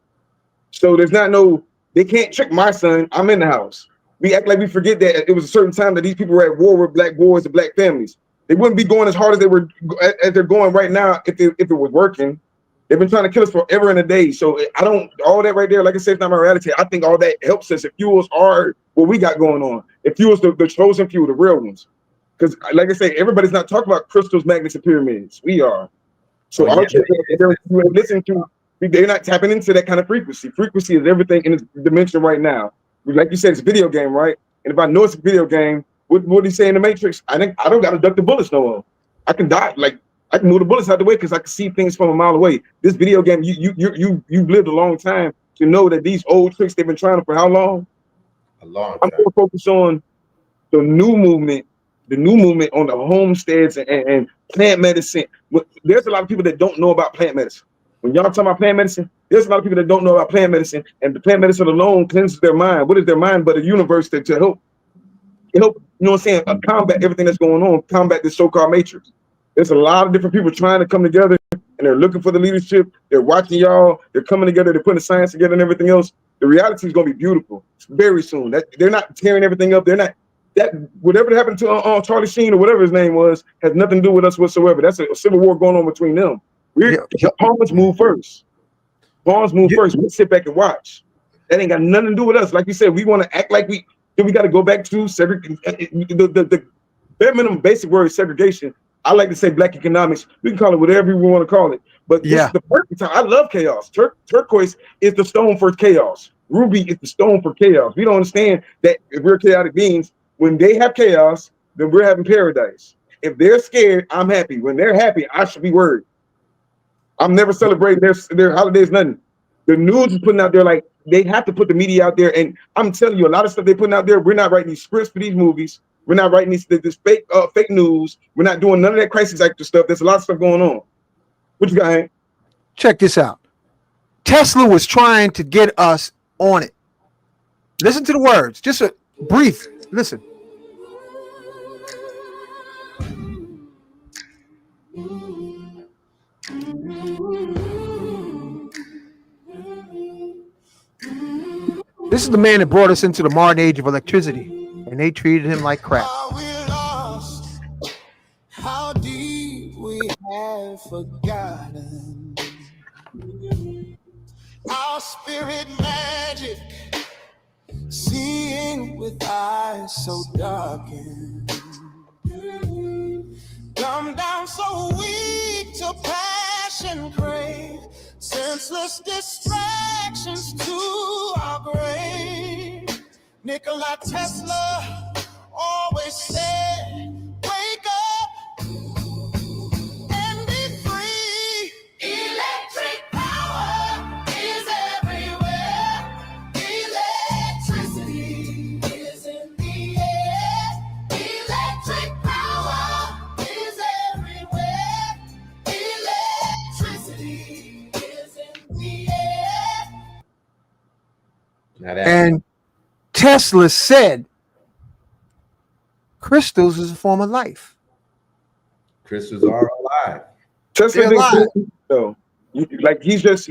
So there's not no. They can't trick my son. I'm in the house. We act like we forget that it was a certain time that these people were at war with black boys and black families. They wouldn't be going as hard as they're going right now if it was working. They've been trying to kill us forever and a day. So I don't, all that right there, like I said, it's not my reality. I think all that helps us. It fuels what we got going on. It fuels the chosen few, the real ones. Because like I say, everybody's not talking about crystals, magnets, and pyramids. We are. So our children, listen to, they're not tapping into that kind of frequency. Frequency is everything in its dimension right now. Like you said, it's a video game, right? And if I know it's a video game, what did he say in the Matrix? I don't got to duck the bullets no more. I can die, like I can move the bullets out the way because I can see things from a mile away. This video game, you've lived a long time to know that these old tricks they've been trying for how long? A long time. I'm going to focus on the new movement on the homesteads and plant medicine. There's a lot of people that don't know about plant medicine. When y'all talk about plant medicine, there's a lot of people that don't know about plant medicine, and the plant medicine alone cleanses their mind. What is their mind but a universe to help, you know what I'm saying, combat everything that's going on, combat this so-called matrix. There's a lot of different people trying to come together, and they're looking for the leadership. They're watching y'all. They're coming together. They're putting the science together and everything else. The reality is going to be beautiful very soon. That they're not tearing everything up. They're not. That whatever happened to Charlie Sheen or whatever his name was has nothing to do with us whatsoever. That's a civil war going on between them. Pawns move first. Pawns move first. We sit back and watch. That ain't got nothing to do with us. Like you said, we want to act like we got to go back to the bare minimum basic word is segregation. I like to say black economics. We can call it whatever we want to call it. But this is the perfect time. I love chaos. Turquoise is the stone for chaos. Ruby is the stone for chaos. We don't understand that if we're chaotic beings, when they have chaos, then we're having paradise. If they're scared, I'm happy. When they're happy, I should be worried. I'm never celebrating their holidays, nothing. The news is putting out there like they have to put the media out there. And I'm telling you, a lot of stuff they're putting out there, we're not writing these scripts for these movies. We're not writing this fake news. We're not doing none of that crisis actor stuff. There's a lot of stuff going on. What you got, Hank? Check this out. Tesla was trying to get us on it. Listen to the words. Just a brief listen. This is the man that brought us into the modern age of electricity, and they treated him like crap. Are we lost? How deep we have forgotten our spirit magic, seeing with eyes so darkened, dumb down so weak to passion crave, senseless distractions to our grave. Nikola Tesla always said, wake up and be free. Electric power is everywhere. Electricity is in the air. Electric power is everywhere. Electricity is in the air. And Tesla said crystals is a form of life. Crystals are alive. Tesla didn't though. Like he's just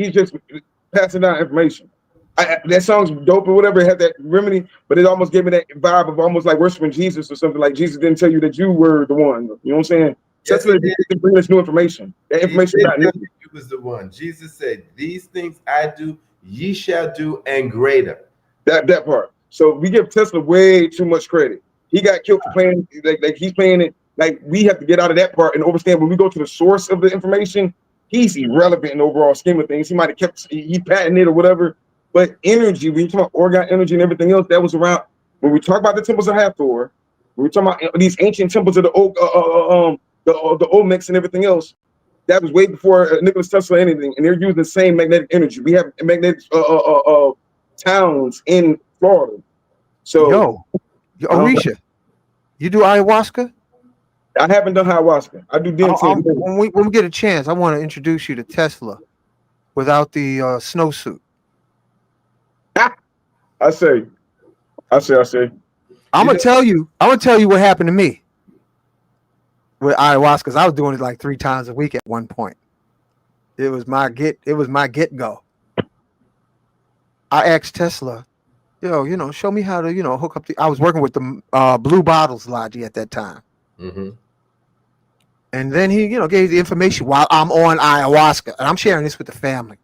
passing down information. That song's dope or whatever. It had that remedy, but it almost gave me that vibe of almost like worshiping Jesus or something. Like Jesus didn't tell you that you were the one. You know what I'm saying? Yes, Tesla didn't bring us new information. That information got new. He was the one. Jesus said, "These things I do, ye shall do, and greater." That part. So we give Tesla way too much credit. He got killed for playing like he's playing it. Like we have to get out of that part and understand when we go to the source of the information, he's irrelevant in the overall scheme of things. He might have kept he patented it or whatever. But energy, when you talk about organ energy and everything else, that was around when we talk about the temples of Hathor, when we talk about these ancient temples of the Olmecs and everything else. That was way before Nikola Tesla or anything, and they're using the same magnetic energy. We have magnetic towns in Florida. So, Arisha, you do ayahuasca? I haven't done ayahuasca. I do DMT. When we get a chance, I want to introduce you to Tesla without the snowsuit. I say, I say. I'm gonna tell you what happened to me with ayahuasca. 'Cause I was doing it like 3 times a week at one point. It was my get go. I asked Tesla, show me how to, hook up I was working with the Blue Bottles Logic at that time. Mm-hmm. And then he, gave the information while I'm on ayahuasca. And I'm sharing this with the family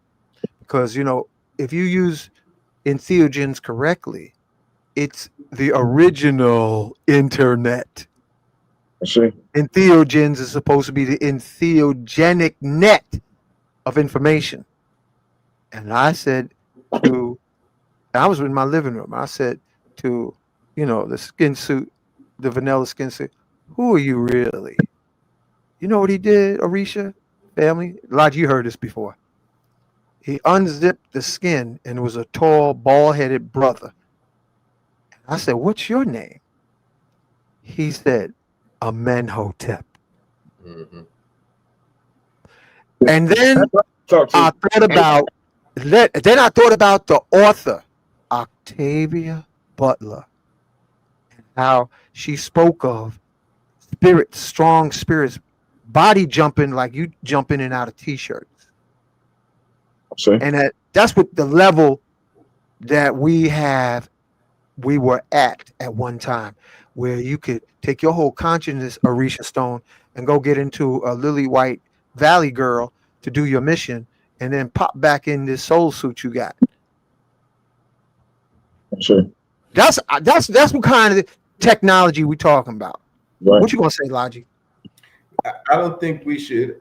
because, if you use entheogens correctly, it's the original internet. I see. Entheogens is supposed to be the entheogenic net of information. And I said I was in my living room. I said to, the skin suit, the vanilla skin suit, who are you really? You know what he did, Arisha? Family? Lodge, you heard this before. He unzipped the skin and it was a tall, bald-headed brother. I said, what's your name? He said, Amenhotep. Mm-hmm. And then Talk to I thought about the author, Octavia Butler, how she spoke of spirits, strong spirits, body jumping like you jump in and out of t-shirts. see. And that's what the level that we were at one time, where you could take your whole consciousness, Orisha Stone, and go get into a lily white valley girl to do your mission, and then pop back in this soul suit you got. Sure. That's what kind of technology we talking about. Right. What you gonna say, Logic? I don't think we should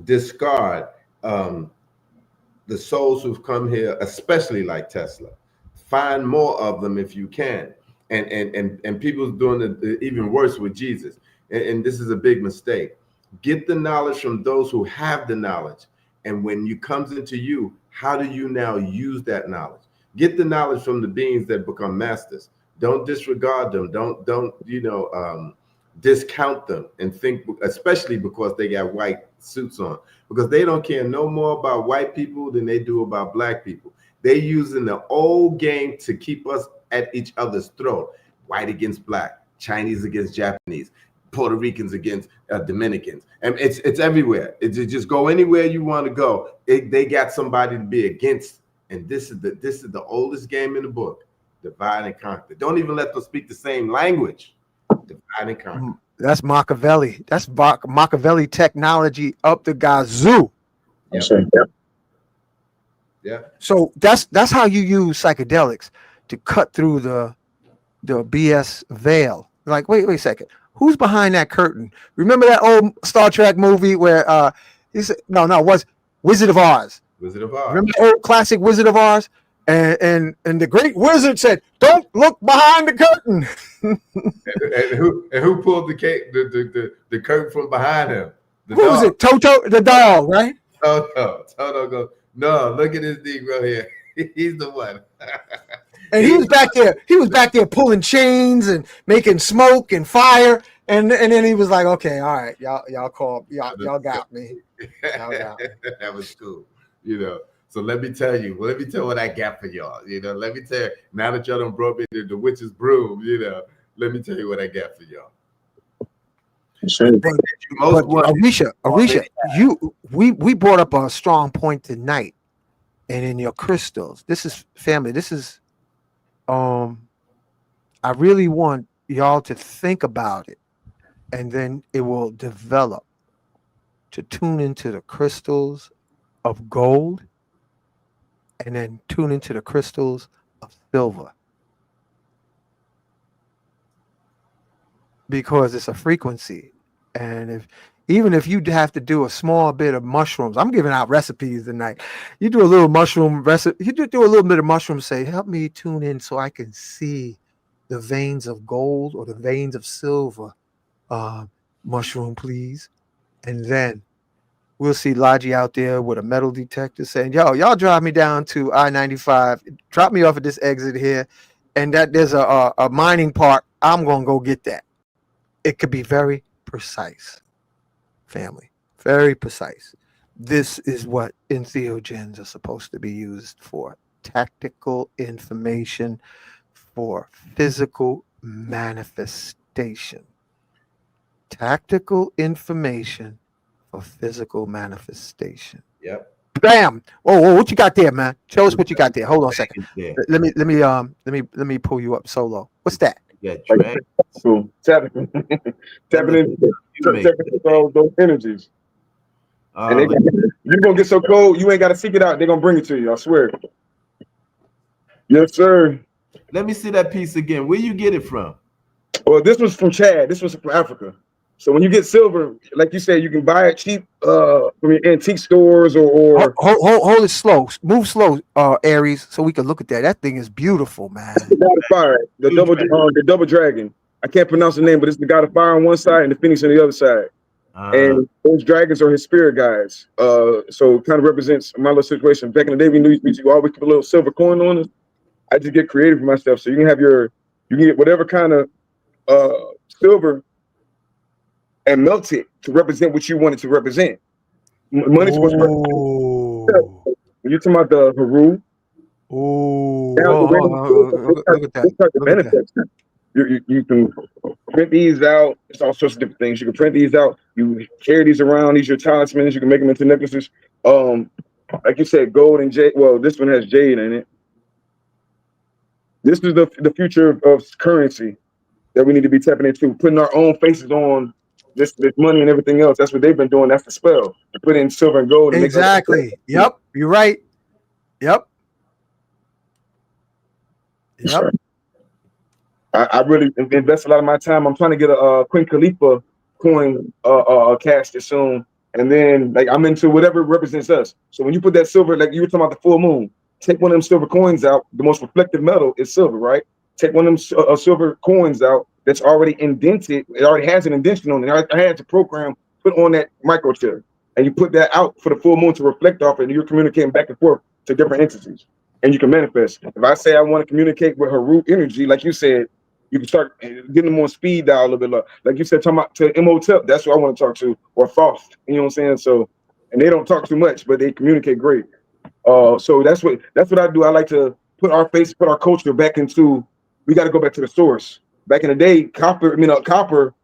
discard the souls who've come here, especially like Tesla. Find more of them if you can. And people doing it even worse with Jesus. And this is a big mistake. Get the knowledge from those who have the knowledge. And when it comes into you, how do you now use that knowledge? Get the knowledge from the beings that become masters. Don't disregard them. Don't discount them and think, especially because they got white suits on, because they don't care no more about white people than they do about black people. They're using the old game to keep us at each other's throat. White against black, Chinese against Japanese, Puerto Ricans against Dominicans. And it's everywhere. It's just go anywhere you want to go. They got somebody to be against. And this is the oldest game in the book. Divide and conquer. Don't even let them speak the same language. Divide and conquer. That's Machiavelli. That's Machiavelli technology up the gazoo. Yep. Yep. Yeah. So that's how you use psychedelics to cut through the BS veil. Like, wait a second. Who's behind that curtain? Remember that old Star Trek movie where he said was Wizard of Oz. Wizard of Oz. Remember the old classic Wizard of Oz? And the great wizard said, "Don't look behind the curtain." and who pulled the curtain from behind him? Who was it? Toto the dog, right? Toto goes, no, look at this Negro here. He's the one. And he was back there. He was back there pulling chains and making smoke and fire. And then he was like, "Okay, all right, y'all got me. Y'all got me." That was cool, So let me tell you what I got for y'all. Let me tell you, now that y'all done brought me the witch's broom, let me tell you what I got for y'all. Sure. But Arisha, we brought up a strong point tonight, and in your crystals, this is family. This is, I really want y'all to think about it, and then it will develop to tune into the crystals of gold, and then tune into the crystals of silver. Because it's a frequency. And even if you have to do a small bit of mushrooms, I'm giving out recipes tonight. You do a little mushroom recipe, you do a little bit of mushroom, say, help me tune in so I can see the veins of gold or the veins of silver. Mushroom, please. And then we'll see Logi out there with a metal detector saying, yo, y'all drive me down to I-95, drop me off at this exit here, and that there's a mining park. I'm going to go get that. It could be very precise, family, very precise. This is what entheogens are supposed to be used for. Tactical information for physical manifestation. Tactical information for physical manifestation. Yep. Bam! Oh, what you got there, man? Show us what you got there. Hold on a second. Yeah. Let me pull you up solo. What's that? Yeah. Like, Trance. cool. Tapping into those energies. And you're gonna get so cold, you ain't gotta seek it out. They're gonna bring it to you. I swear. Yes, sir. Let me see that piece again. Where you get it from? Well, this was from Chad. This was from Africa. So when you get silver, like you said, you can buy it cheap from your antique stores or hold it slow. Move slow, Aries, so we can look at that. That thing is beautiful, man. the God of Fire, the double dragon. I can't pronounce the name, but it's the God of Fire on one side and the Phoenix on the other side. And those dragons are his spirit guides. So it kind of represents my little situation. Back in the day, we used to always put a little silver coin on it. I just get creative for myself. So you can get whatever kind of silver and melt it to represent what you want it to represent. Money's supposed to represent. When you're talking about the Haru, look at that. You can print these out. It's all sorts of different things. You can print these out. You carry these around. These are your talismans. You can make them into necklaces. Like you said, gold and jade. Well, this one has jade in it. This is the future of currency that we need to be tapping into, putting our own faces on this money and everything else. That's what they've been doing. That's the spell. To put in silver and gold. And exactly. Yep. You're right. Yep. I really invest a lot of my time. I'm trying to get a Queen Khalifa coin casted soon. And then like I'm into whatever represents us. So when you put that silver, like you were talking about the full moon, take one of them silver coins out. The most reflective metal is silver, right? Take one of them silver coins out that's already indented. It already has an indentation on it. I had to program, put on that microchip. And you put that out for the full moon to reflect off it. And you're communicating back and forth to different entities. And you can manifest. If I say I want to communicate with her root energy, like you said, you can start getting them on speed dial a little bit. Like you said, talking about to Imhotep, that's what I want to talk to, or Thoth. You know what I'm saying? So, and they don't talk too much, but they communicate great. So that's what I do. I like to put our face, put our culture back into. We got to go back to the source. Back in the day, copper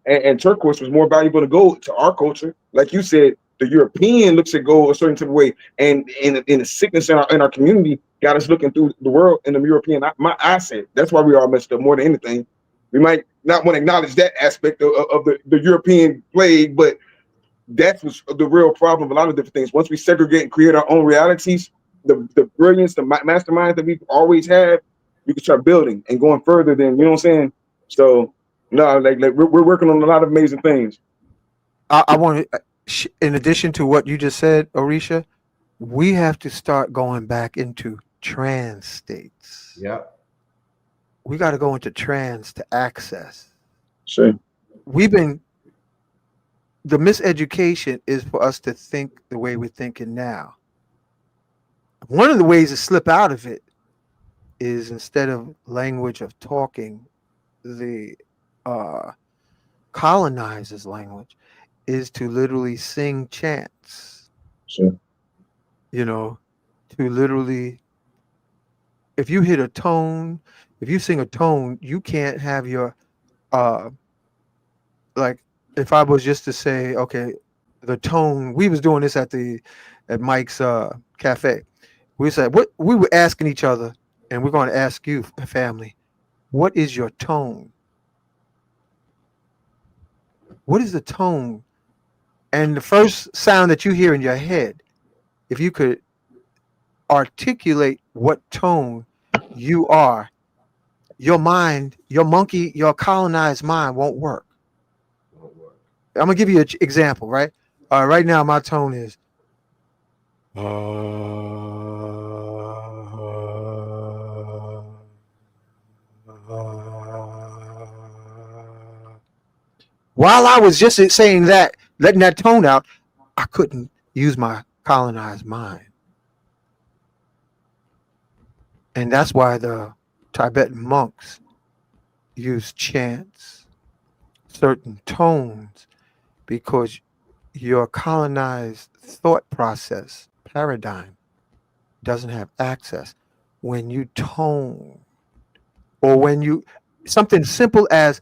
and turquoise was more valuable than gold to our culture. Like you said, the European looks at gold a certain type of way, and in the sickness in our community got us looking through the world in the European mindset. That's why we all messed up more than anything. We might not want to acknowledge that aspect of the European plague, but that was the real problem of a lot of different things. Once we segregate and create our own realities, the brilliance, the masterminds that we've always had, we can start building and going further than, you know what I'm saying? So, no, like we're working on a lot of amazing things. I want to, in addition to what you just said, Orisha, we have to start going back into trance states. Yep. We got to go into trance to access. Sure. The miseducation is for us to think the way we're thinking now. One of the ways to slip out of it is, instead of language of talking, the colonizers' language is to literally sing chants. Sure. You know, to literally, if you hit a tone, if you sing a tone, you can't have your like, if I was just to say, okay, the tone, we was doing this at Mike's cafe. We said, what we were asking each other, and we're going to ask you, family, what is your tone? What is the tone? And the first sound that you hear in your head, if you could articulate what tone you are, your mind, your colonized mind won't work. I'm gonna give you an example, right? Right now, my tone is. While I was just saying that, letting that tone out, I couldn't use my colonized mind. And that's why the Tibetan monks use chants, certain tones, because your colonized thought process paradigm doesn't have access. When you tone or when you something simple as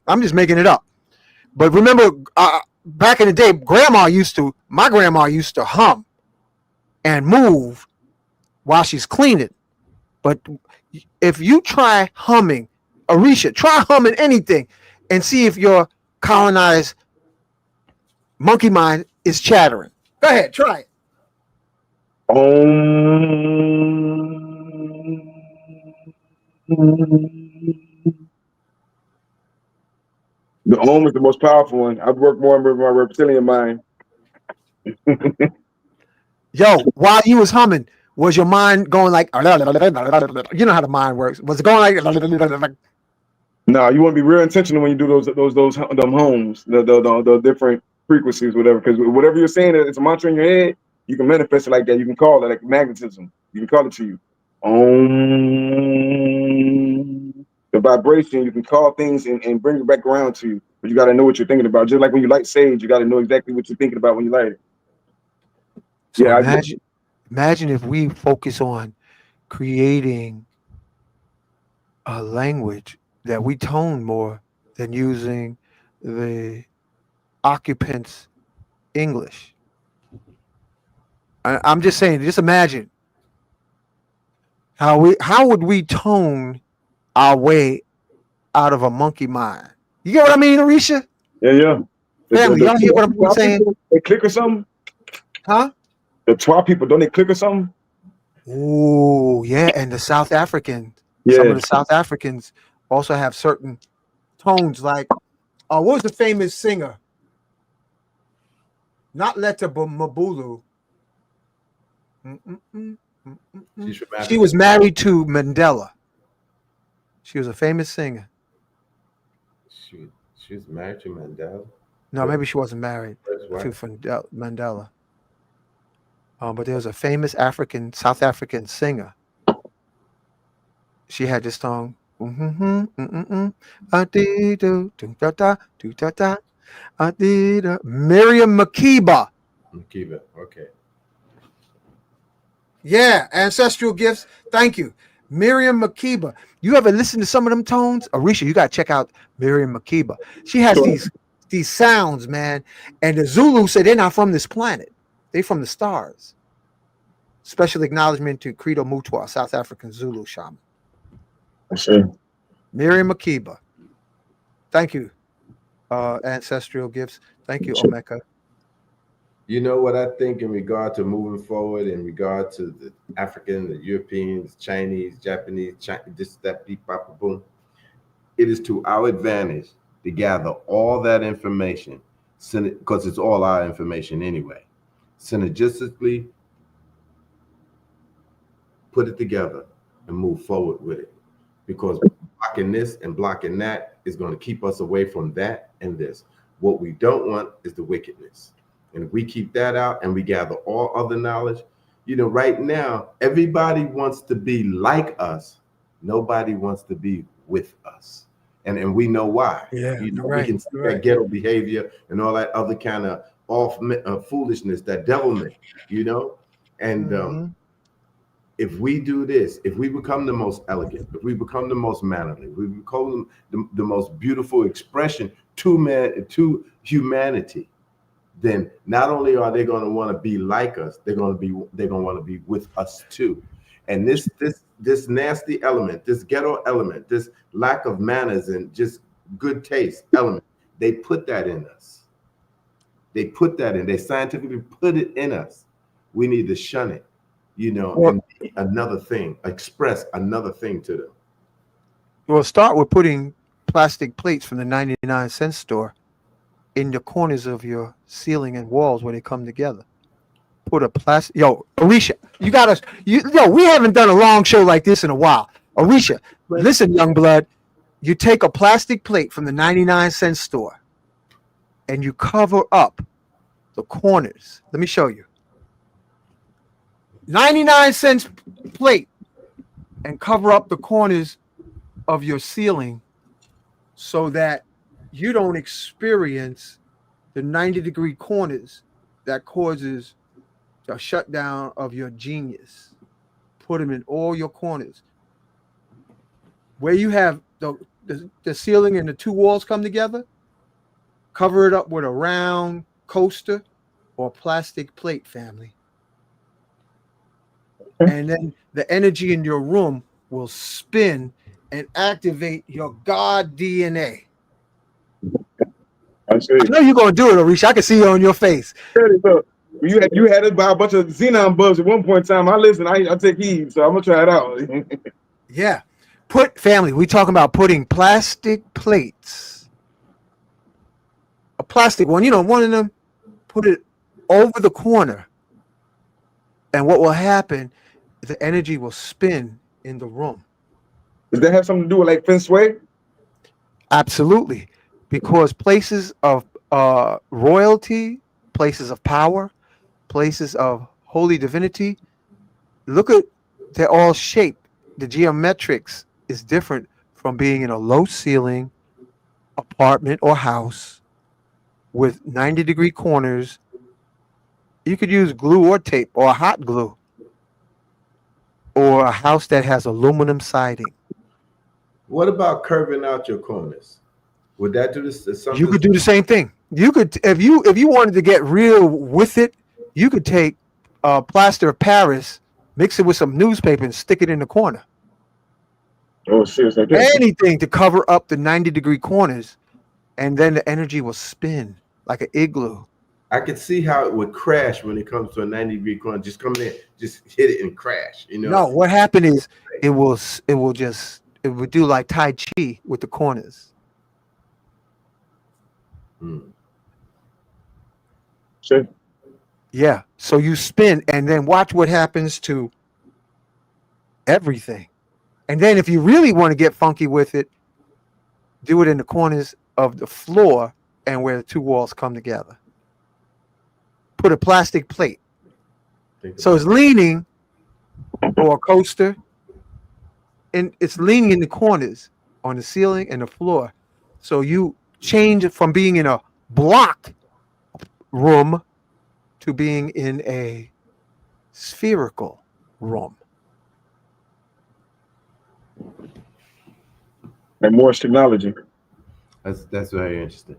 I'm just making it up. But remember, back in the day, my grandma used to hum and move while she's cleaning. But if you try humming, Arisha, try humming anything and see if your colonized monkey mind is chattering. Go ahead, try it. The Om is the most powerful one. I've worked more with my reptilian mind. Yo, while you was humming, was your mind going like, you know how the mind works? Was it going like, No, you want to be real intentional when you do those them homes, the different frequencies, whatever. Because whatever you're saying, it's a mantra in your head. You can manifest it like that. You can call it like magnetism. You can call it to you. The vibration, you can call things and bring it back around to you. But you got to know what you're thinking about. Just like when you light sage, you got to know exactly what you're thinking about when you light it. So Yeah, imagine if we focus on creating a language that we tone more than using the occupants' English. I'm just saying, just imagine how would we tone our way out of a monkey mind? You get what I mean, Arisha? yeah. Family, y'all hear what I'm saying? They click or something? Huh? The Twa people, don't they click or something? Oh, yeah. And the South Africans, Yeah. some of the South Africans also have certain tones. Like, what was the famous singer? Not Letta Mabulu. She was married to Mandela. She was a famous singer. She was married to Mandela. No, maybe she wasn't married to Mandela. But there was a famous South African singer. She had this song. Miriam Makeba. Makeba, okay. Yeah, ancestral gifts. Thank you. Miriam Makeba. You ever listen to some of them tones? Arisha, you got to check out Miriam Makeba. She has these sounds, man. And the Zulu said they're not from this planet. They're from the stars. Special acknowledgement to Credo Mutwa, South African Zulu shaman. Sure. Miriam Makeba. Thank you. Ancestral gifts. Thank you, Omeka. You know what I think in regard to moving forward, in regard to the African, the Europeans, Chinese, Japanese, this, that, beep, bop, boom. It is to our advantage to gather all that information, because it's all our information anyway. Synergistically put it together and move forward with it. Because blocking this and blocking that is going to keep us away from that and this. What we don't want is the wickedness. And if we keep that out and we gather all other knowledge, you know, right now, everybody wants to be like us. Nobody wants to be with us. And we know why. Yeah, you know, right, we can see that ghetto behavior and all that other kind of foolishness, that devilment, you know? And if we do this, if we become the most elegant, if we become the most mannerly, we become the most beautiful expression to humanity, then not only are they going to want to be like us, they're going to want to be with us too. And this nasty element, this ghetto element, this lack of manners and just good taste element, they put that in us. They put that in. They scientifically put it in us. We need to shun it, you know, and be another thing, express another thing to them. Well, start with putting plastic plates from the 99-cent store in the corners of your ceiling and walls where they come together. Put a plastic. Yo, Arisha, you got us. Yo, we haven't done a long show like this in a while. Arisha, listen, young blood. You take a plastic plate from the 99-cent store and you cover up the corners. Let me show you. 99-cent plate and cover up the corners of your ceiling so that you don't experience the 90-degree corners that causes a shutdown of your genius. Put them in all your corners. Where you have the ceiling and the two walls come together, cover it up with a round coaster or plastic plate, family. And then the energy in your room will spin and activate your God DNA. I see. I know you're gonna do it, Arisha. I can see it on your face. Look, you had it by a bunch of XENON buzz at one point in time. I listen, I take heed, so I'm gonna try it out. Yeah. Put family, we talking about putting plastic plates. A plastic one, one of them, put it over the corner. And what will happen, the energy will spin in the room. Does that have something to do with like feng shui? Absolutely. Because places of royalty, places of power, places of holy divinity, they're all shaped. The geometrics is different from being in a low ceiling apartment or house with 90-degree corners. You could use glue or tape or hot glue, or a house that has aluminum siding. What about curving out your corners? Would that do this? You could do the same thing. You could, if you wanted to get real with it, you could take plaster of Paris, mix it with some newspaper, and stick it in the corner. Oh, shit, like that. Anything to cover up the 90-degree corners, and then the energy will spin like an igloo. I could see how it would crash when it comes to a 90-degree corner. Just come in, just hit it and crash. No, what happened is it would do like Tai Chi with the corners. Sure. Yeah. So you spin and then watch what happens to everything. And then if you really want to get funky with it, do it in the corners of the floor and where the two walls come together. Put a plastic plate. So it's leaning, or a coaster, and it's leaning in the corners on the ceiling and the floor. So you change it from being in a block room to being in a spherical room. And more technology. That's very interesting.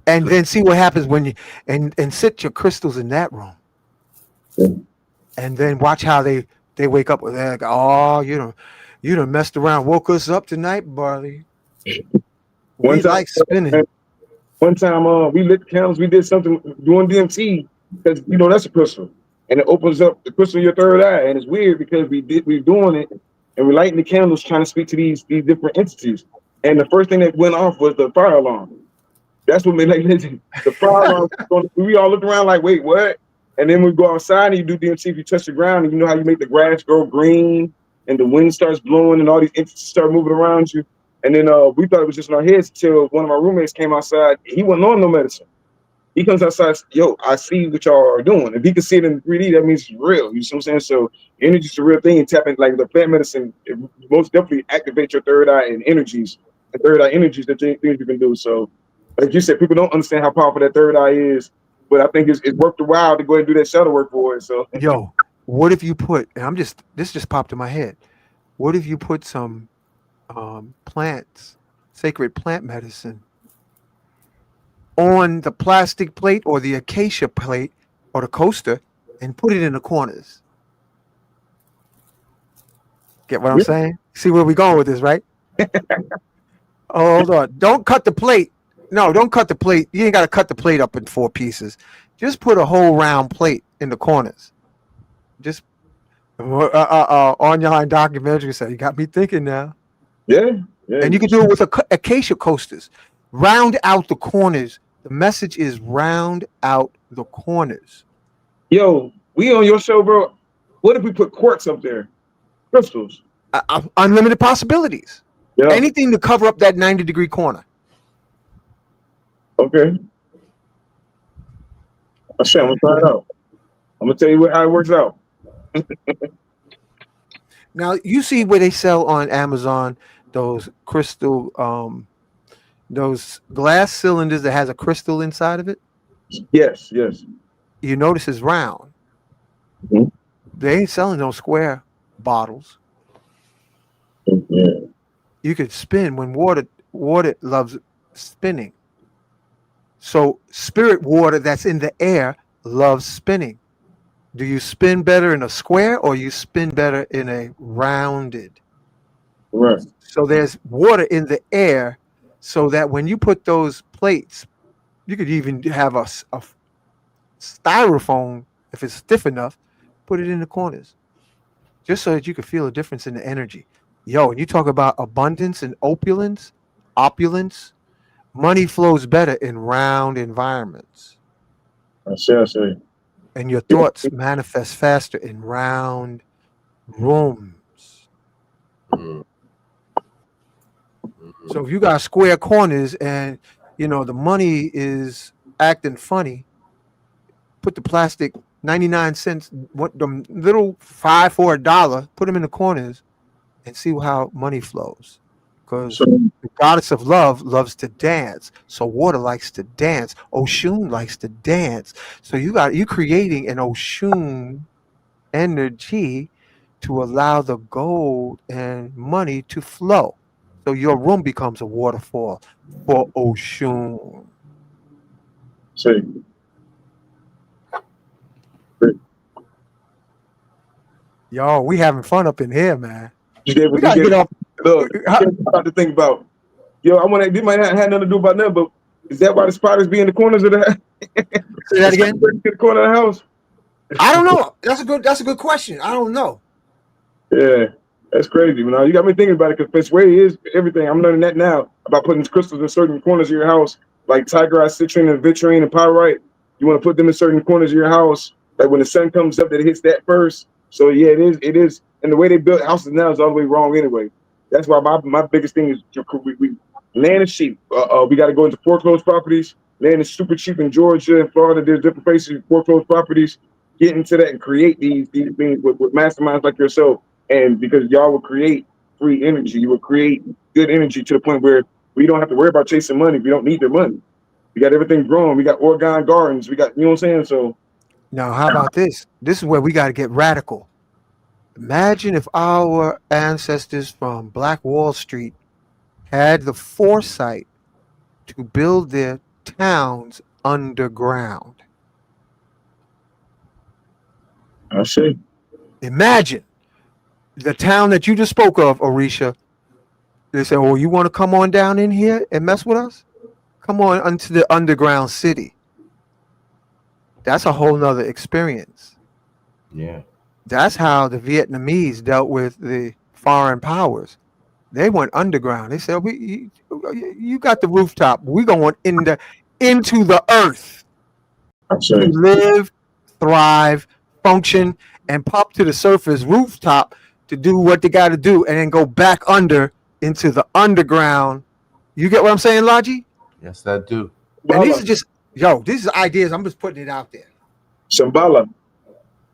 And then see what happens when you and sit your crystals in that room. And then watch how they wake up with that. Oh, you done messed around, woke us up tonight, Barley. We like spinning. One time, we lit candles. We did something doing DMT because that's a crystal, and it opens up the crystal in your third eye. And it's weird because we're doing it, and we're lighting the candles, trying to speak to these different entities. And the first thing that went off was the fire alarm. That's what made the fire alarm. We all looked around like, wait, what? And then we go outside and you do DMT. If you touch the ground, and you know how you make the grass grow green, and the wind starts blowing, and all these entities start moving around you. And then we thought it was just in our heads until one of our roommates came outside. He wasn't on no medicine. He comes outside, yo, I see what y'all are doing. If he can see it in 3D, that means it's real. You see what I'm saying? So energy is a real thing. And tapping like the plant medicine, it most definitely activates your third eye and energies. The third eye energies, the things you can do. So, like you said, people don't understand how powerful that third eye is. But I think it's worth the while to go ahead and do that shadow work for it. So, yo, what if you put? And this just popped in my head. What if you put some plants, sacred plant medicine, on the plastic plate or the acacia plate or the coaster and put it in the corners? Get what I'm saying? See where we're going with this, right? Oh, hold on. Don't cut the plate. No, don't cut the plate. You ain't got to cut the plate up in 4 pieces. Just put a whole round plate in the corners. Just online documentary said, you got me thinking now. Yeah. And you can do it with acacia coasters. Round out the corners. The message is round out the corners. Yo, we on your show, bro. What if we put quartz up there? Crystals. Unlimited possibilities. Yeah. Anything to cover up that 90-degree corner. Okay. I'm gonna try it out. I'm gonna tell you how it works out. Now, you see where they sell on Amazon those crystal, those glass cylinders that has a crystal inside of it? Yes. you notice is round. Mhm. They ain't selling no square bottles. Yeah. You could spin when water loves spinning. So spirit water that's in the air loves spinning. Do you spin better in a square or you spin better in a rounded? Right. So there's water in the air so that when you put those plates, you could even have a styrofoam, if it's stiff enough, put it in the corners just so that you could feel a difference in the energy. Yo, when you talk about abundance and opulence, money flows better in round environments, I say. and your thoughts manifest faster in round rooms. Mm. So if you got square corners and the money is acting funny, put the plastic 99 cents, what the little 5 for $1, put them in the corners and see how money flows. So Because the goddess of love loves to dance. So water likes to dance. Oshun likes to dance. So you creating an Oshun energy to allow the gold and money to flow. So your room becomes a waterfall for Oshun. say Yo, we having fun up in here, man. We you gotta gave get off. look, Huh? you got to think about. Yo, I want to. This might not have nothing to do about nothing, but is that why the spiders be in the corners of the house? Say that again. In the corner of the house? I don't know. That's a good question. I don't know. Yeah, that's crazy. You know, you got me thinking about it because Persuade is everything. I'm learning that now about putting crystals in certain corners of your house, like tiger eye, citrine, and vitrine, and pyrite. You want to put them in certain corners of your house, like when the sun comes up, that it hits that first. So yeah, it is. And the way they build houses now is all the way wrong anyway. That's why my biggest thing is land is cheap. We got to go into foreclosed properties. Land is super cheap in Georgia and Florida. There's different places foreclosed properties. Get into that and create these things with masterminds like yourself. And because y'all will create free energy, you will create good energy to the point where we don't have to worry about chasing money. We don't need their money. We got everything growing. We got Oregon gardens. We got, you know what I'm saying? So Now, how about this? This is where we got to get radical. Imagine if our ancestors from Black Wall Street had the foresight to build their towns underground. I say, Imagine the town that you just spoke of, Arisha. They say, "Oh, you want to come on down in here and mess with us? Come on into the underground city." That's a whole nother experience. Yeah. That's how the Vietnamese dealt with the foreign powers. They went underground. They said, you got the rooftop. We going into the earth I to say, live, thrive, function, and pop to the surface rooftop to do what they got to do, and then go back under into the underground. You get what I'm saying, Logi? Yes, I do. And these Shambhala, are these are ideas. I'm just putting it out there. Shambhala.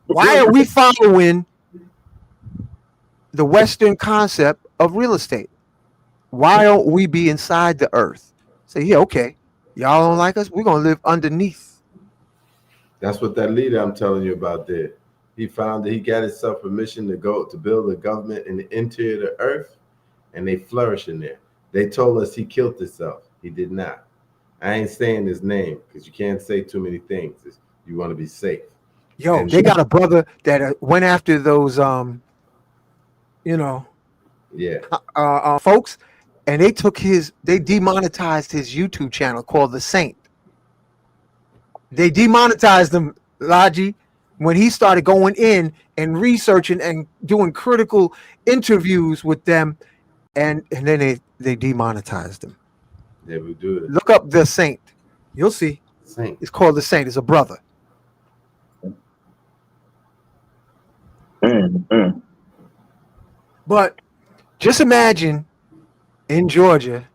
Why are we following the Western concept of real estate? Why don't we be inside the earth? Say, yeah, okay. Y'all don't like us? We're gonna live underneath. That's what that leader I'm telling you about did. He found that he got himself permission to go to build a government in the interior of the earth, and they flourish in there. They told us he killed himself. He did not. I ain't saying his name because you can't say too many things. You want to be safe. Yo, And they got a brother that went after those you know, yeah, folks, and they demonetized his YouTube channel called The Saint. They demonetized him, Laji, when he started going in and researching and doing critical interviews with them, and then they demonetized him. they would do it. Look up The Saint. You'll see. Saint. It's called The Saint. It's a brother. Man. But just imagine in Georgia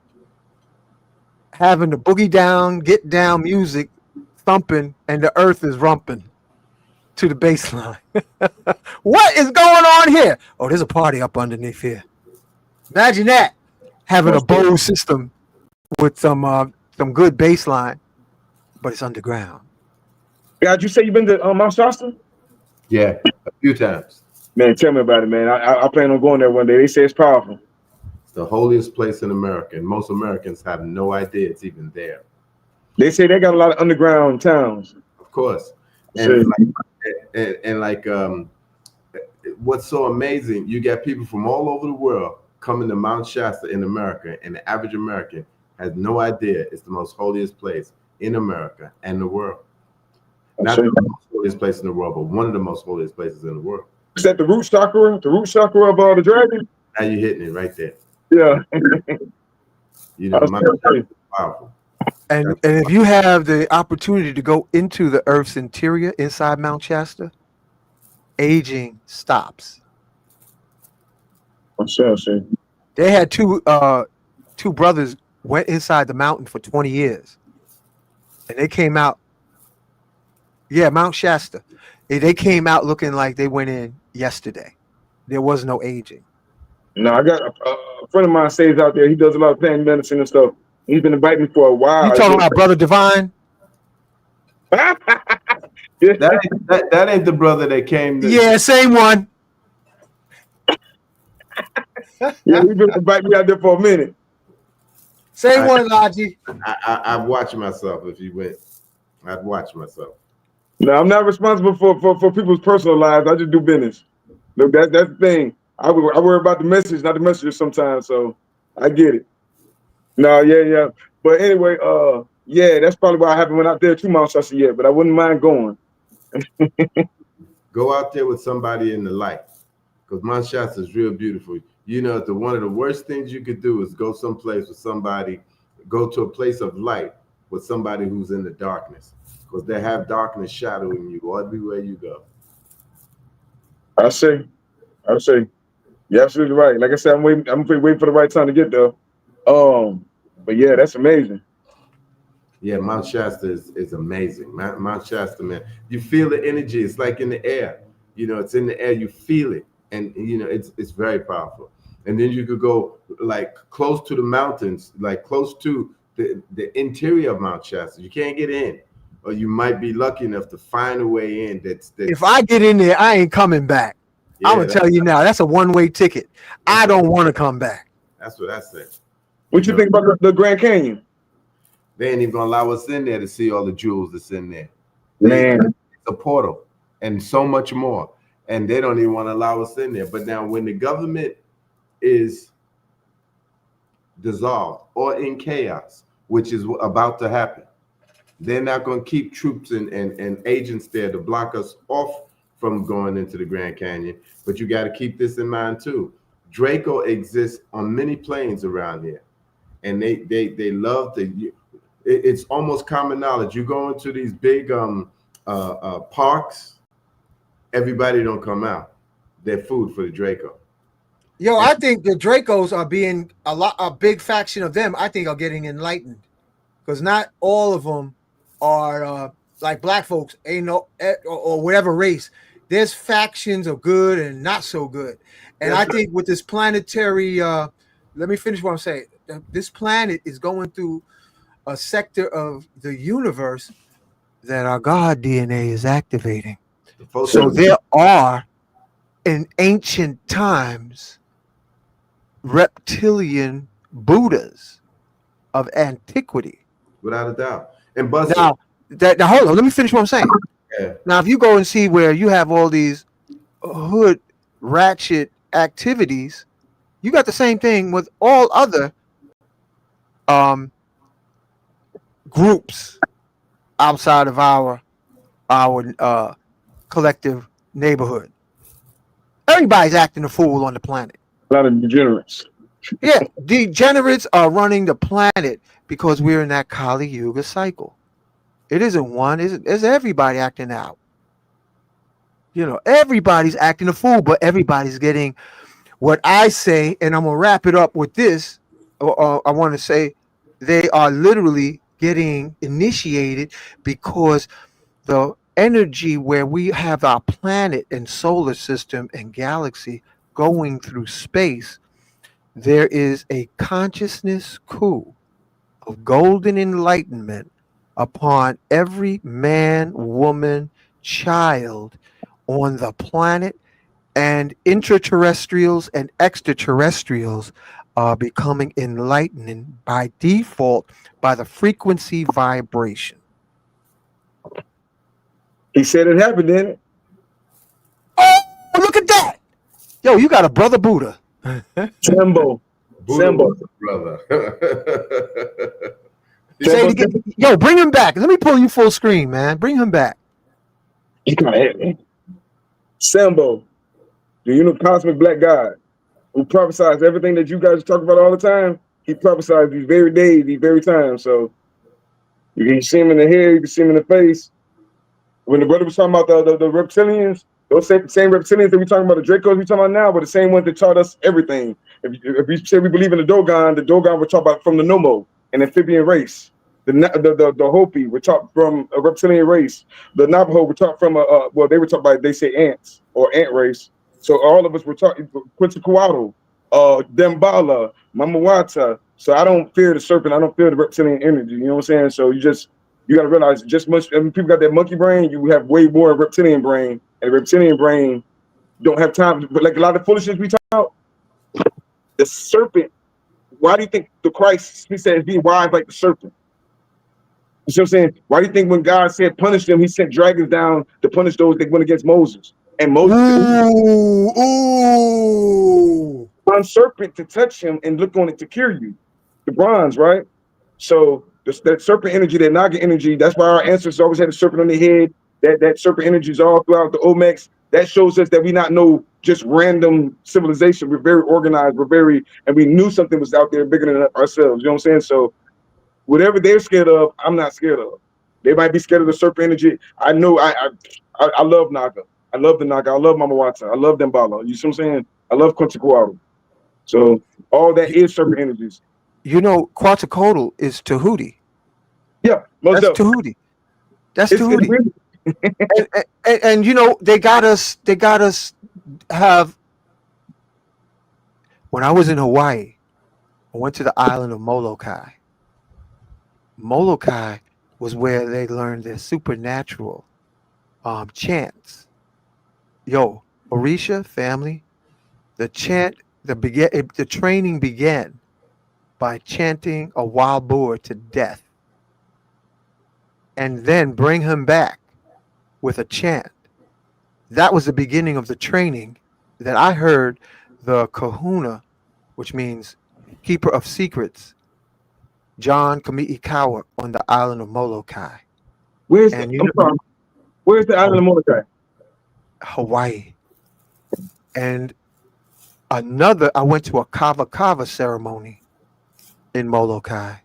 having the boogie down, get down music thumping, and the earth is rumping to the bass line. What is going on here? Oh, there's a party up underneath here. Imagine that. Having a bowl system with some good bass line, but it's underground. God, you say you've been to Mount Shasta? Yeah, a few times. Man, tell me about it, man. I plan on going there one day. They say it's powerful. It's the holiest place in America, and most Americans have no idea it's even there. They say they got a lot of underground towns. Of course. So, What's so amazing, you got people from all over the world coming to Mount Shasta in America, and the average American has no idea it's the most holiest place in America and the world. Not the most holiest place in the world, but one of the most holiest places in the world. Is that the root chakra? The root chakra of the dragon? Now you're hitting it right there. Yeah. You know, Mount Shasta is powerful. And if you have the opportunity to go into the Earth's interior inside Mount Shasta, aging stops. I'm sure. They had two brothers went inside the mountain for 20 years, and they came out. Yeah, Mount Shasta. They came out looking like they went in yesterday. There was no aging. No, I got a friend of mine stays out there. He does a lot of plant medicine and stuff. He's been inviting me for a while. You talking about Brother Divine? That ain't the brother that came. Yeah, same one. Yeah, he's been inviting me out there for a minute. Same one, Laji. I'd watch myself if you went. I'd watch myself. No, I'm not responsible for people's personal lives. I just do business. Look, that's the thing. I worry about the message, not the messages sometimes. So I get it. No, yeah. But anyway, yeah, that's probably why I haven't went out there to Mount Shasta yet. But I wouldn't mind going. Go out there with somebody in the light, because Mount Shasta is real beautiful. You know, one of the worst things you could do is go someplace with somebody, go to a place of light with somebody who's in the darkness, because they have darkness shadowing you everywhere you go. I say, you're absolutely right. Like I said, I'm waiting for the right time to get there. But yeah, that's amazing. Yeah, Mount Shasta is amazing. Mount Shasta, man, you feel the energy. It's like in the air. You know, it's in the air. You feel it, and you know it's very powerful. And then you could go like close to the mountains, like close to the interior of Mount Shasta. You can't get in, or you might be lucky enough to find a way in. That's if I get in there, I ain't coming back. Yeah, I'm gonna tell you now, that's a one-way ticket. I don't want to come back. That's what I said. What you think about the Grand Canyon? They ain't even gonna allow us in there to see all the jewels that's in there. Man, it's a portal and so much more, and they don't even want to allow us in there. But now, when the government is dissolved or in chaos, which is about to happen, they're not going to keep troops and agents there to block us off from going into the Grand Canyon. But you got to keep this in mind too. Draco exists on many planes around here, and they love to. It's almost common knowledge. You go into these big parks, everybody don't come out. They're food for the Draco. Yo, I think the Dracos are being a big faction of them. I think are getting enlightened, because not all of them are like black folks. Ain't no or whatever race. There's factions of good and not so good. And I think with this planetary, let me finish what I'm saying. This planet is going through a sector of the universe that our God DNA is activating. So there are, in ancient times, reptilian Buddhas of antiquity. Without a doubt. And Buster, now hold on, let me finish what I'm saying. Yeah. Now, if you go and see where you have all these hood ratchet activities, you got the same thing with all other groups outside of our collective neighborhood. Everybody's acting a fool on the planet. A lot of degenerates. Yeah, degenerates are running the planet because we're in that Kali Yuga cycle. It isn't one, it's everybody acting out. You know, everybody's acting a fool, but everybody's getting what I say, and I'm gonna wrap it up with this. I want to say they are literally getting initiated because the energy where we have our planet and solar system and galaxy going through space, there is a consciousness coup of golden enlightenment upon every man, woman, child on the planet, and intraterrestrials and extraterrestrials are becoming enlightened by default by the frequency vibration. He said it happened, didn't it? Oh, look at that! Yo, you got a brother Buddha. Symbol. Buddha Symbol. was a brother. Say it again. Yo, bring him back. Let me pull you full screen, man. Bring him back. You kind of hit me. Symbol, the cosmic black God who prophesies everything that you guys talk about all the time. He prophesies these very days, these very times. So you can see him in the head, you can see him in the face. When the brother was talking about the reptilians, those same reptilians that we talking about, the Dracos we talking about now, were the same ones that taught us everything. If we say we believe in the Dogon we're taught about from the Nomo, an amphibian race. The Hopi were taught from a reptilian race. The Navajo were taught from well, they were taught by, they say, ants or ant race. So all of us were taught Quetzalcoatl, Dambala, Mamawata. So I don't fear the serpent. I don't fear the reptilian energy. You know what I'm saying? So you got to realize, just much people got that monkey brain, you have way more reptilian brain, and the reptilian brain don't have time. But like a lot of foolishness we talk about, the serpent. Why do you think the Christ, he said, be wise like the serpent? You see what I'm saying? Why do you think when God said punish them, he sent dragons down to punish those that went against Moses? And Moses, one serpent to touch him and look on it to cure you, the bronze, right? So that serpent energy, that Naga energy, that's why our ancestors always had a serpent on their head. That serpent energy is all throughout the Olmecs. That shows us that we not know just random civilization. We're very organized. And we knew something was out there bigger than ourselves. You know what I'm saying? So whatever they're scared of, I'm not scared of. They might be scared of the serpent energy. I know. I love Naga. I love the Naga. I love Mamawata. I love Dambala. You see what I'm saying? I love Quetzalcoatl. So all that is serpent energies. You know, Quetzalcoatl is Tahuti. Yeah, that's Tahuti. That's Tahuti. And you know, they got us have. When I was in Hawaii, I went to the island of Molokai. Molokai was where they learned their supernatural chants. Yo, Orisha family, the training began by chanting a wild boar to death, and then bring him back with a chant. That was the beginning of the training that I heard the kahuna, which means keeper of secrets, John Kami'ikawa on the island of Molokai. Where's the island of Molokai? Hawaii. And I went to a kava kava ceremony in Molokai.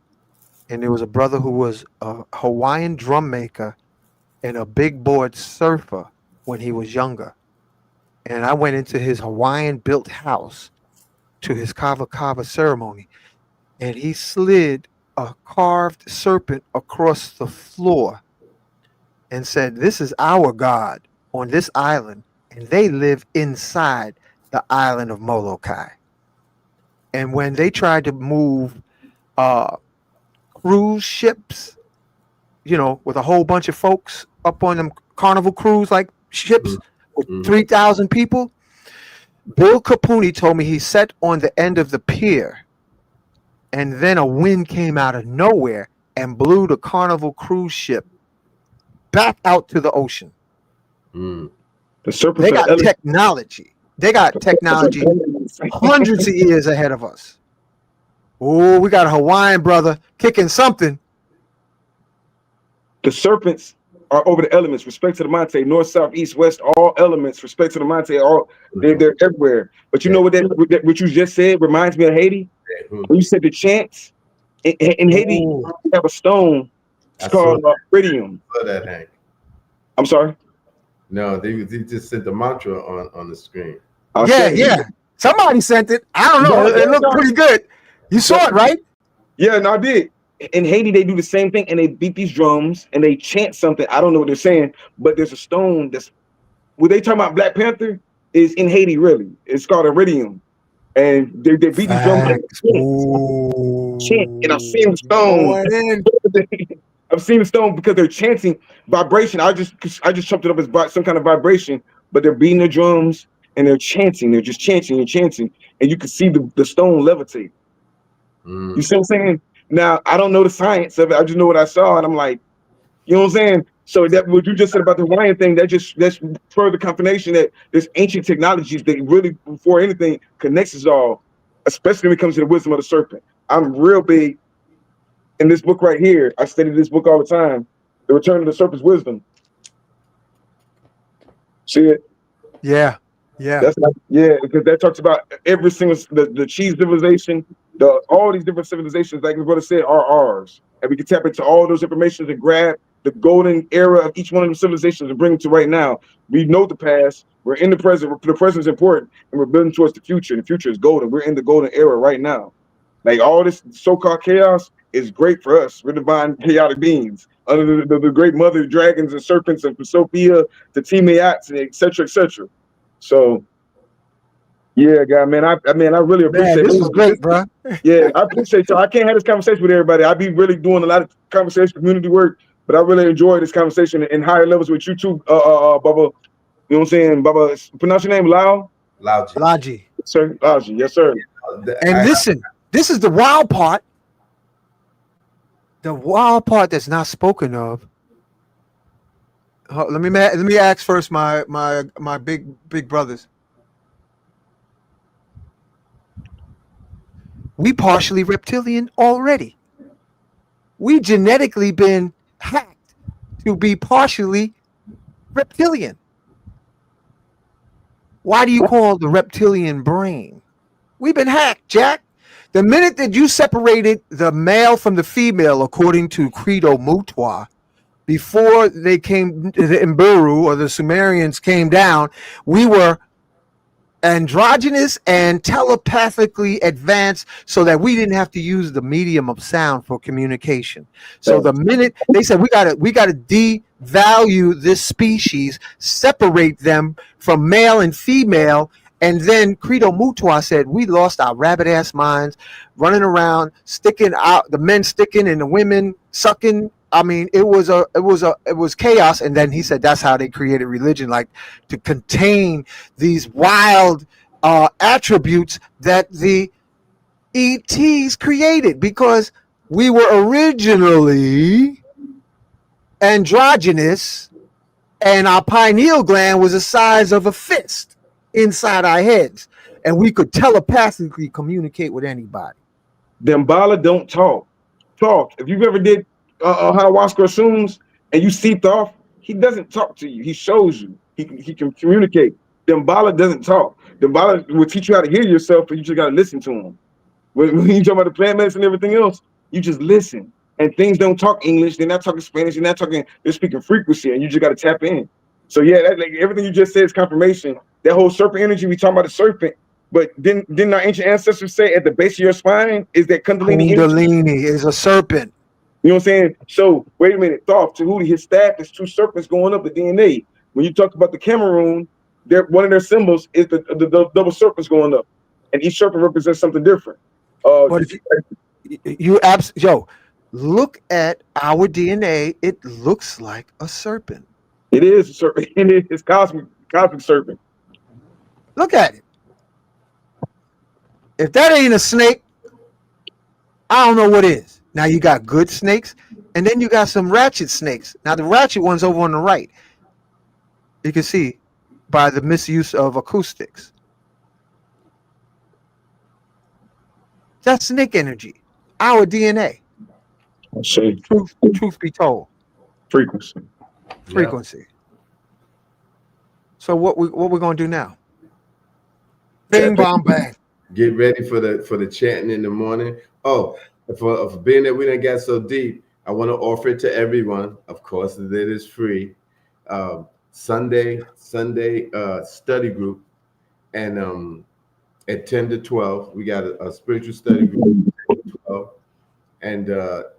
And there was a brother who was a Hawaiian drum maker and a big board surfer when he was younger. And I went into his Hawaiian built house to his kava kava ceremony. And he slid a carved serpent across the floor and said, "This is our God on this island, and they live inside the island of Molokai." And when they tried to move cruise ships, you know, with a whole bunch of folks up on them carnival cruise like ships with 3,000 people, Bill Capuni told me he sat on the end of the pier, and then a wind came out of nowhere and blew the carnival cruise ship back out to the ocean. They got technology. They got technology hundreds of years ahead of us. Oh, we got a Hawaiian brother kicking something. The serpents are over the elements. Respect to the Monte, north, south, east, west, all elements. Respect to the Monte, they're everywhere. But you know what what you just said reminds me of Haiti? When you said the chants, in Haiti, they have a stone. It's called iridium. That, Hank. I'm sorry? No, they just sent the mantra on the screen. Yeah. Somebody sent it. I don't know. It looked pretty good. You saw it, right? Yeah, no, I did. In Haiti, they do the same thing, and they beat these drums, and they chant something. I don't know what they're saying, but there's a stone that's... When they talk about Black Panther, is in Haiti, really. It's called iridium. And they beat these drums like chant, and I'm seeing the stone. I've seen the stone because they're chanting vibration. I just chumped it up as some kind of vibration, but they're beating the drums and they're chanting. They're just chanting and chanting, and you can see the stone levitate. You see what I'm saying? Now I don't know the science of it. I just know what I saw, and I'm like, you know what I'm saying? So that what you just said about the Hawaiian thing, that's further confirmation that there's ancient technologies that really, before anything, connects us all, especially when it comes to the wisdom of the serpent. I'm real big in this book right here. I study this book all the time. The Return of the Serpent's Wisdom. See it? Yeah. Yeah. That's like, yeah, because that talks about every single the cheese civilization, all these different civilizations, like what it said, are ours. And we can tap into all those informations and grab the golden era of each one of the civilizations and bring it to right now. We know the past, we're in the present, the present is important, and we're building towards the future. The future is golden. We're in the golden era right now. Like all this so-called chaos is great for us. We're divine chaotic beings. Under the great mother dragons and serpents and Sophia, the Timayats, and et cetera, et cetera. So, yeah, guy, man, I really appreciate this was great, bro. Yeah, I appreciate y'all. I can't have this conversation with everybody. I be really doing a lot of conversation, community work, but I really enjoy this conversation in higher levels with you too, Bubba. You know what I'm saying, Bubba? Pronounce your name, Lao. Laji. Sir, Laji. Yes, sir. And listen, this is the wild part. The wild part that's not spoken of. Let me ask first my big brothers. We partially reptilian already. We genetically been hacked to be partially reptilian. Why do you call the reptilian brain? We've been hacked, Jack. The minute that you separated the male from the female, according to Credo Mutwa, before they came, the Imberu or the Sumerians came down, we were androgynous and telepathically advanced so that we didn't have to use the medium of sound for communication. So the minute they said we gotta devalue this species, separate them from male and female, and then Credo Mutwa said we lost our rabbit ass minds running around, sticking out, the men sticking and the women sucking. I mean, it was chaos. And then he said that's how they created religion, like to contain these wild attributes that the ETs created, because we were originally androgynous and our pineal gland was the size of a fist inside our heads, and we could telepathically communicate with anybody. Dambala don't talk. If you've ever did ayahuasca or shrooms and you see Thoth, he doesn't talk to you. He shows you. He can communicate. Dambala doesn't talk. Dambala will teach you how to hear yourself, but you just got to listen to him. When you talk about the plant medicine and everything else, you just listen. And things don't talk English. They're not talking Spanish. They're speaking frequency, and you just got to tap in. So yeah, that, like everything you just said is confirmation. That whole serpent energy, we talking about the serpent, but didn't our ancient ancestors say at the base of your spine is that Kundalini? Kundalini is a serpent. You know what I'm saying? So wait a minute, Thoth, Tahuti, his staff is two serpents going up the DNA. When you talk about the Cameroon, one of their symbols is the double serpents going up, and each serpent represents something different. But look at our DNA. It looks like a serpent. It is a serpent. It's cosmic serpent. Look at it. If that ain't a snake, I don't know what is. Now you got good snakes, and then you got some ratchet snakes. Now the ratchet one's over on the right. You can see by the misuse of acoustics. That's snake energy. Our DNA. Truth be told. Frequency. Yeah. So what we're gonna do now? Bing bong bang. Get ready for the chanting in the morning. Oh, for being that we didn't get so deep, I want to offer it to everyone. Of course, it is free. Sunday study group, and at 10 to 12, we got a spiritual study group at 10 to 12. And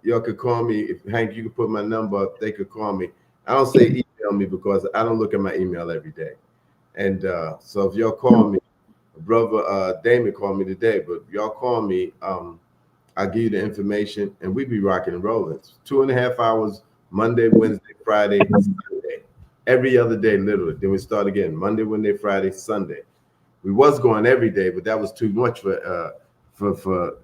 y'all could call me. If Hank, you could put my number up, they could call me. I don't say email me because I don't look at my email every day. And so if y'all call me, brother Damon called me today, but y'all call me, I'll give you the information, and we be rocking and rolling. 2.5 hours, Monday, Wednesday, Friday, Sunday. Every other day, literally. Then we start again, Monday, Wednesday, Friday, Sunday. We was going every day, but that was too much for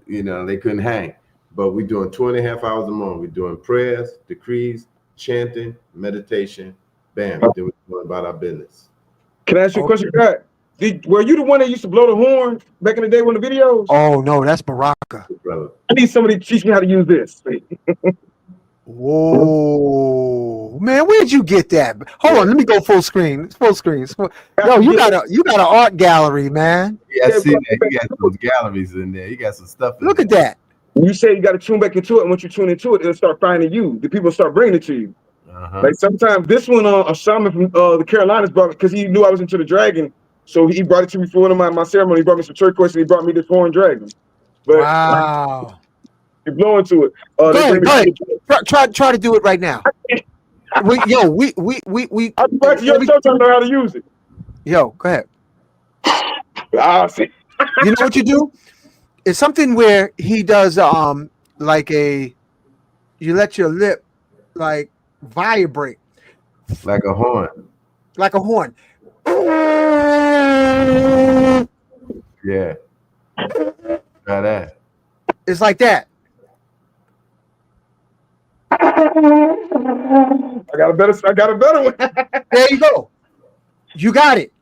you know, they couldn't hang. But we're doing 2.5 hours a month. We're doing prayers, decrees, chanting, meditation, bam. Then we're going about our business. Can I ask you a question, God? Were you the one that used to blow the horn back in the day when the videos? Oh no, that's Baraka. Brother. I need somebody to teach me how to use this. Whoa, man, where'd you get that? Hold on, let me go full screen. Full screen. Yo, you got an art gallery, man. Yeah, I see that. You got those galleries in there. You got some stuff. Look at that. You say you got to tune back into it, and once you tune into it, it'll start finding you. The people start bringing it to you. Like sometimes this one, a shaman from the Carolinas brought it because he knew I was into the dragon, so he brought it to me for one of my ceremony. He brought me some turquoise, and he brought me this foreign dragon. But wow, you blow into it. go ahead. Try to do it right now. we. I'm trying to know how to use it. Yo, go ahead. Ah, see. You know what you do? It's something where he does like you let your lip like vibrate like a horn. Like a horn. Yeah. Try that. It's like that. I got a better one. There you go. You got it.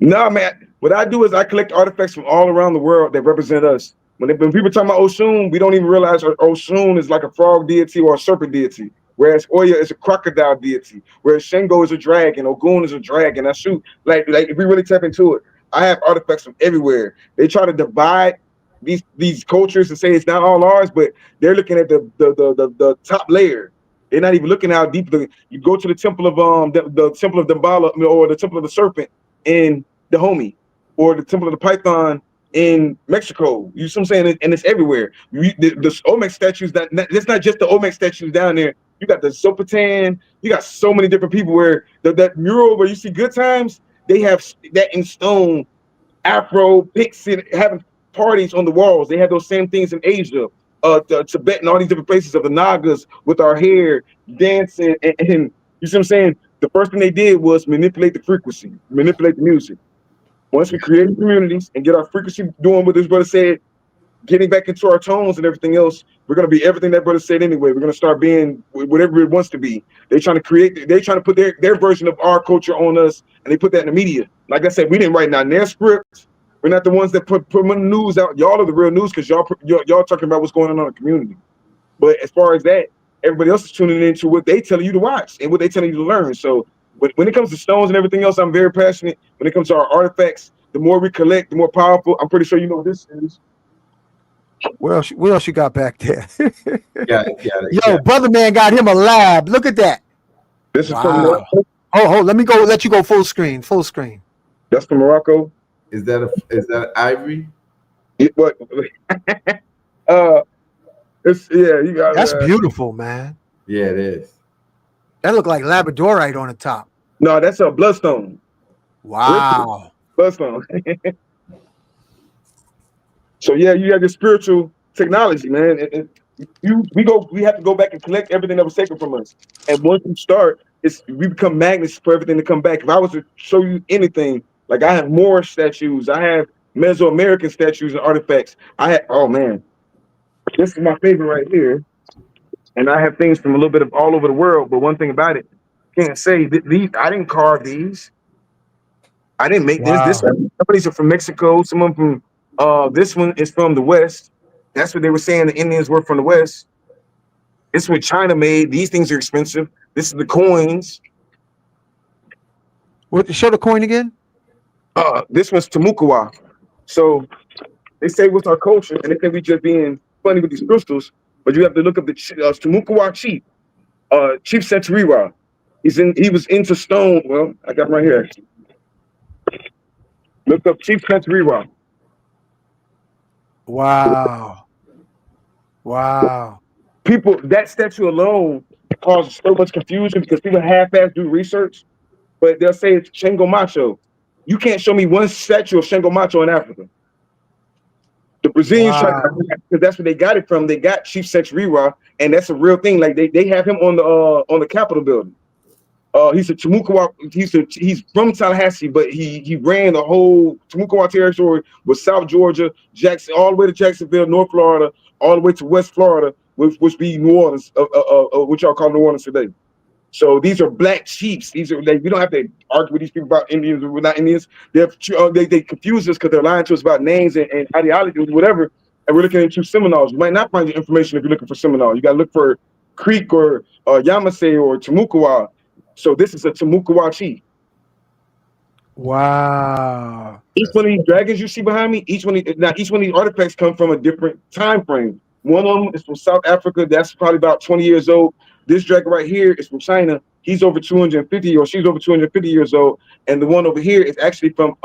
No, man. What I do is I collect artifacts from all around the world that represent us. When people talk about Oshun, we don't even realize Oshun is like a frog deity or a serpent deity, whereas Oya is a crocodile deity, whereas Shango is a dragon, Ogun is a dragon. I shoot like if we really tap into it, I have artifacts from everywhere. They try to divide these cultures and say it's not all ours, but they're looking at the top layer. They're not even looking how deep. You go to the temple of the temple of Dambala or the temple of the serpent in Dahomey, or the temple of the python in Mexico. You see what I'm saying? And it's everywhere. The Olmec statues, it's not just the Olmec statues down there. You got the Sopotan, you got so many different people where that mural where you see Good Times, they have that in stone, Afro, Pixie, having parties on the walls. They have those same things in Asia, Tibet, and all these different places of the Nagas with our hair, dancing, and you see what I'm saying? The first thing they did was manipulate the frequency, manipulate the music. Once we create communities and get our frequency doing what this brother said, getting back into our tones and everything else, we're going to be everything that brother said anyway. We're going to start being whatever it wants to be. They're trying to put their version of our culture on us, and they put that in the media. Like I said, we didn't write down their script. We're not the ones that put the news out. Y'all are the real news because y'all talking about what's going on in the community. But as far as that, everybody else is tuning into what they telling you to watch and what they telling you to learn. So when it comes to stones and everything else, I'm very passionate. When it comes to our artifacts, the more we collect, the more powerful. I'm pretty sure you know what this is. What else you got back there? Yo, brother man got him a lab. Look at that. This is from Morocco. Let you go full screen. That's from Morocco. Is that ivory? What? You got. That's beautiful, man. Yeah, it is. That look like labradorite on the top. No, that's a bloodstone. Wow. Bloodstone. So yeah, you have the spiritual technology, man. We have to go back and collect everything that was taken from us. And once we start, we become magnets for everything to come back. If I was to show you anything, like I have Moorish statues, I have Mesoamerican statues and artifacts. Oh man, this is my favorite right here. And I have things from a little bit of all over the world. But one thing about it, can't say that I didn't carve these. I didn't make this. Some of these are from Mexico. Some of them from this one is from the West. That's what they were saying. The Indians were from the West. This is what China made. These things are expensive. This is the coins. Show the coin again. This one's Temukawa. So they say what's our culture, and they think we just being funny with these crystals. But you have to look up the Temukawa chief, Chief Santeriwa. He was into stone. Well, I got him right here. Look up Chief Santeriwa. Wow. People, that statue alone causes so much confusion because people half-ass do research, but they'll say it's Shango Macho. You can't show me one statue of Shango Macho in Africa. The Brazilians try Wow. because that's where they got it from. They got Chief Sex Rewa, and that's a real thing. Like they have him on the Capitol building. He's a Timucua. He's from Tallahassee, but he ran the whole Timucua territory with South Georgia, Jackson, all the way to Jacksonville, North Florida, all the way to West Florida, which be New Orleans, what y'all call New Orleans today. So these are black chiefs. These are we don't have to argue with these people about Indians or not Indians. They confuse us because they're lying to us about names and ideology or whatever. And we're looking into Seminoles. You might not find your information if you're looking for Seminole. You got to look for Creek or Yamasee or Timucua. So this is a Timucua chief. Wow. Each one of these dragons you see behind me, each one of these artifacts come from a different time frame. One of them is from South Africa. That's probably about 20 years old. This dragon right here is from China. He's over 250 or she's over 250 years old. And the one over here is actually from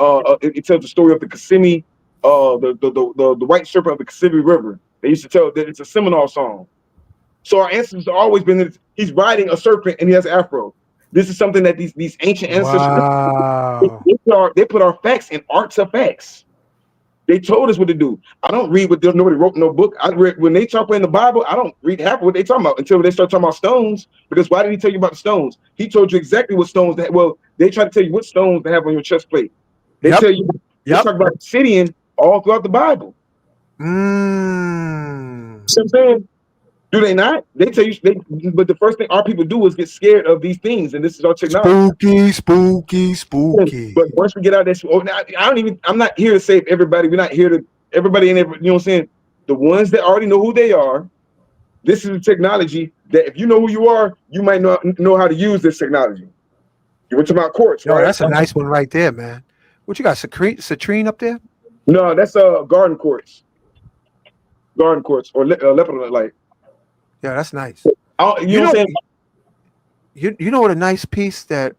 it tells the story of the Kissimmee, the white serpent of the Kissimmee River. They used to tell that it's a Seminole song. So our ancestors have always been, he's riding a serpent and he has an afro. This is something that these ancient ancestors, Wow. they put our facts in artifacts. They told us what to do. I don't read what nobody wrote no book. I read when they talk in the Bible. I don't read half of what they talking about until they start talking about stones. Because why did he tell you about the stones? He told you exactly what stones that. Well, they try to tell you what stones to have on your chest plate. They tell you. They talk about obsidian all throughout the Bible. Mm. See what I'm saying? Do they not? They tell you. But the first thing our people do is get scared of these things, and this is our technology. Spooky. But once we get out of this, I'm not here to save everybody. We're not here to everybody in every. You know what I'm saying? The ones that already know who they are. This is the technology that if you know who you are, you might know how to use this technology. You went to my quartz, right? That's a nice one right there, man. What you got? Citrine up there? No, that's a garden quartz. Garden quartz or lepidolite. Yeah, that's nice. You know what I'm saying? You know what a nice piece that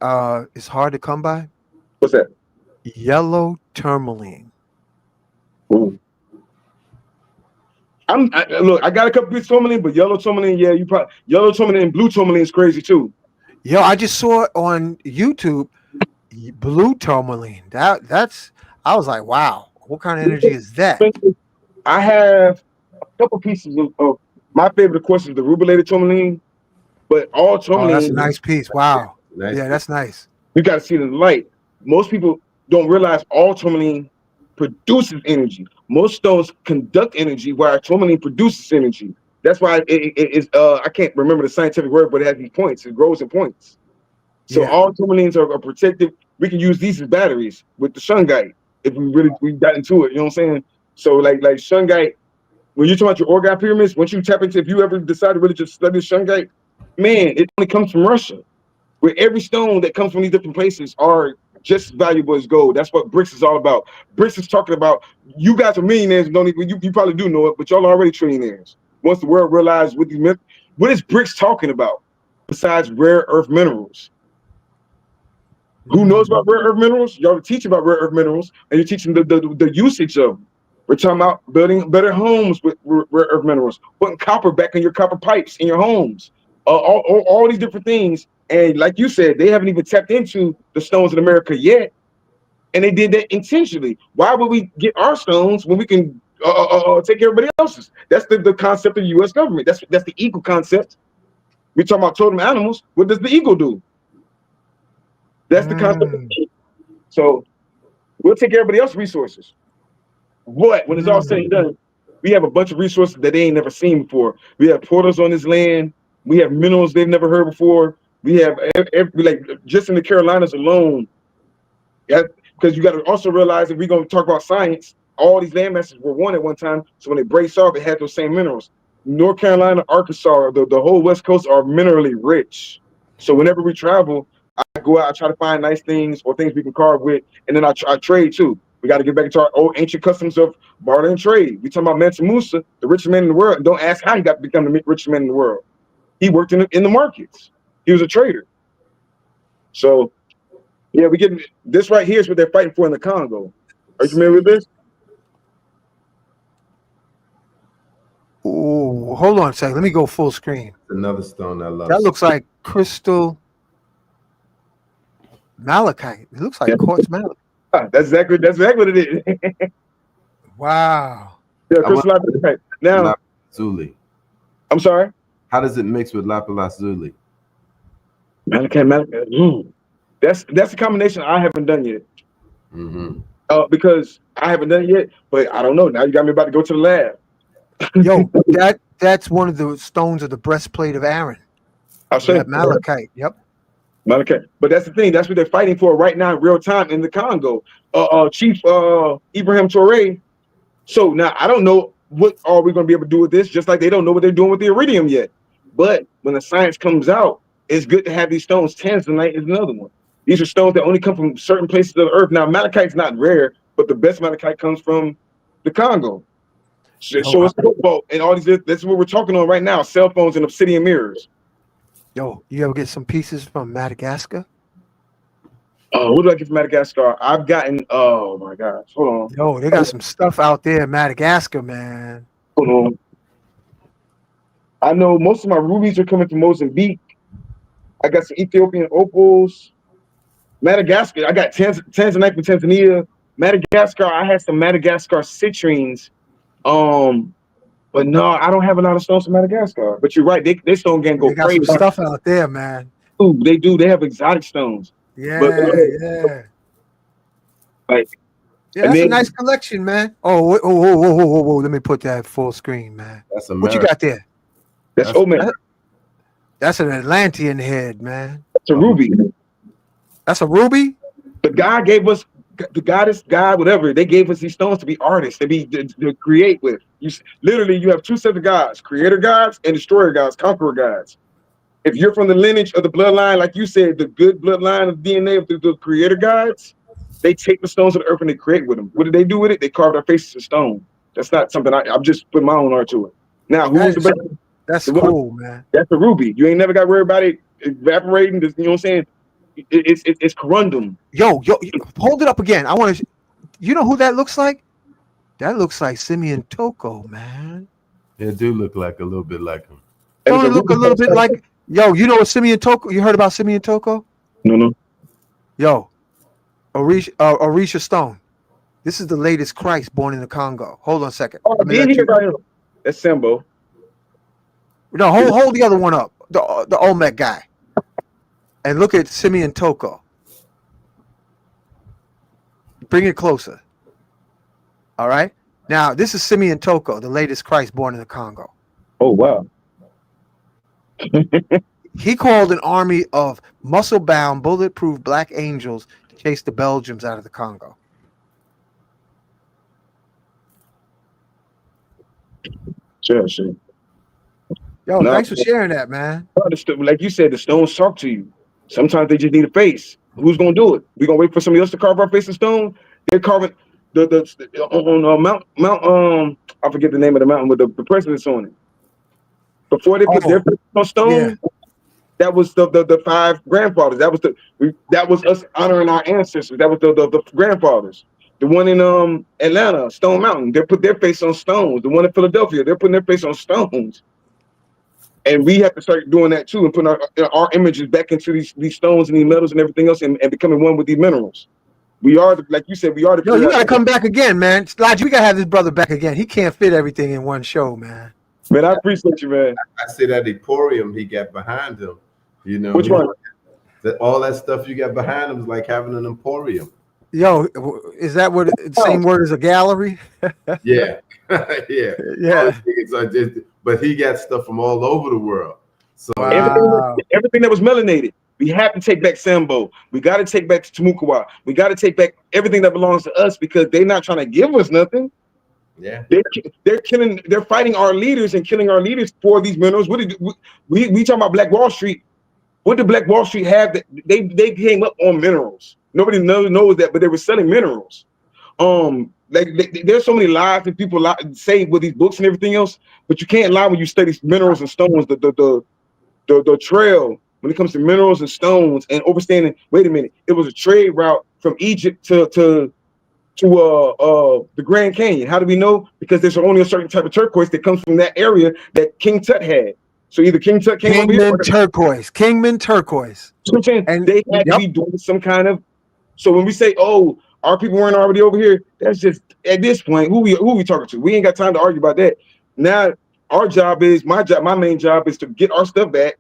is hard to come by? What's that? Yellow tourmaline. Ooh. Look, I got a couple pieces of tourmaline, but yellow tourmaline, yeah, yellow tourmaline and blue tourmaline is crazy too. Yo, I just saw it on YouTube. Blue tourmaline. That's I was like, wow, what kind of energy is that? I have a couple pieces of my favorite, of course, is the rubilated tourmaline, but all tourmaline. Oh, that's a nice piece. Wow. Nice. Yeah, that's nice. You got to see the light. Most people don't realize all tourmaline produces energy. Most stones conduct energy, while tourmaline produces energy. That's why it is. I can't remember the scientific word, but it has these points. It grows in points. So all tourmalines are protective. We can use these as batteries with the shungite if we got into it. You know what I'm saying? So like shungite. When you're talking about your orgone pyramids, once you tap into, if you ever decide to really just study shungite, man, it only comes from Russia. Where every stone that comes from these different places are just as valuable as gold. That's what BRICS is all about. BRICS is talking about, you guys are millionaires and don't even, you probably do know it, but y'all are already trillionaires. Once the world realizes what is BRICS talking about besides rare earth minerals? Who knows about rare earth minerals? Y'all teach about rare earth minerals, and you're teaching the usage of them. We're talking about building better homes with rare earth minerals, putting copper back in your copper pipes in your homes, all these different things. And like you said, they haven't even tapped into the stones in America yet, and they did that intentionally. Why would we get our stones when we can take everybody else's? That's the concept of the U.S. government. That's the eagle concept. We're talking about totem animals. What does the eagle do? That's the concept. So we'll take everybody else's resources. But when it's all said and done, we have a bunch of resources that they ain't never seen before. We have portals on this land. We have minerals they've never heard before. We have like just in the Carolinas alone. Because you got to also realize if we're going to talk about science, all these land masses were one at one time. So when they breaks off, it had those same minerals. North Carolina, Arkansas, the whole West Coast are minerally rich. So whenever we travel, I go out, I try to find nice things or things we can carve with, and then I trade too. We got to get back into our old ancient customs of barter and trade. We talking about Mansa Musa, the richest man in the world. And don't ask how he got to become the richest man in the world. He worked in the markets. He was a trader. So, yeah, we getting this right here is what they're fighting for in the Congo. Are you familiar with this? Oh, hold on a second. Let me go full screen. Another stone I love. That looks like crystal malachite. It looks like quartz malachite. That's exactly what it is. Wow. Yeah, I want crystal malachite. Now, Lazuli. I'm sorry. How does it mix with lapis lazuli? Malachite. That's a combination I haven't done yet. Mm-hmm. Because I haven't done it yet, but I don't know. Now you got me about to go to the lab. Yo, that's one of the stones of the breastplate of Aaron. I'll show you. That malachite. Yep. Malachite. But that's the thing. That's what they're fighting for right now in real time in the Congo. Chief Ibrahim Touré. So now I don't know what are we going to be able to do with this, just like they don't know what they're doing with the iridium yet. But when the science comes out, it's good to have these stones. Tanzanite is another one. These are stones that only come from certain places of the earth. Now, malachite's not rare, but the best malachite comes from the Congo. So it's football and all these. That's what we're talking on right now: cell phones and obsidian mirrors. Yo, you ever get some pieces from Madagascar? What do I get from Madagascar? I've gotten. Oh my gosh! Hold on. Yo, they got some stuff out there in Madagascar, man. Hold on. I know most of my rubies are coming from Mozambique. I got some Ethiopian opals. Madagascar, I got Tanzanite from Tanzania. Madagascar, I had some Madagascar citrines. But no, I don't have a lot of stones from Madagascar. But you're right, they stone game go They got crazy. some stuff out there, man. Ooh, they do. They have exotic stones. Yeah, But, yeah. Like, Yeah, that's a nice collection, man. Oh, whoa. Let me put that full screen, man. That's What you got there? That's Omen. That's an Atlantean head, man. It's a ruby. That's a ruby? The guy gave us, the goddess, God, whatever, they gave us these stones to be artists, to create with. Literally, you have two sets of gods: creator gods and destroyer gods, conqueror gods. If you're from the lineage of the bloodline, like you said, the good bloodline of DNA of the creator gods, they take the stones of the earth and they create with them. What did they do with it? They carved our faces in stone. That's not something I'm just putting my own art to it. Now, who's the best? That's cool, man. That's a ruby. You ain't never got worried about it evaporating. You know what I'm saying? It's corundum. Yo, hold it up again. I want to. You know who that looks like? That looks like Simeon Toko, man. It do look like a little bit like him. Don't it look a little bit like? Yo, you know what Simeon Toko? You heard about Simeon Toko? No. Yo, Orisha Stone. This is the latest Christ born in the Congo. Hold on a second. Oh, that's Sambo. No, hold the other one up. The Olmec guy. And look at Simeon Toko. Bring it closer. All right. Now, this is Simeon Toko, the latest Christ born in the Congo. Oh, wow. He called an army of muscle-bound, bulletproof black angels to chase the Belgians out of the Congo. Sure. Yo, thanks for sharing that, man. Like you said, the stones talk to you. Sometimes they just need a face. Who's gonna do it? We gonna wait for somebody else to carve our face in stone? They're carving on Mount I forget the name of the mountain with the presidents on it. Before they put their face on stone, that was the five grandfathers. That was us honoring our ancestors. That was the grandfathers. The one in Atlanta, Stone Mountain, they put their face on stones. The one in Philadelphia, they're putting their face on stones. And we have to start doing that too, and putting our images back into these stones and these metals and everything else, and becoming one with these minerals. We are, like you said, we are the. Yo, you gotta come back again, man. Lodge, we gotta have this brother back again. He can't fit everything in one show, man. Man, I appreciate you, man. I see that emporium he got behind him. You know, which one? All that stuff you got behind him is like having an emporium. Yo, is that what the same word as a gallery? Yeah. Yeah. But he got stuff from all over the world. So everything that was melanated, we have to take back Sambo. We got to take back Tumukawa. We got to take back everything that belongs to us because they're not trying to give us nothing. Yeah, they're fighting our leaders and killing our leaders for these minerals. What did we talking about Black Wall Street? What did Black Wall Street have? That they came up on minerals. Nobody knows that, but they were selling minerals. There's so many lies that people say with these books and everything else, but you can't lie when you study minerals and stones. The trail when it comes to minerals and stones and understanding. Wait a minute, it was a trade route from Egypt to the Grand Canyon. How do we know? Because there's only a certain type of turquoise that comes from that area that King Tut had. So either King Tut came over here, Kingman turquoise. So I'm saying, and they had to be doing some kind of. So when we say, oh, our people weren't already over here. That's just at this point, who we talking to? We ain't got time to argue about that. Now our job is my main job is to get our stuff back,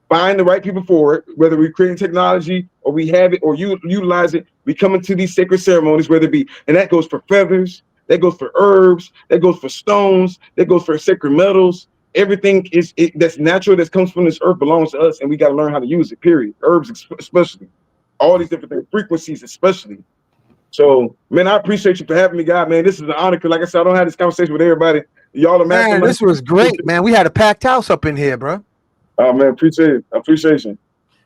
find the right people for it, whether we're creating technology or we have it or you utilize it. We come into these sacred ceremonies, whether it be, and that goes for feathers, that goes for herbs, that goes for stones, that goes for sacred metals. Everything that's natural, that comes from this earth belongs to us, and we got to learn how to use it, period. Herbs especially, all these different things, frequencies especially. So, man, I appreciate you for having me, God, man. This is an honor, because like I said, I don't have this conversation with everybody. Y'all are Man, this was great, man. We had a packed house up in here, bro. Oh, man, appreciate it. Appreciation.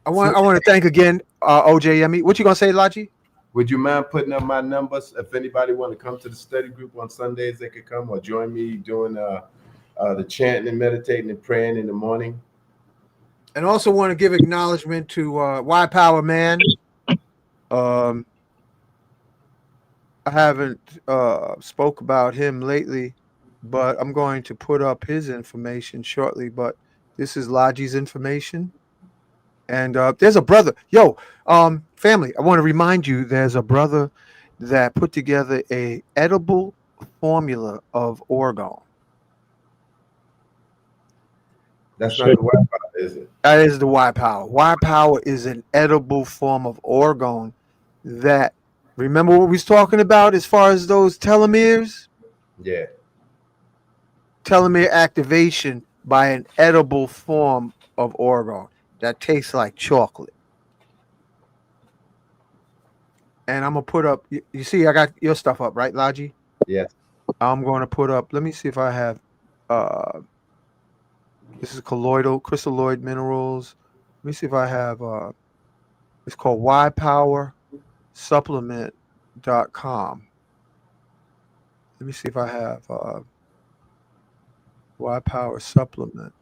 I want to thank again, OJME. What you gonna say, Laji? Would you mind putting up my numbers? If anybody want to come to the study group on Sundays, they could come, or join me doing the chanting and meditating and praying in the morning. And also want to give acknowledgement to Y Power Man. I haven't spoke about him lately, but I'm going to put up his information shortly. But this is Laji's information. And there's a brother. Yo, family, I want to remind you there's a brother that put together a edible formula of orgone. That's not the Wi-Fi, is it? That is the Y Power. Y Power is an edible form of orgone that, remember what we was talking about as far as those telomeres? Yeah. Telomere activation by an edible form of orgone that tastes like chocolate. And I'm going to put up, you see, I got your stuff up, right, Laji? Yes. I'm going to put up, let me see if I have, this is colloidal, crystalloid minerals. Let me see if I have, it's called ypowersupplement.com. Let me see if I have Y-Power Supplement.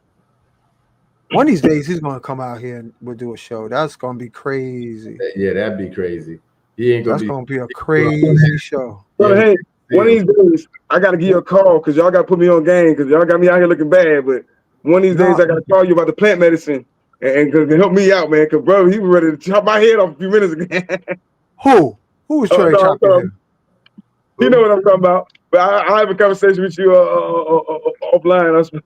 One of these days, he's going to come out here and we'll do a show. That's going to be crazy. Yeah, that'd be crazy. He ain't That's going to be a crazy show. Well, hey, one of these days, I got to give you a call, because y'all got to put me on game, because y'all got me out here looking bad. But one of these days, I got to call you about the plant medicine and help me out, man, because, bro, he was ready to chop my head off a few minutes ago. Who? Who was trying to chop your head? You know what I'm talking about. But I have a conversation with you offline.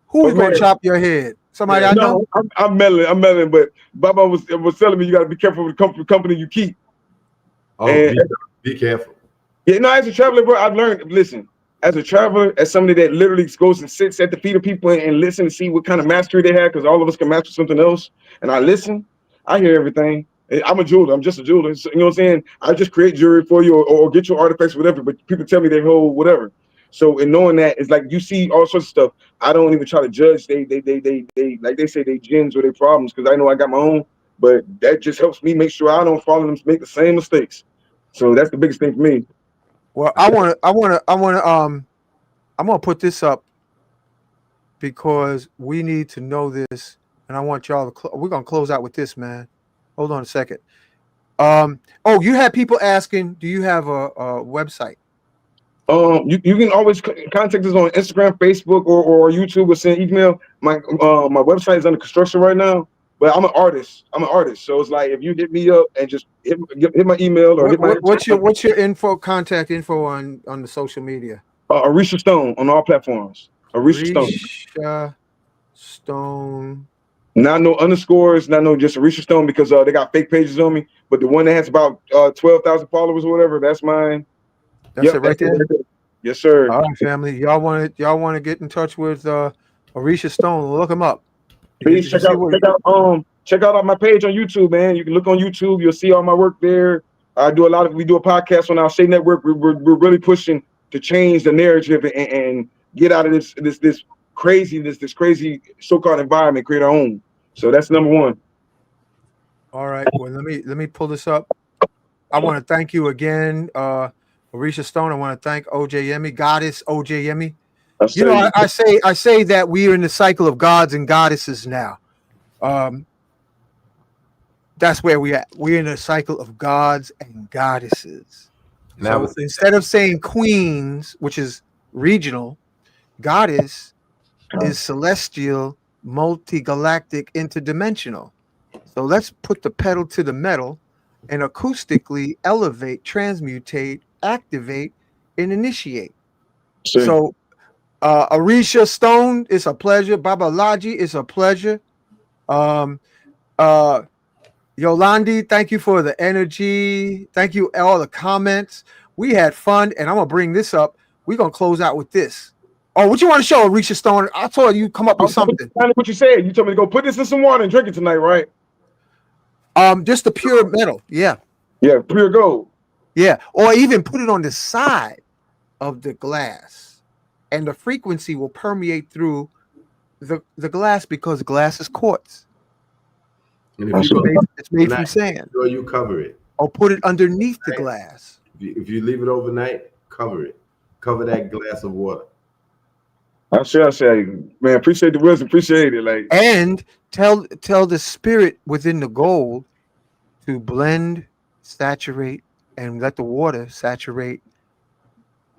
Who was going to chop your head? Somebody I know? I'm meddling, but Baba was telling me you got to be careful with the company you keep. Oh, be careful. Yeah, no, as a traveler, bro, I've learned, listen, as a traveler, as somebody that literally goes and sits at the feet of people and listen and see what kind of mastery they have, because all of us can master something else. And I listen, I hear everything. I'm a jeweler. I'm just a jeweler. So, you know what I'm saying? I just create jewelry for you or get your artifacts, whatever. But people tell me they hold whatever. So in knowing that, it's like you see all sorts of stuff. I don't even try to judge. They like they say they gens or they problems, because I know I got my own. But that just helps me make sure I don't follow them, make the same mistakes. So that's the biggest thing for me. Well, I'm gonna put this up because we need to know this, and I want y'all to. We're gonna close out with this, man. Hold on a second. Oh, you had people asking, do you have a website? You can always contact us on Instagram, Facebook, or YouTube, or send email. My website is under construction right now, but I'm an artist. So it's like if you hit me up and just hit my email or what's your contact info on the social media? Arisha Stone on all platforms. Arisha Stone. Not no underscores, not no just Arisha Stone, because they got fake pages on me. But the one that has about 12,000 followers or whatever, that's mine. That's it right there. Yes, sir. All right, family. Y'all want to get in touch with Orisha Stone? Look him up. Please check out my page on YouTube, man. You can look on YouTube. You'll see all my work there. We do a podcast on our Say Network. We're really pushing to change the narrative and get out of this crazy so-called environment, create our own. So that's number one. All right. Well, let me pull this up. I want to thank you again, Orisha Stone. I want to thank OJME, Goddess OJME. You know, I say that we are in the cycle of gods and goddesses now. That's where we at. We're in a cycle of gods and goddesses. Now, so instead of saying queens, which is regional, goddess is celestial, multi-galactic, interdimensional. So let's put the pedal to the metal and acoustically elevate, transmutate, activate, and initiate. See. So, Arisha Stone, it's a pleasure. Baba Laji, it's a pleasure. Um, Yolandi, thank you for the energy. Thank you, all the comments. We had fun, and I'm gonna bring this up. We're gonna close out with this. Oh, what you want to show, Arisha Stone? I told you come up with something. What you said? You told me to go put this in some water and drink it tonight, right? Just the pure metal, yeah. Yeah, pure gold. Yeah, or even put it on the side of the glass, and the frequency will permeate through the glass because glass is quartz. And if you It's made from sand. sure you cover it. Or put it underneath the glass. If you leave it overnight, cover it. Cover that glass of water. I say, man, appreciate the wisdom, appreciate it. Like, And tell the spirit within the gold to blend, saturate, and let the water saturate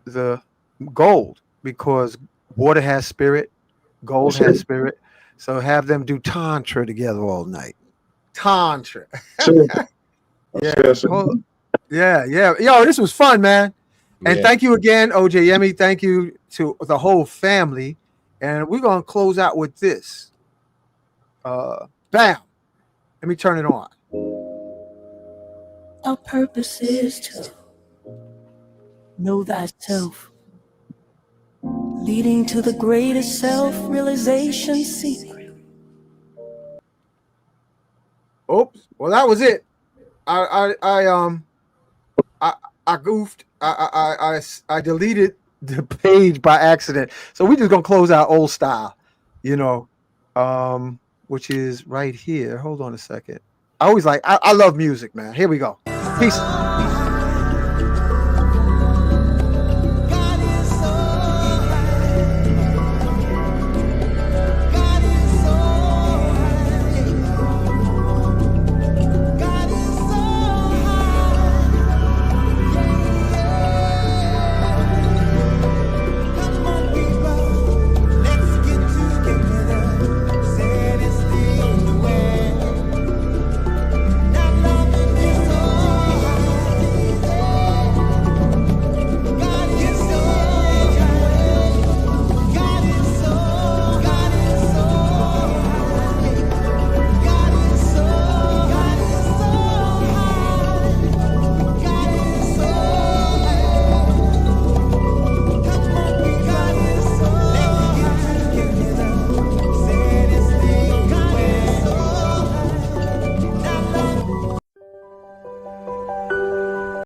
the gold, because water has spirit, gold has spirit. So have them do tantra together all night. Tantra. Yeah. Yo, this was fun, man. And thank you again, OJ Yemi. Thank you to the whole family. And we're gonna close out with this. Bam. Let me turn it on. Our purpose is to know thyself, leading to the greatest self-realization secret. Oops. Well, that was it. I goofed. I deleted the page by accident. So we just gonna close out old style, which is right here. Hold on a second. I love music, man. Here we go. Peace.